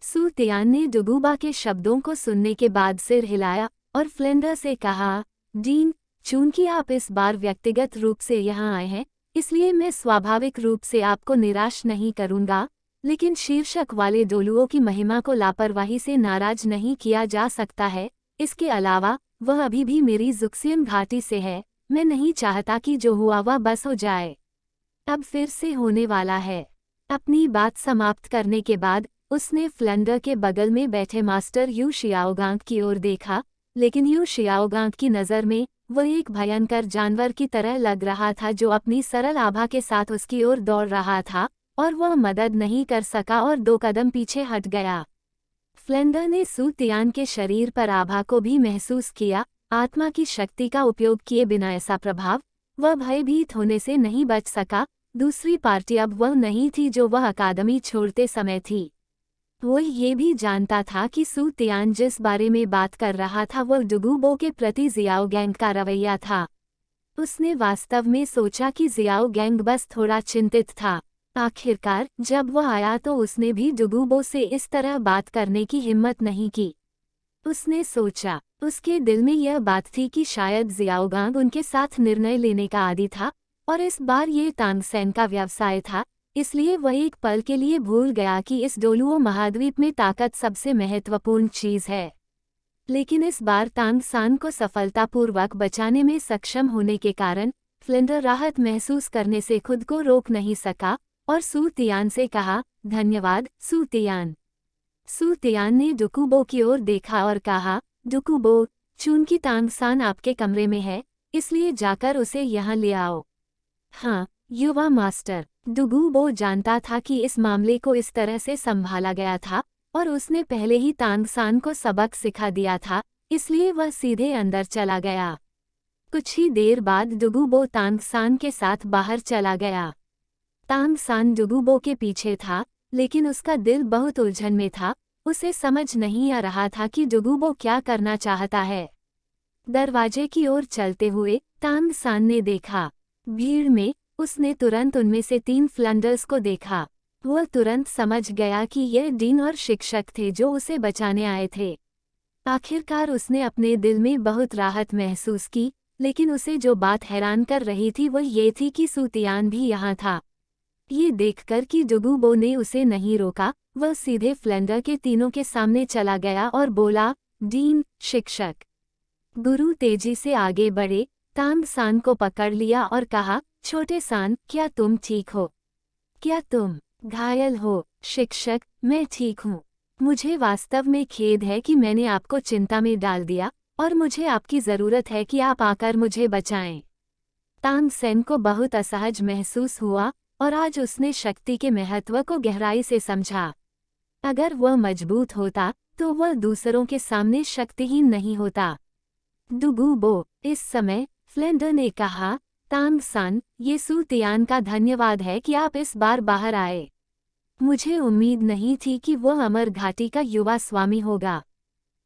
सू तियान ने डुगूबा के शब्दों को सुनने के बाद सिर हिलाया और फ्लिंडर से कहा, डीन, चूंकि आप इस बार व्यक्तिगत रूप से यहाँ आए हैं, इसलिए मैं स्वाभाविक रूप से आपको निराश नहीं करूंगा, लेकिन शीर्षक वाले डोलुओं की महिमा को लापरवाही से नाराज नहीं किया जा सकता है। इसके अलावा वह अभी भी मेरी जुक्सियन घाटी से है। मैं नहीं चाहता कि जो हुआ वह बस हो जाए। अब फिर से होने वाला है। अपनी बात समाप्त करने के बाद उसने फ्लंडर के बगल में बैठे मास्टर यू शियाओगांग की ओर देखा, लेकिन यू शियाओगांग की नज़र में वह एक भयंकर जानवर की तरह लग रहा था जो अपनी सरल आभा के साथ उसकी ओर दौड़ रहा था, और वह मदद नहीं कर सका और 2 कदम पीछे हट गया। फ्लेंडर ने सू तियान के शरीर पर आभा को भी महसूस किया, आत्मा की शक्ति का उपयोग किए बिना ऐसा प्रभाव। वह भयभीत होने से नहीं बच सका। दूसरी पार्टी अब वह नहीं थी जो वह अकादमी छोड़ते समय थी। वह ये भी जानता था कि सू तियान जिस बारे में बात कर रहा था वह डुगूबो के प्रति जियाओ गैंग का रवैया था। उसने वास्तव में सोचा कि जियाओ गैंग बस थोड़ा चिंतित था। आखिरकार जब वह आया तो उसने भी डुगूबो से इस तरह बात करने की हिम्मत नहीं की। उसने सोचा, उसके दिल में यह बात थी कि शायद जियाओगांग उनके साथ निर्णय लेने का आदी था और इस बार ये तांग सैन का व्यवसाय था, इसलिए वह एक पल के लिए भूल गया कि इस डोलुओ महाद्वीप में ताकत सबसे महत्वपूर्ण चीज है। लेकिन इस बार तांग सान को सफलतापूर्वक बचाने में सक्षम होने के कारण फ्लिंडर राहत महसूस करने से खुद को रोक नहीं सका और सू तियान से कहा, धन्यवाद सू तियान। सू तियान ने डुगूबो की ओर देखा और कहा, डुगूबो, चूंकि तांग सान आपके कमरे में है, इसलिए जाकर उसे यहाँ ले आओ। हाँ, युवा मास्टर। डुगूबो जानता था कि इस मामले को इस तरह से संभाला गया था और उसने पहले ही तांग सान को सबक सिखा दिया था, इसलिए वह सीधे अंदर चला गया। कुछ ही देर बाद डुगूबो तांग सान के साथ बाहर चला गया। तांग सान डुगूबो के पीछे था, लेकिन उसका दिल बहुत उलझन में था। उसे समझ नहीं आ रहा था कि डुगूबो क्या करना चाहता है। दरवाजे की ओर चलते हुए तांग सान ने देखा। भीड़ में उसने तुरंत उनमें से 3 फ्लंडर्स को देखा। वह तुरंत समझ गया कि यह डीन और शिक्षक थे जो उसे बचाने आए थे। आखिरकार उसने अपने दिल में बहुत राहत महसूस की, लेकिन उसे जो बात हैरान कर रही थी वह ये थी कि सू तियान भी यहाँ था। ये देखकर कि डुगूबो ने उसे नहीं रोका, वह सीधे फ्लंडर के तीनों के सामने चला गया और बोला, डीन, शिक्षक। गुरु तेजी से आगे बढ़े, तांग सान को पकड़ लिया और कहा, छोटे सान, क्या तुम ठीक हो? क्या तुम घायल हो? शिक्षक, मैं ठीक हूँ। मुझे वास्तव में खेद है कि मैंने आपको चिंता में डाल दिया और मुझे आपकी ज़रूरत है कि आप आकर मुझे बचाएं। तांग सैन को बहुत असहज महसूस हुआ और आज उसने शक्ति के महत्व को गहराई से समझा। अगर वह मजबूत होता तो वह दूसरों के सामने शक्तिहीन नहीं होता। डुगूबो, इस समय फ्लेंडर ने कहा, तांग सान, ये सू तियान का धन्यवाद है कि आप इस बार बाहर आए। मुझे उम्मीद नहीं थी कि वह अमर घाटी का युवा स्वामी होगा।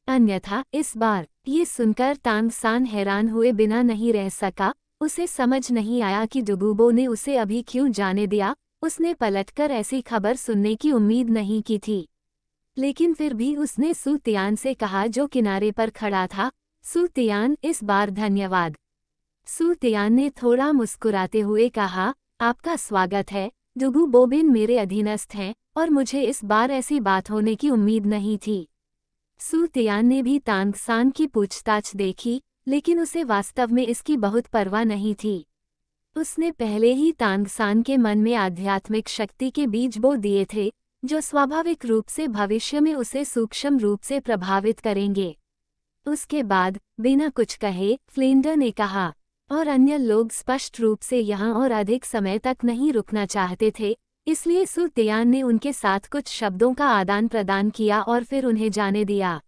अन्यथा इस बार ये सुनकर तांग सान हैरान हुए बिना नहीं रह सका। उसे समझ नहीं आया कि डुगुबो ने उसे अभी क्यों जाने दिया। उसने पलटकर ऐसी खबर सुनने की उम्मीद नहीं की थी, लेकिन फिर भी उसने सू तियान से कहा जो किनारे पर खड़ा था, सू तियान, इस बार धन्यवाद। सू तियान ने थोड़ा मुस्कुराते हुए कहा, आपका स्वागत है, डुगुबो बिन मेरे अधीनस्थ हैं और मुझे इस बार ऐसी बात होने की उम्मीद नहीं थी। सू तियान ने भी तांग सान की पूछताछ देखी, लेकिन उसे वास्तव में इसकी बहुत परवाह नहीं थी। उसने पहले ही तांग सान के मन में आध्यात्मिक शक्ति के बीज बो दिए थे, जो स्वाभाविक रूप से भविष्य में उसे सूक्ष्म रूप से प्रभावित करेंगे। उसके बाद, बिना कुछ कहे, फ्लिंडर ने कहा, और अन्य लोग स्पष्ट रूप से यहाँ और अधिक समय तक नहीं रुकना चाहते थे, इसलिए सू तियान ने उनके साथ कुछ शब्दों का आदान प्रदान किया और फिर उन्हें जाने दिया।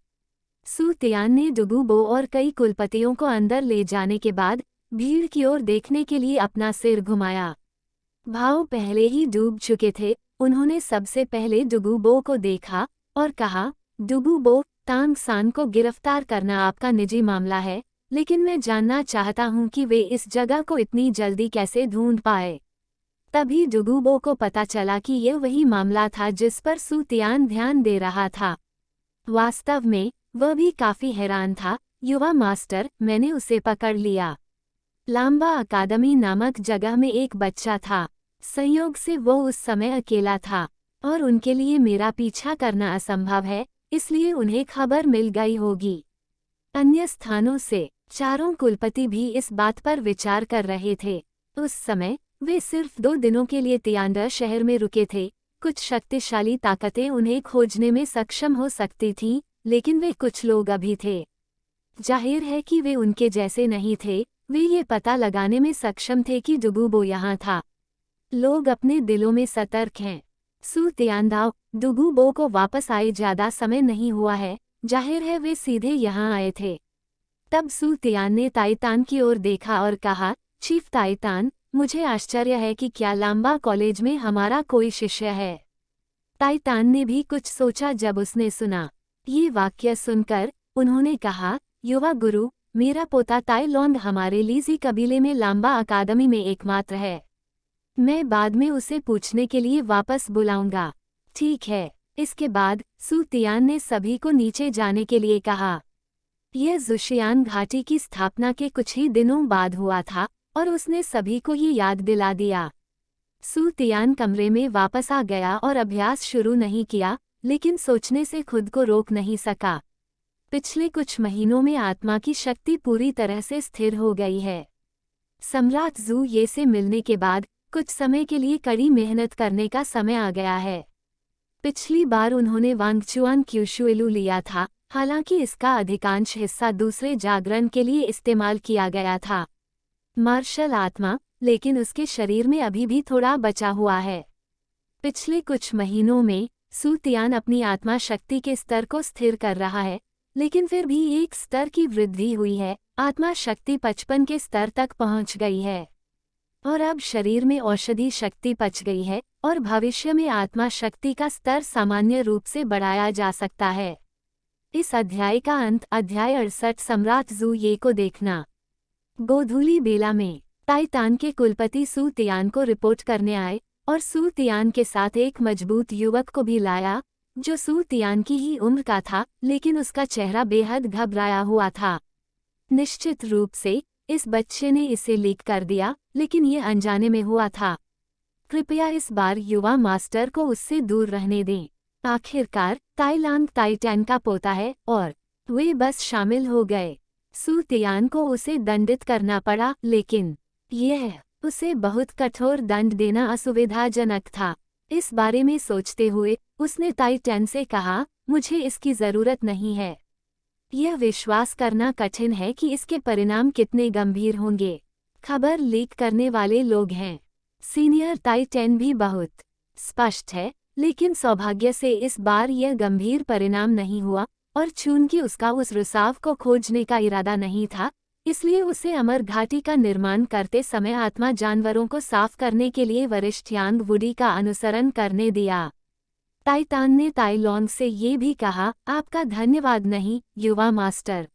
सू तियान ने डुगुबो और कई कुलपतियों को अंदर ले जाने के बाद भीड़ की ओर देखने के लिए अपना सिर घुमाया। भाव पहले ही डूब चुके थे। उन्होंने सबसे पहले डुगुबो को देखा और कहा, डुगुबो, तांग सान को गिरफ्तार करना आपका निजी मामला है, लेकिन मैं जानना चाहता हूं कि वे इस जगह को इतनी जल्दी कैसे ढूंढ पाए। तभी डुगुबो को पता चला कि यह वही मामला था जिस पर सू तियान ध्यान दे रहा था। वास्तव में वह भी काफी हैरान था। युवा मास्टर, मैंने उसे पकड़ लिया। लांबा अकादमी नामक जगह में एक बच्चा था। संयोग से वो उस समय अकेला था और उनके लिए मेरा पीछा करना असंभव है, इसलिए उन्हें खबर मिल गई होगी। अन्य स्थानों से चारों कुलपति भी इस बात पर विचार कर रहे थे। उस समय वे सिर्फ 2 दिनों के लिए तियांडर शहर में रुके थे। कुछ शक्तिशाली ताकतें उन्हें खोजने में सक्षम हो सकती थीं, लेकिन वे कुछ लोग अभी थे। जाहिर है कि वे उनके जैसे नहीं थे। वे ये पता लगाने में सक्षम थे कि डुगुबो यहाँ था। लोग अपने दिलों में सतर्क हैं। सू तियानदाओ, डुगुबो को वापस आए ज्यादा समय नहीं हुआ है, जाहिर है वे सीधे यहाँ आए थे। तब सू तियान ने ताइतान की ओर देखा और कहा, चीफ ताइतान, मुझे आश्चर्य है कि क्या लांबा कॉलेज में हमारा कोई शिष्य है। ताइतान ने भी कुछ सोचा जब उसने सुना। ये वाक्य सुनकर उन्होंने कहा, युवा गुरु, मेरा पोता ताई लॉन्ग हमारे लीजी कबीले में लांबा अकादमी में एकमात्र है। मैं बाद में उसे पूछने के लिए वापस बुलाऊंगा। ठीक है। इसके बाद सू तियान ने सभी को नीचे जाने के लिए कहा। यह जुशियान घाटी की स्थापना के कुछ ही दिनों बाद हुआ था और उसने सभी को ये याद दिला दिया। सू तियान कमरे में वापस आ गया और अभ्यास शुरू नहीं किया, लेकिन सोचने से खुद को रोक नहीं सका। पिछले कुछ महीनों में आत्मा की शक्ति पूरी तरह से स्थिर हो गई है। सम्राट जू ये से मिलने के बाद कुछ समय के लिए कड़ी मेहनत करने का समय आ गया है। पिछली बार उन्होंने वांगचुआन क्यूशुएलू लिया था, हालांकि इसका अधिकांश हिस्सा दूसरे जागरण के लिए इस्तेमाल किया गया था। मार्शल आत्मा, लेकिन उसके शरीर में अभी भी थोड़ा बचा हुआ है। पिछले कुछ महीनों में सू तियान अपनी आत्मा शक्ति के स्तर को स्थिर कर रहा है, लेकिन फिर भी एक स्तर की वृद्धि हुई है। आत्मा शक्ति 55 के स्तर तक पहुंच गई है और अब शरीर में औषधि शक्ति पच गई है और भविष्य में आत्मा शक्ति का स्तर सामान्य रूप से बढ़ाया जा सकता है। इस अध्याय का अंत अध्याय 68 सम्राट जू ये को देखना। गोधूली बेला में ताइतान के कुलपति सू तियान को रिपोर्ट करने आए और सू तियान के साथ एक मजबूत युवक को भी लाया, जो सू तियान की ही उम्र का था, लेकिन उसका चेहरा बेहद घबराया हुआ था। निश्चित रूप से इस बच्चे ने इसे लीक कर दिया, लेकिन ये अनजाने में हुआ था। कृपया इस बार युवा मास्टर को उससे दूर रहने दें। आखिरकार ताइलांग ताइटैन का पोता है और वे बस शामिल हो गए। सू तियान को उसे दंडित करना पड़ा, लेकिन यह उसे बहुत कठोर दंड देना असुविधाजनक था। इस बारे में सोचते हुए उसने ताइटैन से कहा, मुझे इसकी जरूरत नहीं है। यह विश्वास करना कठिन है कि इसके परिणाम कितने गंभीर होंगे। खबर लीक करने वाले लोग हैं। सीनियर ताइटैन भी बहुत स्पष्ट है, लेकिन सौभाग्य से इस बार यह गंभीर परिणाम नहीं हुआ और चूंकि उसका उस रिसाव को खोजने का इरादा नहीं था, इसलिए उसे अमर घाटी का निर्माण करते समय आत्मा जानवरों को साफ करने के लिए वरिष्ठ यांग वुडी का अनुसरण करने दिया। ताइतान ने ताइलॉन्ग से ये भी कहा, आपका धन्यवाद नहीं, युवा मास्टर।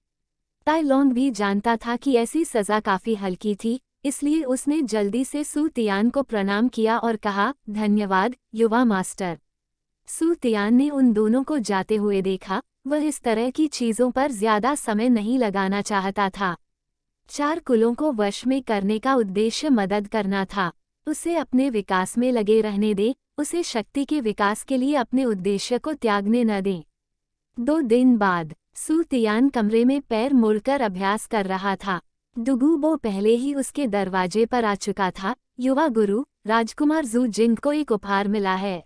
ताई लॉन्ग भी जानता था कि ऐसी सज़ा काफ़ी हल्की थी, इसलिए उसने जल्दी से सू तियान को प्रणाम किया और कहा, धन्यवाद युवा मास्टर। सू तियान ने उन दोनों को जाते हुए देखा। वह इस तरह की चीज़ों पर ज़्यादा समय नहीं लगाना चाहता था। 4 कुलों को वश में करने का उद्देश्य मदद करना था। उसे अपने विकास में लगे रहने दे, उसे शक्ति के विकास के लिए अपने उद्देश्य को त्यागने न दें। 2 दिन बाद सू तियान कमरे में पैर मोड़कर अभ्यास कर रहा था। डुगुबो पहले ही उसके दरवाजे पर आ चुका था। युवा गुरु राजकुमार जू जिंग को एक उपहार मिला है।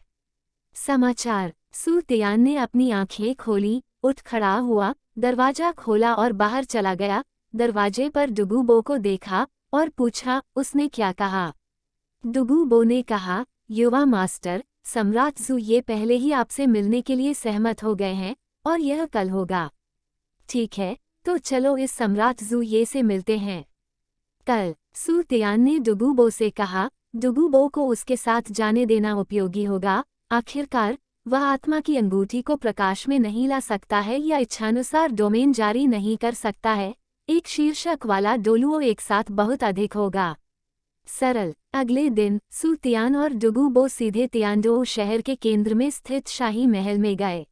समाचार। सू तियान ने अपनी आंखें खोली, उठ खड़ा हुआ, दरवाजा खोला और बाहर चला गया। दरवाजे पर डुगुबो को देखा और पूछा, उसने क्या कहा? डुगुबो ने कहा, युवा मास्टर, सम्राट जू ये पहले ही आपसे मिलने के लिए सहमत हो गए हैं और यह कल होगा। ठीक है, तो चलो इस सम्राट जू ये से मिलते हैं। कल। सू तियान ने डुगुबो से कहा। डुगुबो को उसके साथ जाने देना उपयोगी होगा। आखिरकार वह आत्मा की अंगूठी को प्रकाश में नहीं ला सकता है या इच्छानुसार डोमेन जारी नहीं कर सकता है। एक शीर्षक वाला डोलुओ एक साथ बहुत अधिक होगा। सरल। अगले दिन सू तियान और डुगुबो सीधे तियानडो शहर के केंद्र में स्थित शाही महल में गए।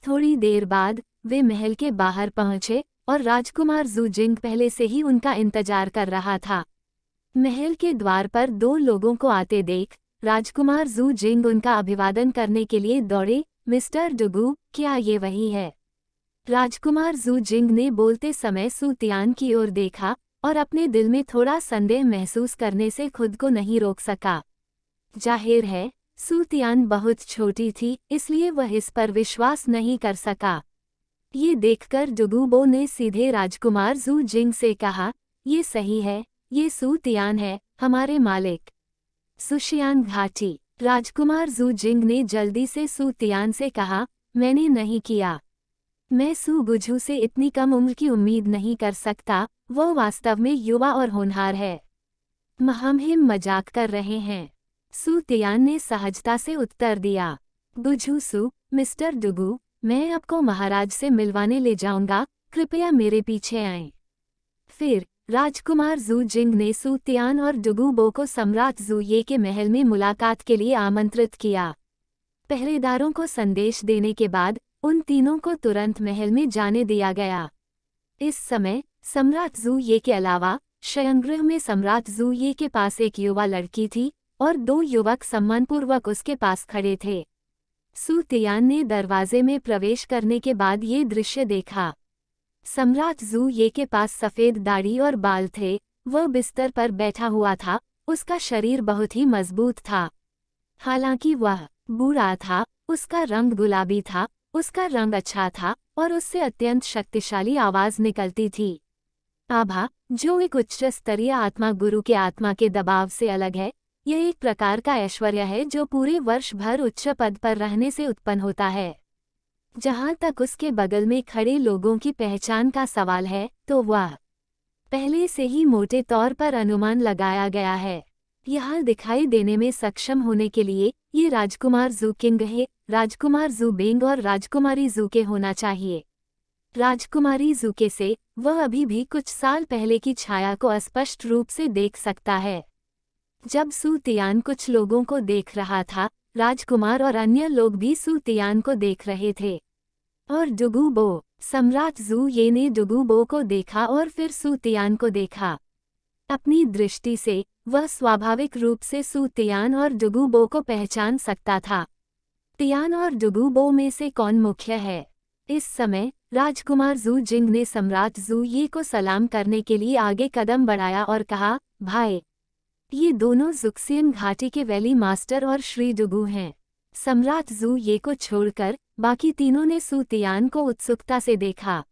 थोड़ी देर बाद वे महल के बाहर पहुंचे और राजकुमार जू जिंग पहले से ही उनका इंतजार कर रहा था। महल के द्वार पर 2 लोगों को आते देख राजकुमार जू जिंग उनका अभिवादन करने के लिए दौड़े। मिस्टर डुगु, क्या ये वही है? राजकुमार जू जिंग ने बोलते समय सू तियान की ओर देखा और अपने दिल में थोड़ा संदेह महसूस करने से खुद को नहीं रोक सका। जाहिर है सू तियान बहुत छोटी थी, इसलिए वह इस पर विश्वास नहीं कर सका। ये देखकर डुगुबो ने सीधे राजकुमार जू जिंग से कहा, ये सही है, ये सू तियान है, हमारे मालिक। सुशियान घाटी। राजकुमार जू जिंग ने जल्दी से सू तियान से कहा, मैंने नहीं किया। मैं सू गुझू से इतनी कम उम्र की उम्मीद नहीं कर सकता, वो वास्तव में युवा और होनहार है। हम मजाक कर रहे हैं। सू तियान ने सहजता से उत्तर दिया। गुझू सू, मिस्टर डुगु, मैं आपको महाराज से मिलवाने ले जाऊंगा, कृपया मेरे पीछे आएं। फिर राजकुमार जू जिंग ने सू तियान और डुगुबो को सम्राट जू ये के महल में मुलाकात के लिए आमंत्रित किया। पहरेदारों को संदेश देने के बाद उन तीनों को तुरंत महल में जाने दिया गया। इस समय सम्राट जू ये के अलावा शयनगृह में सम्राट जू ये के पास एक युवा लड़की थी और 2 युवक सम्मानपूर्वक उसके पास खड़े थे। सू तियान ने दरवाजे में प्रवेश करने के बाद ये दृश्य देखा। सम्राट जू ये के पास सफ़ेद दाढ़ी और बाल थे। वह बिस्तर पर बैठा हुआ था। उसका शरीर बहुत ही मजबूत था। हालांकि वह बूढ़ा था, उसका रंग गुलाबी था, उसका रंग अच्छा था और उससे अत्यंत शक्तिशाली आवाज़ निकलती थी। आभा, जो एक उच्च स्तरीय आत्मा गुरु के आत्मा के दबाव से अलग है, यह एक प्रकार का ऐश्वर्य है जो पूरे वर्ष भर उच्च पद पर रहने से उत्पन्न होता है। जहाँ तक उसके बगल में खड़े लोगों की पहचान का सवाल है, तो वह पहले से ही मोटे तौर पर अनुमान लगाया गया है। यहाँ दिखाई देने में सक्षम होने के लिए ये राजकुमार जू किंग है, राजकुमार जू बेंग और राजकुमारी जूके होना चाहिए। राजकुमारी जूके से वह अभी भी कुछ साल पहले की छाया को स्पष्ट रूप से देख सकता है। जब सू तियान कुछ लोगों को देख रहा था, राजकुमार और अन्य लोग भी सू तियान को देख रहे थे। और डुगुबो, सम्राट जू ये ने डुगुबो को देखा और फिर सू तियान को देखा। अपनी दृष्टि से वह स्वाभाविक रूप से सू तियान और डुगुबो को पहचान सकता था। तियान और डुगुबो में से कौन मुख्य है? इस समय राजकुमार जू जिंग ने सम्राट जू ये को सलाम करने के लिए आगे कदम बढ़ाया और कहा, भाई, ये दोनों जुक्सियन घाटी के वैली मास्टर और श्री डुगु हैं। सम्राट जू ये को छोड़कर बाकी तीनों ने सू तियान को उत्सुकता से देखा।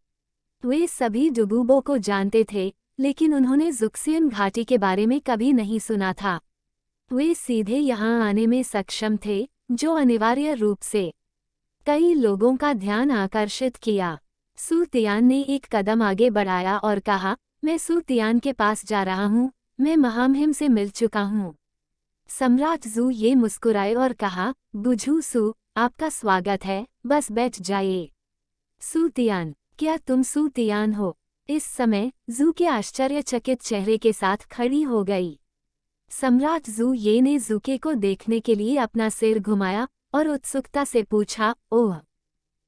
वे सभी डुगुबो को जानते थे, लेकिन उन्होंने जुक्सियन घाटी के बारे में कभी नहीं सुना था। वे सीधे यहाँ आने में सक्षम थे, जो अनिवार्य रूप से कई लोगों का ध्यान आकर्षित किया। सू तियान ने एक कदम आगे बढ़ाया और कहा, मैं सू तियान के पास जा रहा हूँ, मैं महामहिम से मिल चुका हूँ। सम्राट जू ये मुस्कुराए और कहा, गुझू सू, आपका स्वागत है, बस बैठ जाइए। सू तियान, क्या तुम सू तियान हो? इस समय जू के आश्चर्यचकित चेहरे के साथ खड़ी हो गई। सम्राट जू ये ने जूके को देखने के लिए अपना सिर घुमाया और उत्सुकता से पूछा, ओह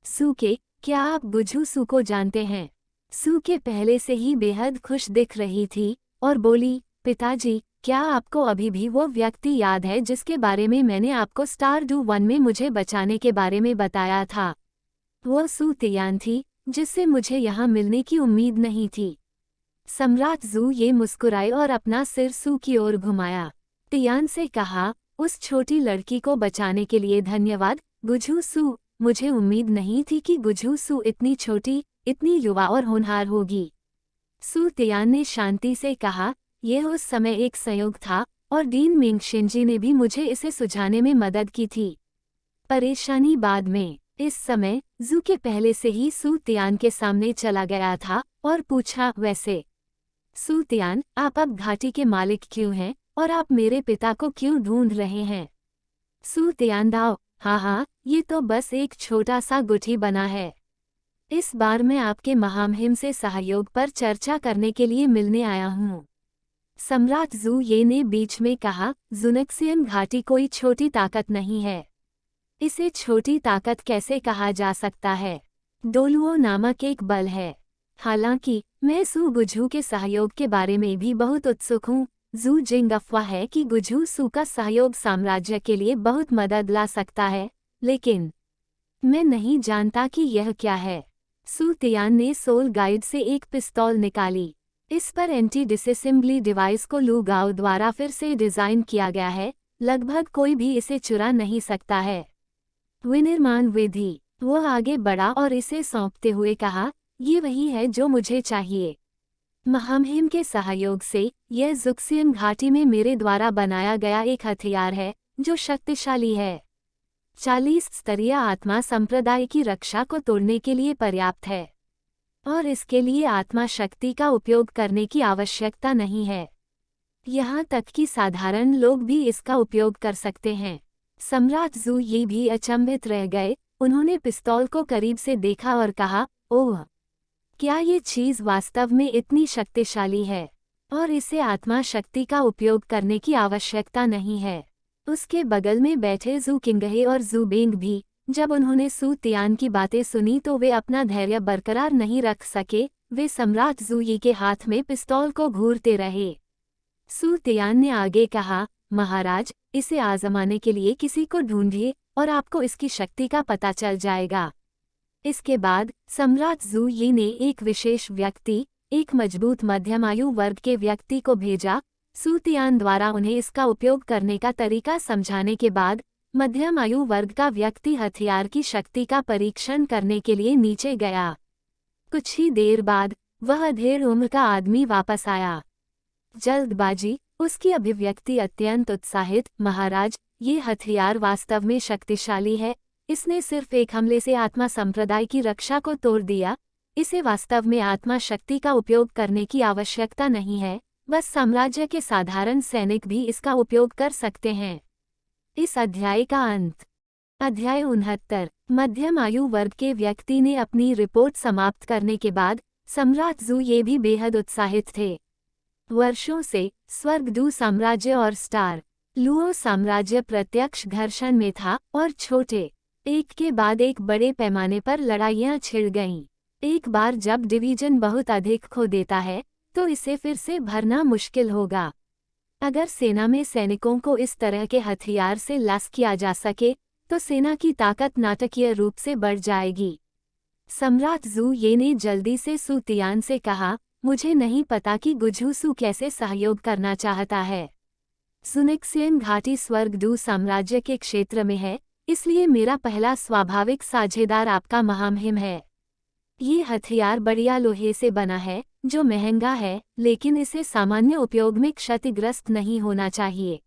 सूके, क्या आप गुझू सू को जानते हैं? सूके पहले से ही बेहद खुश दिख रही थी और बोली, पिताजी, क्या आपको अभी भी वो व्यक्ति याद है जिसके बारे में मैंने आपको स्टारडू वन में मुझे बचाने के बारे में बताया था? वो सू तियान थी जिससे मुझे यहाँ मिलने की उम्मीद नहीं थी। सम्राट जू ये मुस्कुराए और अपना सिर सू की ओर घुमाया। तियान से कहा, उस छोटी लड़की को बचाने के लिए धन्यवाद गुझू सू। मुझे उम्मीद नहीं थी कि गुझू सू इतनी छोटी, इतनी युवा और होनहार होगी। सू तियान ने शांति से कहा, यह उस समय एक संयोग था और डीन मिंगशिनजी ने भी मुझे इसे सुझाने में मदद की थी। परेशानी बाद में। इस समय जू के पहले से ही सू तियान के सामने चला गया था और पूछा, वैसे सू तियान, आप अब घाटी के मालिक क्यों हैं और आप मेरे पिता को क्यों ढूंढ रहे हैं? सू तियान दाओ, हाँ, ये तो बस एक छोटा सा गुठी बना है। इस बार मैं आपके महामहिम से सहयोग पर चर्चा करने के लिए मिलने आया हूँ। सम्राट जू ये ने बीच में कहा, जुनक्सियन घाटी कोई छोटी ताकत नहीं है। इसे छोटी ताकत कैसे कहा जा सकता है? डोलुओ नामक एक बल है। हालांकि मैं सू गुझू के सहयोग के बारे में भी बहुत उत्सुक हूँ। जू जिंग अफवाह है कि गुझू सू का सहयोग साम्राज्य के लिए बहुत मदद ला सकता है, लेकिन मैं नहीं जानता कि यह क्या है। सू तियान ने सोल गाइड से एक पिस्तौल निकाली। इस पर एंटी डिसअसेंबली डिवाइस को लू गाओ द्वारा फिर से डिजाइन किया गया है। लगभग कोई भी इसे चुरा नहीं सकता है। विनिर्माण विधि। वो आगे बढ़ा और इसे सौंपते हुए कहा, ये वही है जो मुझे चाहिए। महामहिम के सहयोग से यह जुक्सियन घाटी में मेरे द्वारा बनाया गया एक हथियार है जो शक्तिशाली है। 40 स्तरीय आत्मा संप्रदाय की रक्षा को तोड़ने के लिए पर्याप्त है और इसके लिए आत्मा शक्ति का उपयोग करने की आवश्यकता नहीं है। यहाँ तक कि साधारण लोग भी इसका उपयोग कर सकते हैं। सम्राट जू ये भी अचंभित रह गए। उन्होंने पिस्तौल को करीब से देखा और कहा, ओह, क्या ये चीज वास्तव में इतनी शक्तिशाली है? और इसे आत्मा शक्ति का उपयोग करने की आवश्यकता नहीं है। उसके बगल में बैठे जू किंगहे और जू बेंग भी, जब उन्होंने सू तियान की बातें सुनी तो वे अपना धैर्य बरकरार नहीं रख सके। वे सम्राट जू ये के हाथ में पिस्तौल को घूरते रहे। सू तियान ने आगे कहा, महाराज, इसे आजमाने के लिए किसी को ढूंढिए और आपको इसकी शक्ति का पता चल जाएगा। इसके बाद सम्राट जू ये ने एक विशेष व्यक्ति, एक मजबूत मध्यम आयु वर्ग के व्यक्ति को भेजा। सू तियान द्वारा उन्हें इसका उपयोग करने का तरीका समझाने के बाद मध्यम आयु वर्ग का व्यक्ति हथियार की शक्ति का परीक्षण करने के लिए नीचे गया। कुछ ही देर बाद वह अधेड़ उम्र का आदमी वापस आया। जल्दबाजी। उसकी अभिव्यक्ति अत्यंत उत्साहित, महाराज, ये हथियार वास्तव में शक्तिशाली है। इसने सिर्फ एक हमले से आत्मा संप्रदाय की रक्षा को तोड़ दिया। इसे वास्तव में आत्मा शक्ति का उपयोग करने की आवश्यकता नहीं है, बस साम्राज्य के साधारण सैनिक भी इसका उपयोग कर सकते हैं। इस अध्याय का अंत। अध्याय 69। मध्यम आयु वर्ग के व्यक्ति ने अपनी रिपोर्ट समाप्त करने के बाद सम्राट जू ये भी बेहद उत्साहित थे। वर्षों से स्वर्गदू साम्राज्य और स्टार लुओ साम्राज्य प्रत्यक्ष घर्षण में था और छोटे एक के बाद एक बड़े पैमाने पर लड़ाइयां छिड़ गईं। एक बार जब डिवीजन बहुत अधिक खो देता है तो इसे फिर से भरना मुश्किल होगा। अगर सेना में सैनिकों को इस तरह के हथियार से लैस किया जा सके तो सेना की ताकत नाटकीय रूप से बढ़ जाएगी। सम्राट जू ये ने जल्दी से सू तियान से कहा, मुझे नहीं पता कि गुझू सू कैसे सहयोग करना चाहता है। सुनिक्सियन घाटी स्वर्गदू साम्राज्य के क्षेत्र में है, इसलिए मेरा पहला स्वाभाविक साझेदार आपका महामहिम है। ये हथियार बढ़िया लोहे से बना है जो महंगा है, लेकिन इसे सामान्य उपयोग में क्षतिग्रस्त नहीं होना चाहिए।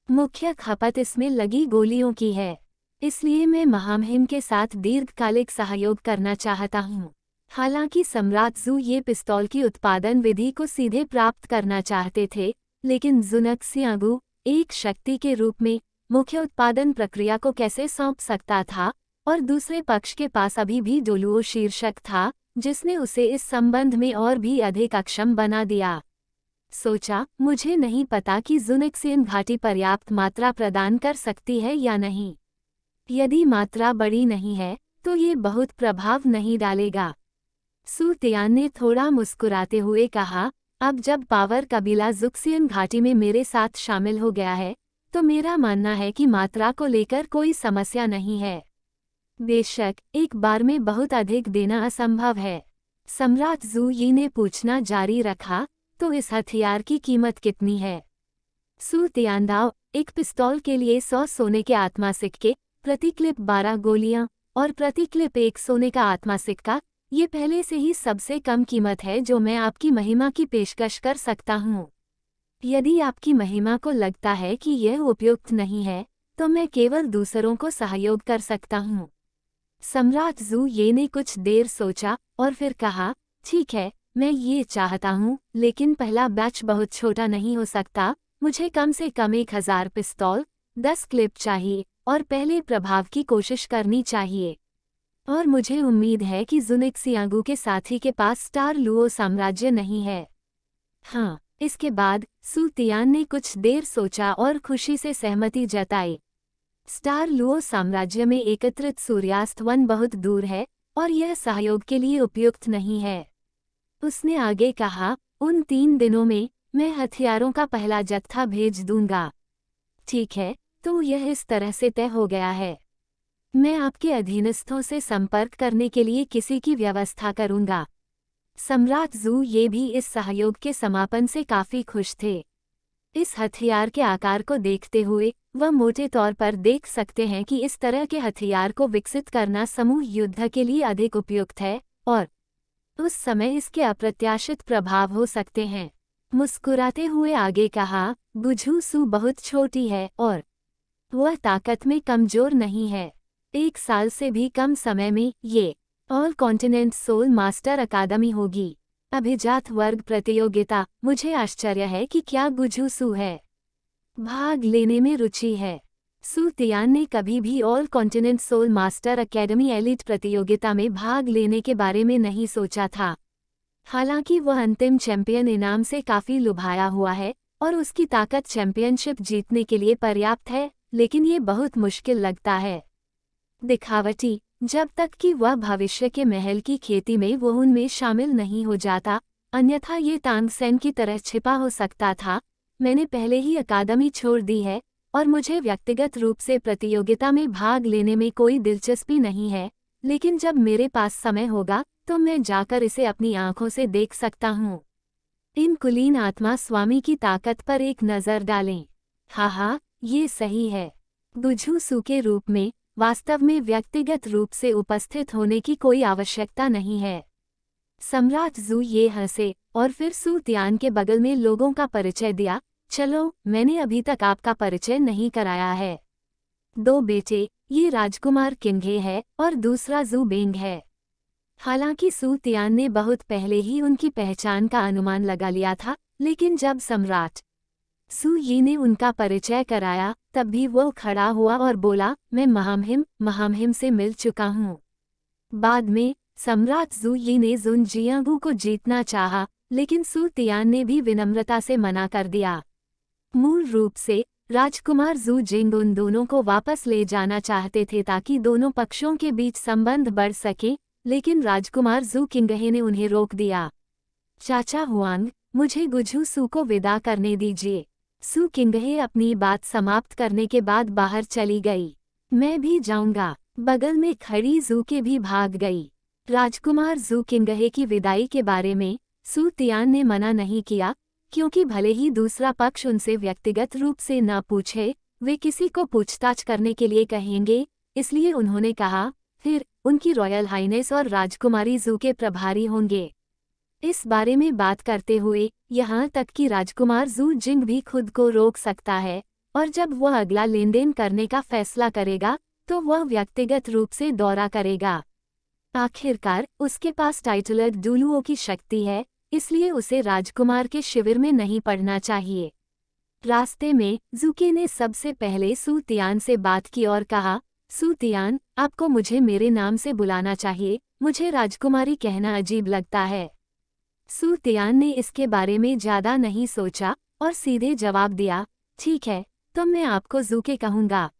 मुख्य खपत इसमें लगी गोलियों की है, इसलिए मैं महामहिम के साथ दीर्घकालिक सहयोग करना चाहता हूँ। हालांकि सम्राट जू ये पिस्तौल की उत्पादन विधि को सीधे प्राप्त करना चाहते थे, लेकिन जुनक्सियांगू एक शक्ति के रूप में मुख्य उत्पादन प्रक्रिया को कैसे सौंप सकता था, और दूसरे पक्ष के पास अभी भी डोलुओ शीर्षक था जिसने उसे इस संबंध में और भी अधिक अक्षम बना दिया। सोचा, मुझे नहीं पता कि ज़ुनिक्सियन घाटी पर्याप्त मात्रा प्रदान कर सकती है या नहीं। यदि मात्रा बड़ी नहीं है, तो ये बहुत प्रभाव नहीं डालेगा। सू तियान ने थोड़ा मुस्कुराते हुए कहा, अब जब पावर कबीला ज़ुक्सियन घाटी में मेरे साथ शामिल हो गया है, तो मेरा मानना है कि मात्रा को लेकर कोई समस्या नहीं है। बेशक, एक बार में बहुत अधिक देना असंभव है। सम्राट जू यी ने पूछना जारी रखा, तो इस हथियार की कीमत कितनी है? सू तियानदाओ, एक पिस्तौल के लिए 100 सोने के आत्मा सिक्के, प्रति क्लिप 12 गोलियां और प्रति क्लिप 1 सोने का आत्मा सिक्का, ये पहले से ही सबसे कम कीमत है जो मैं आपकी महिमा की पेशकश कर सकता हूँ। यदि आपकी महिमा को लगता है कि यह उपयुक्त नहीं है, तो मैं केवल दूसरों को सहयोग कर सकता हूँ। सम्राट जू ये ने कुछ देर सोचा और फिर कहा, ठीक है, मैं ये चाहता हूँ, लेकिन पहला बैच बहुत छोटा नहीं हो सकता। मुझे कम से कम 1000 पिस्तौल, 10 क्लिप चाहिए और पहले प्रभाव की कोशिश करनी चाहिए। और मुझे उम्मीद है कि ज़ुनिक्सियांगू के साथी के पास स्टार लुओ साम्राज्य नहीं है। हाँ। इसके बाद सू तियान ने कुछ देर सोचा और खुशी से सहमति जताई। स्टार लुओ साम्राज्य में एकत्रित सूर्यास्त वन बहुत दूर है और यह सहयोग के लिए उपयुक्त नहीं है। उसने आगे कहा, उन 3 दिनों में मैं हथियारों का पहला जत्था भेज दूंगा। ठीक है, तो यह इस तरह से तय हो गया है। मैं आपके अधीनस्थों से संपर्क करने के लिए किसी की व्यवस्था करूंगा। सम्राट जू ये भी इस सहयोग के समापन से काफी खुश थे। इस हथियार के आकार को देखते हुए वह मोटे तौर पर देख सकते हैं कि इस तरह के हथियार को विकसित करना समूह युद्ध के लिए अधिक उपयुक्त है और उस समय इसके अप्रत्याशित प्रभाव हो सकते हैं। मुस्कुराते हुए आगे कहा, बुझू सू बहुत छोटी है और वह ताकत में कमजोर नहीं है। 1 साल से भी कम समय में ये ऑल कॉन्टिनेंट सोल मास्टर अकादमी होगी। अभिजात वर्ग प्रतियोगिता, मुझे आश्चर्य है कि क्या गुझू सू है भाग लेने में रुचि है। सू तियान ने कभी भी all continent soul master academy elite प्रतियोगिता में भाग लेने के बारे में नहीं सोचा था। हालांकि वह अंतिम चैंपियन इनाम से काफी लुभाया हुआ है और उसकी ताकत चैंपियनशिप जीतने के लिए पर्याप्त है, लेकिन ये बहुत मुश्किल लगता है। दिखावटी, जब तक कि वह भविष्य के महल की खेती में वो उनमें शामिल नहीं हो जाता, अन्यथा ये तांगसेन की तरह छिपा हो सकता था। मैंने पहले ही अकादमी छोड़ दी है और मुझे व्यक्तिगत रूप से प्रतियोगिता में भाग लेने में कोई दिलचस्पी नहीं है, लेकिन जब मेरे पास समय होगा तो मैं जाकर इसे अपनी आंखों से देख सकता हूँ। इन कुलीन आत्मा स्वामी की ताकत पर एक नज़र डालें। हाँ, ये सही है। बुझू सू के रूप में वास्तव में व्यक्तिगत रूप से उपस्थित होने की कोई आवश्यकता नहीं है। सम्राट जू ये हंसे और फिर सू तियान के बगल में लोगों का परिचय दिया। चलो, मैंने अभी तक आपका परिचय नहीं कराया है। 2 बेटे, ये राजकुमार किंघे है और दूसरा जू बेंग है। हालांकि सू तियान ने बहुत पहले ही उनकी पहचान का अनुमान लगा लिया था, लेकिन जब सम्राट सू यी ने उनका परिचय कराया, तब भी वो खड़ा हुआ और बोला, मैं महामहिम से मिल चुका हूँ। बाद में सम्राट जू यी ने जुन जियांगू को जीतना चाहा, लेकिन सू तियान ने भी विनम्रता से मना कर दिया। मूल रूप से राजकुमार जू जिंग उन दोनों को वापस ले जाना चाहते थे ताकि दोनों पक्षों के बीच संबंध बढ़ सके, लेकिन राजकुमार जू किंगहे ने उन्हें रोक दिया। चाचा हुआंग, मुझे गुझू सू को विदा करने दीजिए। सू किंगहे अपनी बात समाप्त करने के बाद बाहर चली गई। मैं भी जाऊंगा। बगल में खड़ी जू के भी भाग गई। राजकुमार जू किंगहे की विदाई के बारे में सू तियान ने मना नहीं किया, क्योंकि भले ही दूसरा पक्ष उनसे व्यक्तिगत रूप से न पूछे, वे किसी को पूछताछ करने के लिए कहेंगे, इसलिए उन्होंने कहा, फिर उनकी रॉयल हाइनेस और राजकुमारी जू के प्रभारी होंगे। इस बारे में बात करते हुए यहाँ तक कि राजकुमार जू जिंग भी खुद को रोक सकता है, और जब वह अगला लेनदेन करने का फैसला करेगा तो वह व्यक्तिगत रूप से दौरा करेगा। आखिरकार उसके पास टाइटलर डुलुओ की शक्ति है, इसलिए उसे राजकुमार के शिविर में नहीं पड़ना चाहिए। रास्ते में जूके ने सबसे पहले सू तियान से बात की और कहा, सू तियान, आपको मुझे मेरे नाम से बुलाना चाहिए, मुझे राजकुमारी कहना अजीब लगता है। सू तियान ने इसके बारे में ज्यादा नहीं सोचा और सीधे जवाब दिया, ठीक है, तो मैं आपको जूके कहूंगा।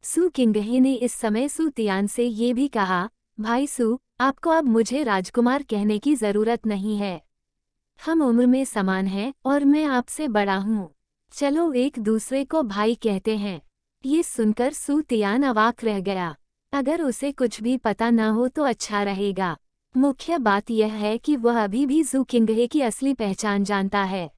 सू किंगहे ने इस समय सू तियान से ये भी कहा, भाई सू, आपको अब मुझे राजकुमार कहने की जरूरत नहीं है। हम उम्र में समान हैं और मैं आपसे बड़ा हूँ। चलो एक दूसरे को भाई कहते हैं। ये सुनकर सू तियान अवाक रह गया। अगर उसे कुछ भी पता न हो तो अच्छा रहेगा। मुख्य बात यह है कि वह अभी भी जू किंगहे की असली पहचान जानता है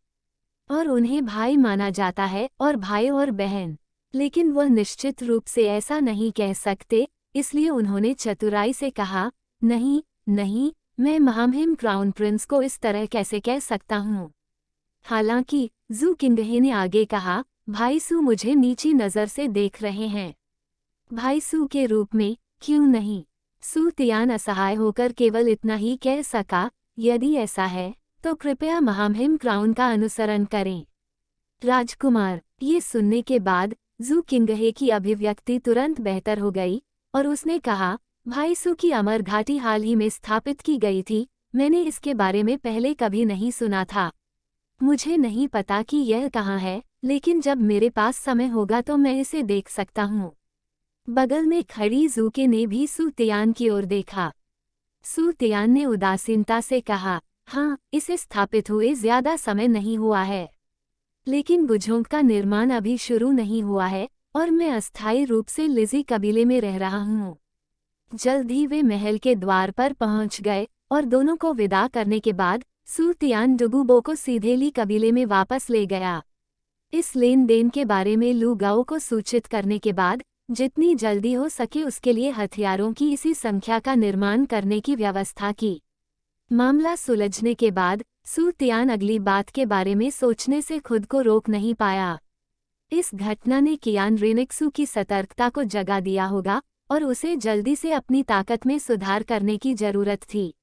और उन्हें भाई माना जाता है और भाई और बहन। लेकिन वह निश्चित रूप से ऐसा नहीं कह सकते, इसलिए उन्होंने चतुराई से कहा, नहीं नहीं, मैं महामहिम क्राउन प्रिंस को इस तरह कैसे कह सकता हूँ। हालांकि जू किंगहे ने आगे कहा, भाई सू मुझे नीची नज़र से देख रहे हैं। भाई सू के रूप में क्यों नहीं? सू तियान असहाय होकर केवल इतना ही कह सका, यदि ऐसा है तो कृपया महामहिम क्राउन का अनुसरण करें। राजकुमार। ये सुनने के बाद जू किंगहे की अभिव्यक्ति तुरंत बेहतर हो गई और उसने कहा, भाई सू की अमर घाटी हाल ही में स्थापित की गई थी। मैंने इसके बारे में पहले कभी नहीं सुना था। मुझे नहीं पता कि यह कहाँ है, लेकिन जब मेरे पास समय होगा तो मैं इसे देख सकता हूँ। बगल में खड़ी जूके ने भी सू तियान की ओर देखा। सू तियान ने उदासीनता से कहा, हाँ, इसे स्थापित हुए ज्यादा समय नहीं हुआ है, लेकिन बुझोंग का निर्माण अभी शुरू नहीं हुआ है और मैं अस्थायी रूप से लिजी कबीले में रह रहा हूँ। जल्द ही वे महल के द्वार पर पहुंच गए और दोनों को विदा करने के बाद सू तियान डुगुबो को सीधे ली कबीले में वापस ले गया। इस लेन देन के बारे में लू गाओ को सूचित करने के बाद जितनी जल्दी हो सके उसके लिए हथियारों की इसी संख्या का निर्माण करने की व्यवस्था की। मामला सुलझने के बाद सू तियान अगली बात के बारे में सोचने से खुद को रोक नहीं पाया। इस घटना ने कियान रेनिक्सू की सतर्कता को जगा दिया होगा और उसे जल्दी से अपनी ताकत में सुधार करने की जरूरत थी।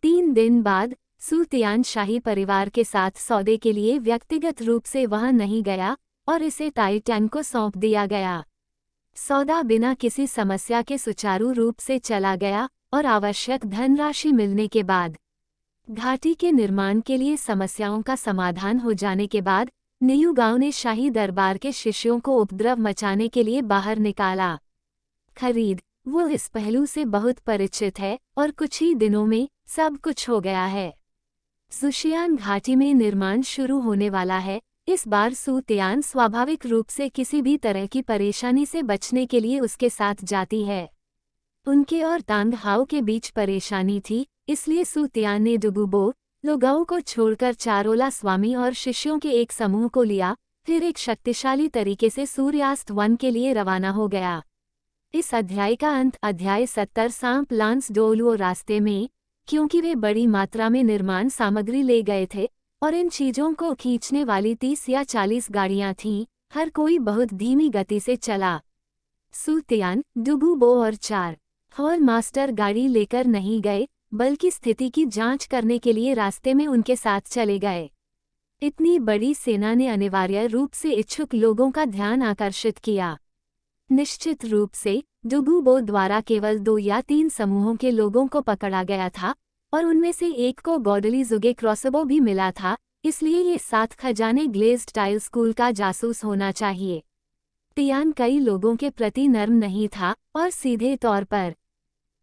3 दिन बाद सू तियान शाही परिवार के साथ सौदे के लिए व्यक्तिगत रूप से वहां नहीं गया और इसे ताई टैंग को सौंप दिया गया। सौदा बिना किसी समस्या के सुचारू रूप से चला गया और आवश्यक धनराशि मिलने के बाद घाटी के निर्माण के लिए समस्याओं का समाधान हो जाने के बाद नियू गांव ने शाही दरबार के शिष्यों को उपद्रव मचाने के लिए बाहर निकाला। खरीद। वो इस पहलू से बहुत परिचित है और कुछ ही दिनों में सब कुछ हो गया है। जुशियान घाटी में निर्माण शुरू होने वाला है। इस बार सू तियान स्वाभाविक रूप से किसी भी तरह की परेशानी से बचने के लिए उसके साथ जाती है। उनके और तांग हाओ के बीच परेशानी थी, इसलिए सू तियान ने डुगुबो लोगाओ को छोड़कर चारोला स्वामी और शिष्यों के एक समूह को लिया, फिर एक शक्तिशाली तरीके से सूर्यास्त वन के लिए रवाना हो गया। इस अध्याय का अंत अध्याय 70 सांप लांस डोलुओ रास्ते में, क्योंकि वे बड़ी मात्रा में निर्माण सामग्री ले गए थे और इन चीजों को खींचने वाली 30 या 40 गाड़ियां थीं, हर कोई बहुत धीमी गति से चला। सू तियान, डुगुबो और 4 हॉल मास्टर गाड़ी लेकर नहीं गए, बल्कि स्थिति की जांच करने के लिए रास्ते में उनके साथ चले गए। इतनी बड़ी सेना ने अनिवार्य रूप से इच्छुक लोगों का ध्यान आकर्षित किया। निश्चित रूप से डुगुबो द्वारा केवल 2 या 3 समूहों के लोगों को पकड़ा गया था और उनमें से एक को गॉडली जुगे क्रॉसबो भी मिला था, इसलिए ये 7 खजाने ग्लेज्ड टाइल स्कूल का जासूस होना चाहिए। तियान कई लोगों के प्रति नर्म नहीं था और सीधे तौर पर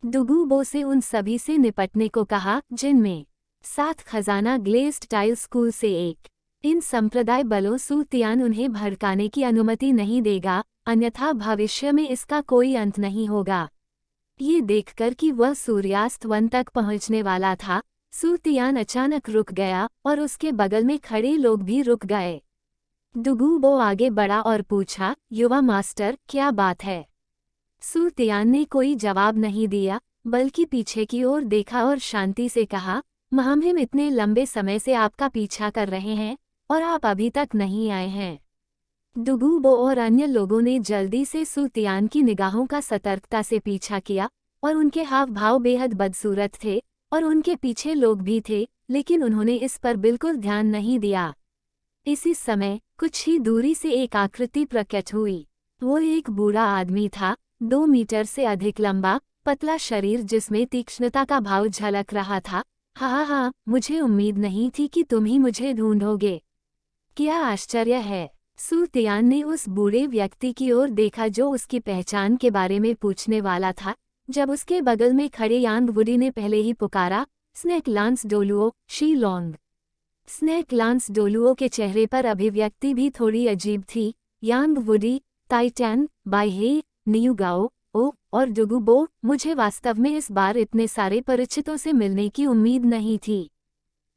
डुगुबो से उन सभी से निपटने को कहा जिनमें 7 खजाना ग्लेज्ड टाइल स्कूल से एक। इन संप्रदाय बलों सू तियान उन्हें भड़काने की अनुमति नहीं देगा, अन्यथा भविष्य में इसका कोई अंत नहीं होगा। ये देखकर कि वह सूर्यास्त वन तक पहुंचने वाला था, सू तियान अचानक रुक गया और उसके बगल में खड़े लोग भी रुक गए। डुगुबो आगे बढ़ा और पूछा, युवा मास्टर, क्या बात है? सू तियान ने कोई जवाब नहीं दिया, बल्कि पीछे की ओर देखा और शांति से कहा, महामहिम इतने लंबे समय से आपका पीछा कर रहे हैं और आप अभी तक नहीं आए हैं। डुगुबो और अन्य लोगों ने जल्दी से सू तियान की निगाहों का सतर्कता से पीछा किया और उनके हाव भाव बेहद बदसूरत थे और उनके पीछे लोग भी थे, लेकिन उन्होंने इस पर बिल्कुल ध्यान नहीं दिया। इसी समय कुछ ही दूरी से एक आकृति प्रकट हुई। वो एक बूढ़ा आदमी था, 2 मीटर से अधिक लंबा पतला शरीर जिसमें तीक्ष्णता का भाव झलक रहा था। हाँ, मुझे उम्मीद नहीं थी कि तुम ही मुझे ढूंढोगे। क्या आश्चर्य है। सू तियान ने उस बूढ़े व्यक्ति की ओर देखा जो उसकी पहचान के बारे में पूछने वाला था, जब उसके बगल में खड़े यांग वुडी ने पहले ही पुकारा, snake lance Doluo, Shi Long. Snake lance Doluo के चेहरे पर अभिव्यक्ति भी थोड़ी अजीब थी। यांग वुडी, ताइटैन, बाइहे, नियुगाओ, ओ और डुगुबो, मुझे वास्तव में इस बार इतने सारे परिचितों से मिलने की उम्मीद नहीं थी।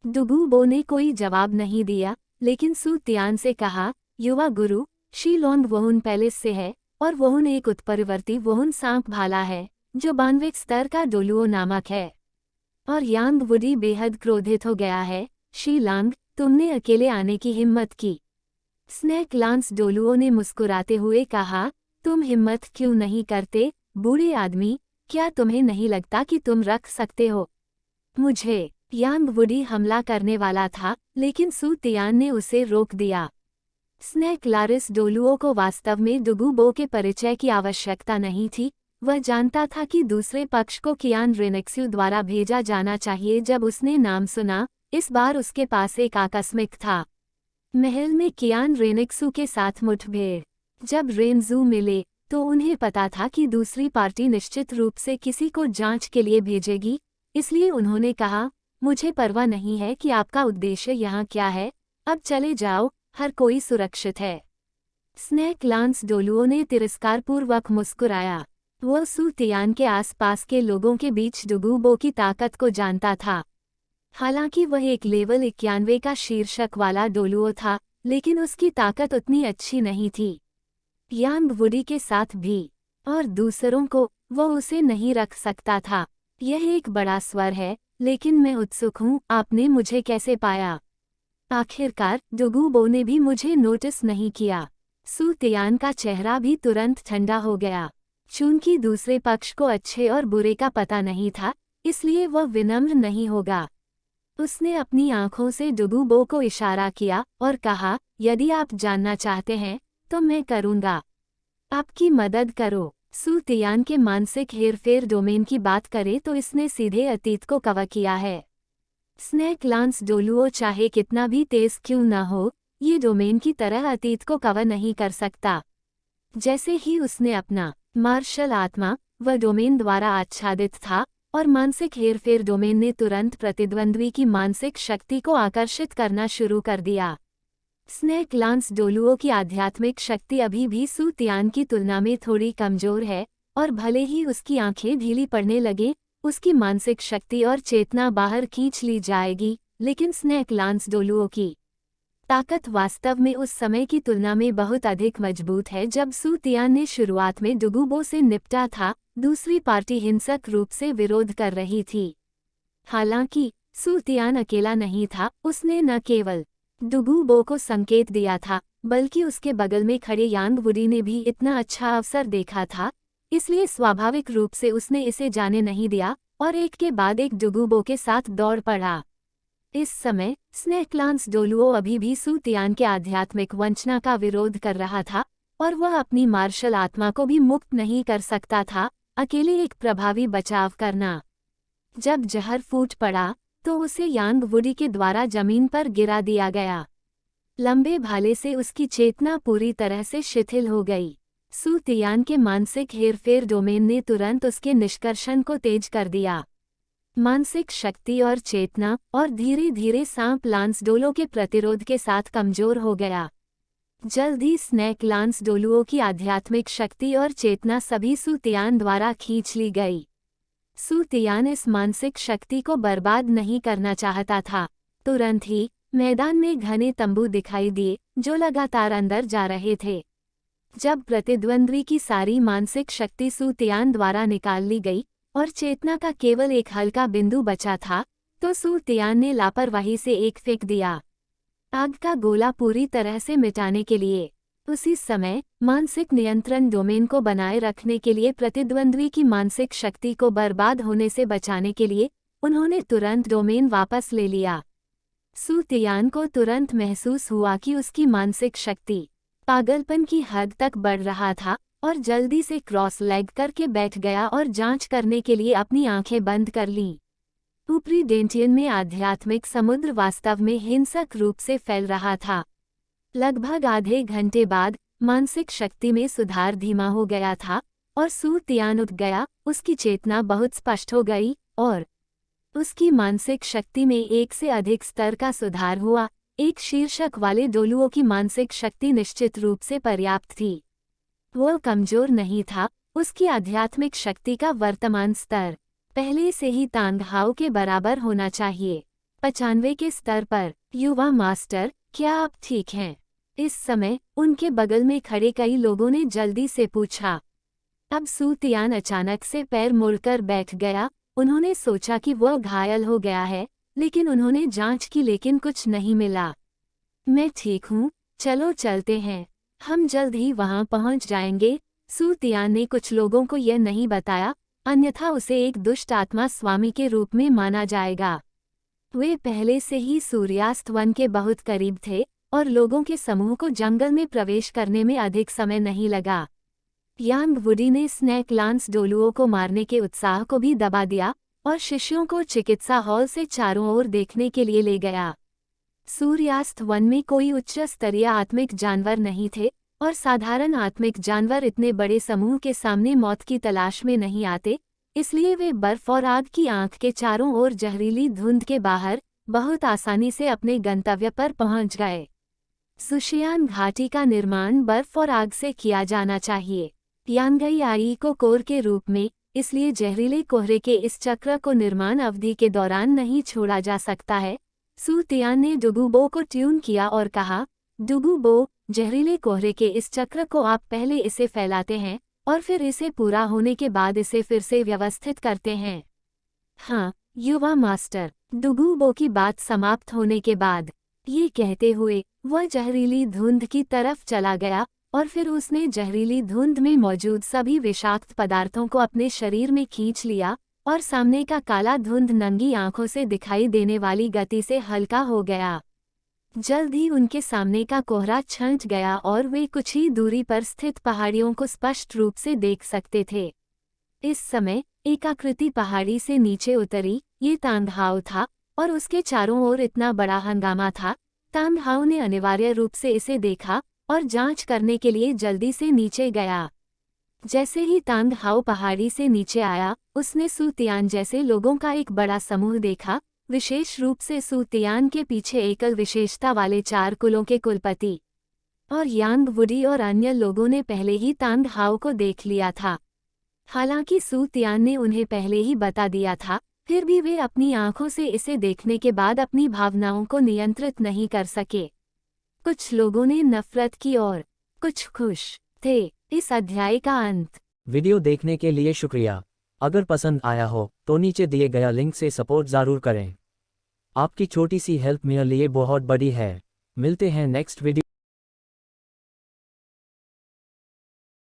डुगुबो ने कोई जवाब नहीं दिया, लेकिन सू तियान से कहा, युवा गुरु, शी लोंग वहुन पैलेस से है, और वहुन एक उत्परिवर्ती वहुन सांप भाला है, जो 92 स्तर का डोलुओ नामक है। और यांग वुडी बेहद क्रोधित हो गया है। शी लांग, तुमने अकेले आने की हिम्मत की। स्नेक लांस डोलुओ ने मुस्कुराते हुए कहा, तुम हिम्मत क्यों नहीं करते, बूढ़े आदमी, क्या तुम्हें नहीं लगता कि तुम रख सकते हो मुझे? यांग वुडी हमला करने वाला था, लेकिन सू तियान ने उसे रोक दिया। स्नेक लारिस डोलुओ को वास्तव में डुगुबो के परिचय की आवश्यकता नहीं थी। वह जानता था कि दूसरे पक्ष को कियान रेनेक्स्यू द्वारा भेजा जाना चाहिए। जब उसने नाम सुना, इस बार उसके पास एक आकस्मिक था। महल में कियान रेनेक्सू के साथ मुठभेड़। जब रेनजू मिले तो उन्हें पता था कि दूसरी पार्टी निश्चित रूप से किसी को जांच के लिए भेजेगी, इसलिए उन्होंने कहा, मुझे परवाह नहीं है कि आपका उद्देश्य यहाँ क्या है, अब चले जाओ, हर कोई सुरक्षित है। स्नेक लांस डोलुओ ने तिरस्कारपूर्वक मुस्कुराया। वह सू तियान के आसपास के लोगों के बीच डुगुबो की ताकत को जानता था। हालांकि वह एक लेवल 91 का शीर्षक वाला डोलुओ था, लेकिन उसकी ताकत उतनी अच्छी नहीं थी। यांग वुडी के साथ भी, और दूसरों को, वह उसे नहीं रख सकता था। यह एक बड़ा स्वर है, लेकिन मैं उत्सुक हूँ, आपने मुझे कैसे पाया? आखिरकार डुगुबो ने भी मुझे नोटिस नहीं किया। सू तियान का चेहरा भी तुरंत ठंडा हो गया। चूंकि दूसरे पक्ष को अच्छे और बुरे का पता नहीं था, इसलिए वह विनम्र नहीं होगा। उसने अपनी आंखों से डुगुबो को इशारा किया और कहा, यदि आप जानना चाहते हैं तो मैं करूंगा। आपकी मदद करो। सू तियान के मानसिक हेरफेर डोमेन की बात करें तो इसने सीधे अतीत को कवर किया है। स्नेक लांस डोलुओ चाहे कितना भी तेज क्यों न हो, ये डोमेन की तरह अतीत को कवर नहीं कर सकता। जैसे ही उसने अपना मार्शल आत्मा व डोमेन द्वारा आच्छादित था, और मानसिक हेरफेर डोमेन ने तुरंत प्रतिद्वंद्वी की मानसिक शक्ति को आकर्षित करना शुरू कर दिया। स्नेक लांस डोलुओ की आध्यात्मिक शक्ति अभी भी सू तियान की तुलना में थोड़ी कमजोर है, और भले ही उसकी आंखें ढीली पड़ने लगे, उसकी मानसिक शक्ति और चेतना बाहर खींच ली जाएगी, लेकिन स्नेक लांस डोलुओ की ताकत वास्तव में उस समय की तुलना में बहुत अधिक मजबूत है जब सू तियान ने शुरुआत में डुगुबो से निपटा था। दूसरी पार्टी हिंसक रूप से विरोध कर रही थी। हालांकि सू तियान अकेला नहीं था। उसने न केवल डुगुबो को संकेत दिया था, बल्कि उसके बगल में खड़े यांग वुडी ने भी इतना अच्छा अवसर देखा था, इसलिए स्वाभाविक रूप से उसने इसे जाने नहीं दिया और एक के बाद एक डुगुबो के साथ दौड़ पड़ा। इस समय स्नेक लांस डोलुओ अभी भी सू तियान के आध्यात्मिक वंचना का विरोध कर रहा था, और वह अपनी मार्शल आत्मा को भी मुक्त नहीं कर सकता था। अकेले एक प्रभावी बचाव करना। जब जहर फूट पड़ा तो उसे यांग वुडी के द्वारा जमीन पर गिरा दिया गया। लंबे भाले से उसकी चेतना पूरी तरह से शिथिल हो गई। सू तियान के मानसिक हेरफेर डोमेन ने तुरंत उसके निष्कर्षण को तेज कर दिया। मानसिक शक्ति और चेतना, और धीरे धीरे सांप लांस डोलो के प्रतिरोध के साथ कमजोर हो गया। जल्द ही स्नेक लांस डोलुओ की आध्यात्मिक शक्ति और चेतना सभी सू तियान द्वारा खींच ली गई। सू तियान इस मानसिक शक्ति को बर्बाद नहीं करना चाहता था। तुरंत ही मैदान में घने तंबू दिखाई दिए जो लगातार अंदर जा रहे थे। जब प्रतिद्वंद्वी की सारी मानसिक शक्ति सू तियान द्वारा निकाल ली गई और चेतना का केवल एक हल्का बिंदु बचा था, तो सू तियान ने लापरवाही से एक फेंक दिया, आग का गोला पूरी तरह से मिटाने के लिए। उसी समय मानसिक नियंत्रण डोमेन को बनाए रखने के लिए प्रतिद्वंद्वी की मानसिक शक्ति को बर्बाद होने से बचाने के लिए उन्होंने तुरंत डोमेन वापस ले लिया। सू तियान को तुरंत महसूस हुआ कि उसकी मानसिक शक्ति पागलपन की हद तक बढ़ रहा था और जल्दी से क्रॉस लेग करके बैठ गया और जांच करने के लिए अपनी आंखें बंद कर लीं। ऊपरी डेंटियन में आध्यात्मिक समुद्र वास्तव में हिंसक रूप से फैल रहा था। लगभग आधे घंटे बाद मानसिक शक्ति में सुधार धीमा हो गया था और सू तियान उठ गया, उसकी चेतना बहुत स्पष्ट हो गई और उसकी मानसिक शक्ति में एक से अधिक स्तर का सुधार हुआ। एक शीर्षक वाले डोलुओं की मानसिक शक्ति निश्चित रूप से पर्याप्त थी। वो कमजोर नहीं था, उसकी आध्यात्मिक शक्ति का वर्तमान स्तर पहले से ही तांग हाओ के बराबर होना चाहिए। 95 के स्तर पर। युवा मास्टर, क्या आप ठीक हैं? इस समय उनके बगल में खड़े कई लोगों ने जल्दी से पूछा। अब सू तियान अचानक से पैर मुड़कर बैठ गया। उन्होंने सोचा कि वह घायल हो गया है, लेकिन उन्होंने जांच की लेकिन कुछ नहीं मिला। मैं ठीक हूँ, चलो चलते हैं, हम जल्द ही वहां पहुंच जाएंगे। सू तियान ने कुछ लोगों को यह नहीं बताया, अन्यथा उसे एक दुष्ट आत्मा स्वामी के रूप में माना जाएगा। वे पहले से ही सूर्यास्त वन के बहुत करीब थे और लोगों के समूह को जंगल में प्रवेश करने में अधिक समय नहीं लगा। यांग वुडी ने स्नैक लांस डोलुओं को मारने के उत्साह को भी दबा दिया और शिष्यों को चिकित्सा हॉल से चारों ओर देखने के लिए ले गया। सूर्यास्त वन में कोई उच्च स्तरीय आत्मिक जानवर नहीं थे और साधारण आत्मिक जानवर इतने बड़े समूह के सामने मौत की तलाश में नहीं आते, इसलिए वे बर्फ और आग की आंख के चारों ओर जहरीली धुंध के बाहर बहुत आसानी से अपने गंतव्य पर पहुंच गए। सुशियान घाटी का निर्माण बर्फ और आग से किया जाना चाहिए। यांगई आई को कोर के रूप में, इसलिए जहरीले कोहरे के इस चक्र को निर्माण अवधि के दौरान नहीं छोड़ा जा सकता है। सू तियान ने डुगुबो को ट्यून किया और कहा, डुगुबो, जहरीले कोहरे के इस चक्र को आप पहले इसे फैलाते हैं और फिर इसे पूरा होने के बाद इसे फिर से व्यवस्थित करते हैं। हाँ, युवा मास्टर। डुगुबो की बात समाप्त होने के बाद ये कहते हुए वह जहरीली धुंध की तरफ चला गया और फिर उसने जहरीली धुंध में मौजूद सभी विषाक्त पदार्थों को अपने शरीर में खींच लिया और सामने का काला धुंध नंगी आंखों से दिखाई देने वाली गति से हल्का हो गया। जल्द ही उनके सामने का कोहरा छंट गया और वे कुछ ही दूरी पर स्थित पहाड़ियों को स्पष्ट रूप से देख सकते थे। इस समय एक आकृति पहाड़ी से नीचे उतरी, ये तांग हाओ था और उसके चारों ओर इतना बड़ा हंगामा था। तांग हाओ ने अनिवार्य रूप से इसे देखा और जांच करने के लिए जल्दी से नीचे गया। जैसे ही तांग हाओ पहाड़ी से नीचे आया, उसने सू तियान जैसे लोगों का एक बड़ा समूह देखा, विशेष रूप से सू तियान के पीछे एकल विशेषता वाले 4 कुलों के कुलपति। और यांग वुडी और अन्य लोगों ने पहले ही तांग हाओ को देख लिया था। हालांकि सू तियान ने उन्हें पहले ही बता दिया था, फिर भी वे अपनी आंखों से इसे देखने के बाद अपनी भावनाओं को नियंत्रित नहीं कर सके। कुछ लोगों ने नफरत की और कुछ खुश थे। इस अध्याय का अंत। वीडियो देखने के लिए शुक्रिया। अगर पसंद आया हो तो नीचे दिए गया लिंक से सपोर्ट ज़रूर करें। आपकी छोटी सी हेल्प मेरे लिए बहुत बड़ी है। मिलते हैं नेक्स्ट वीडियो।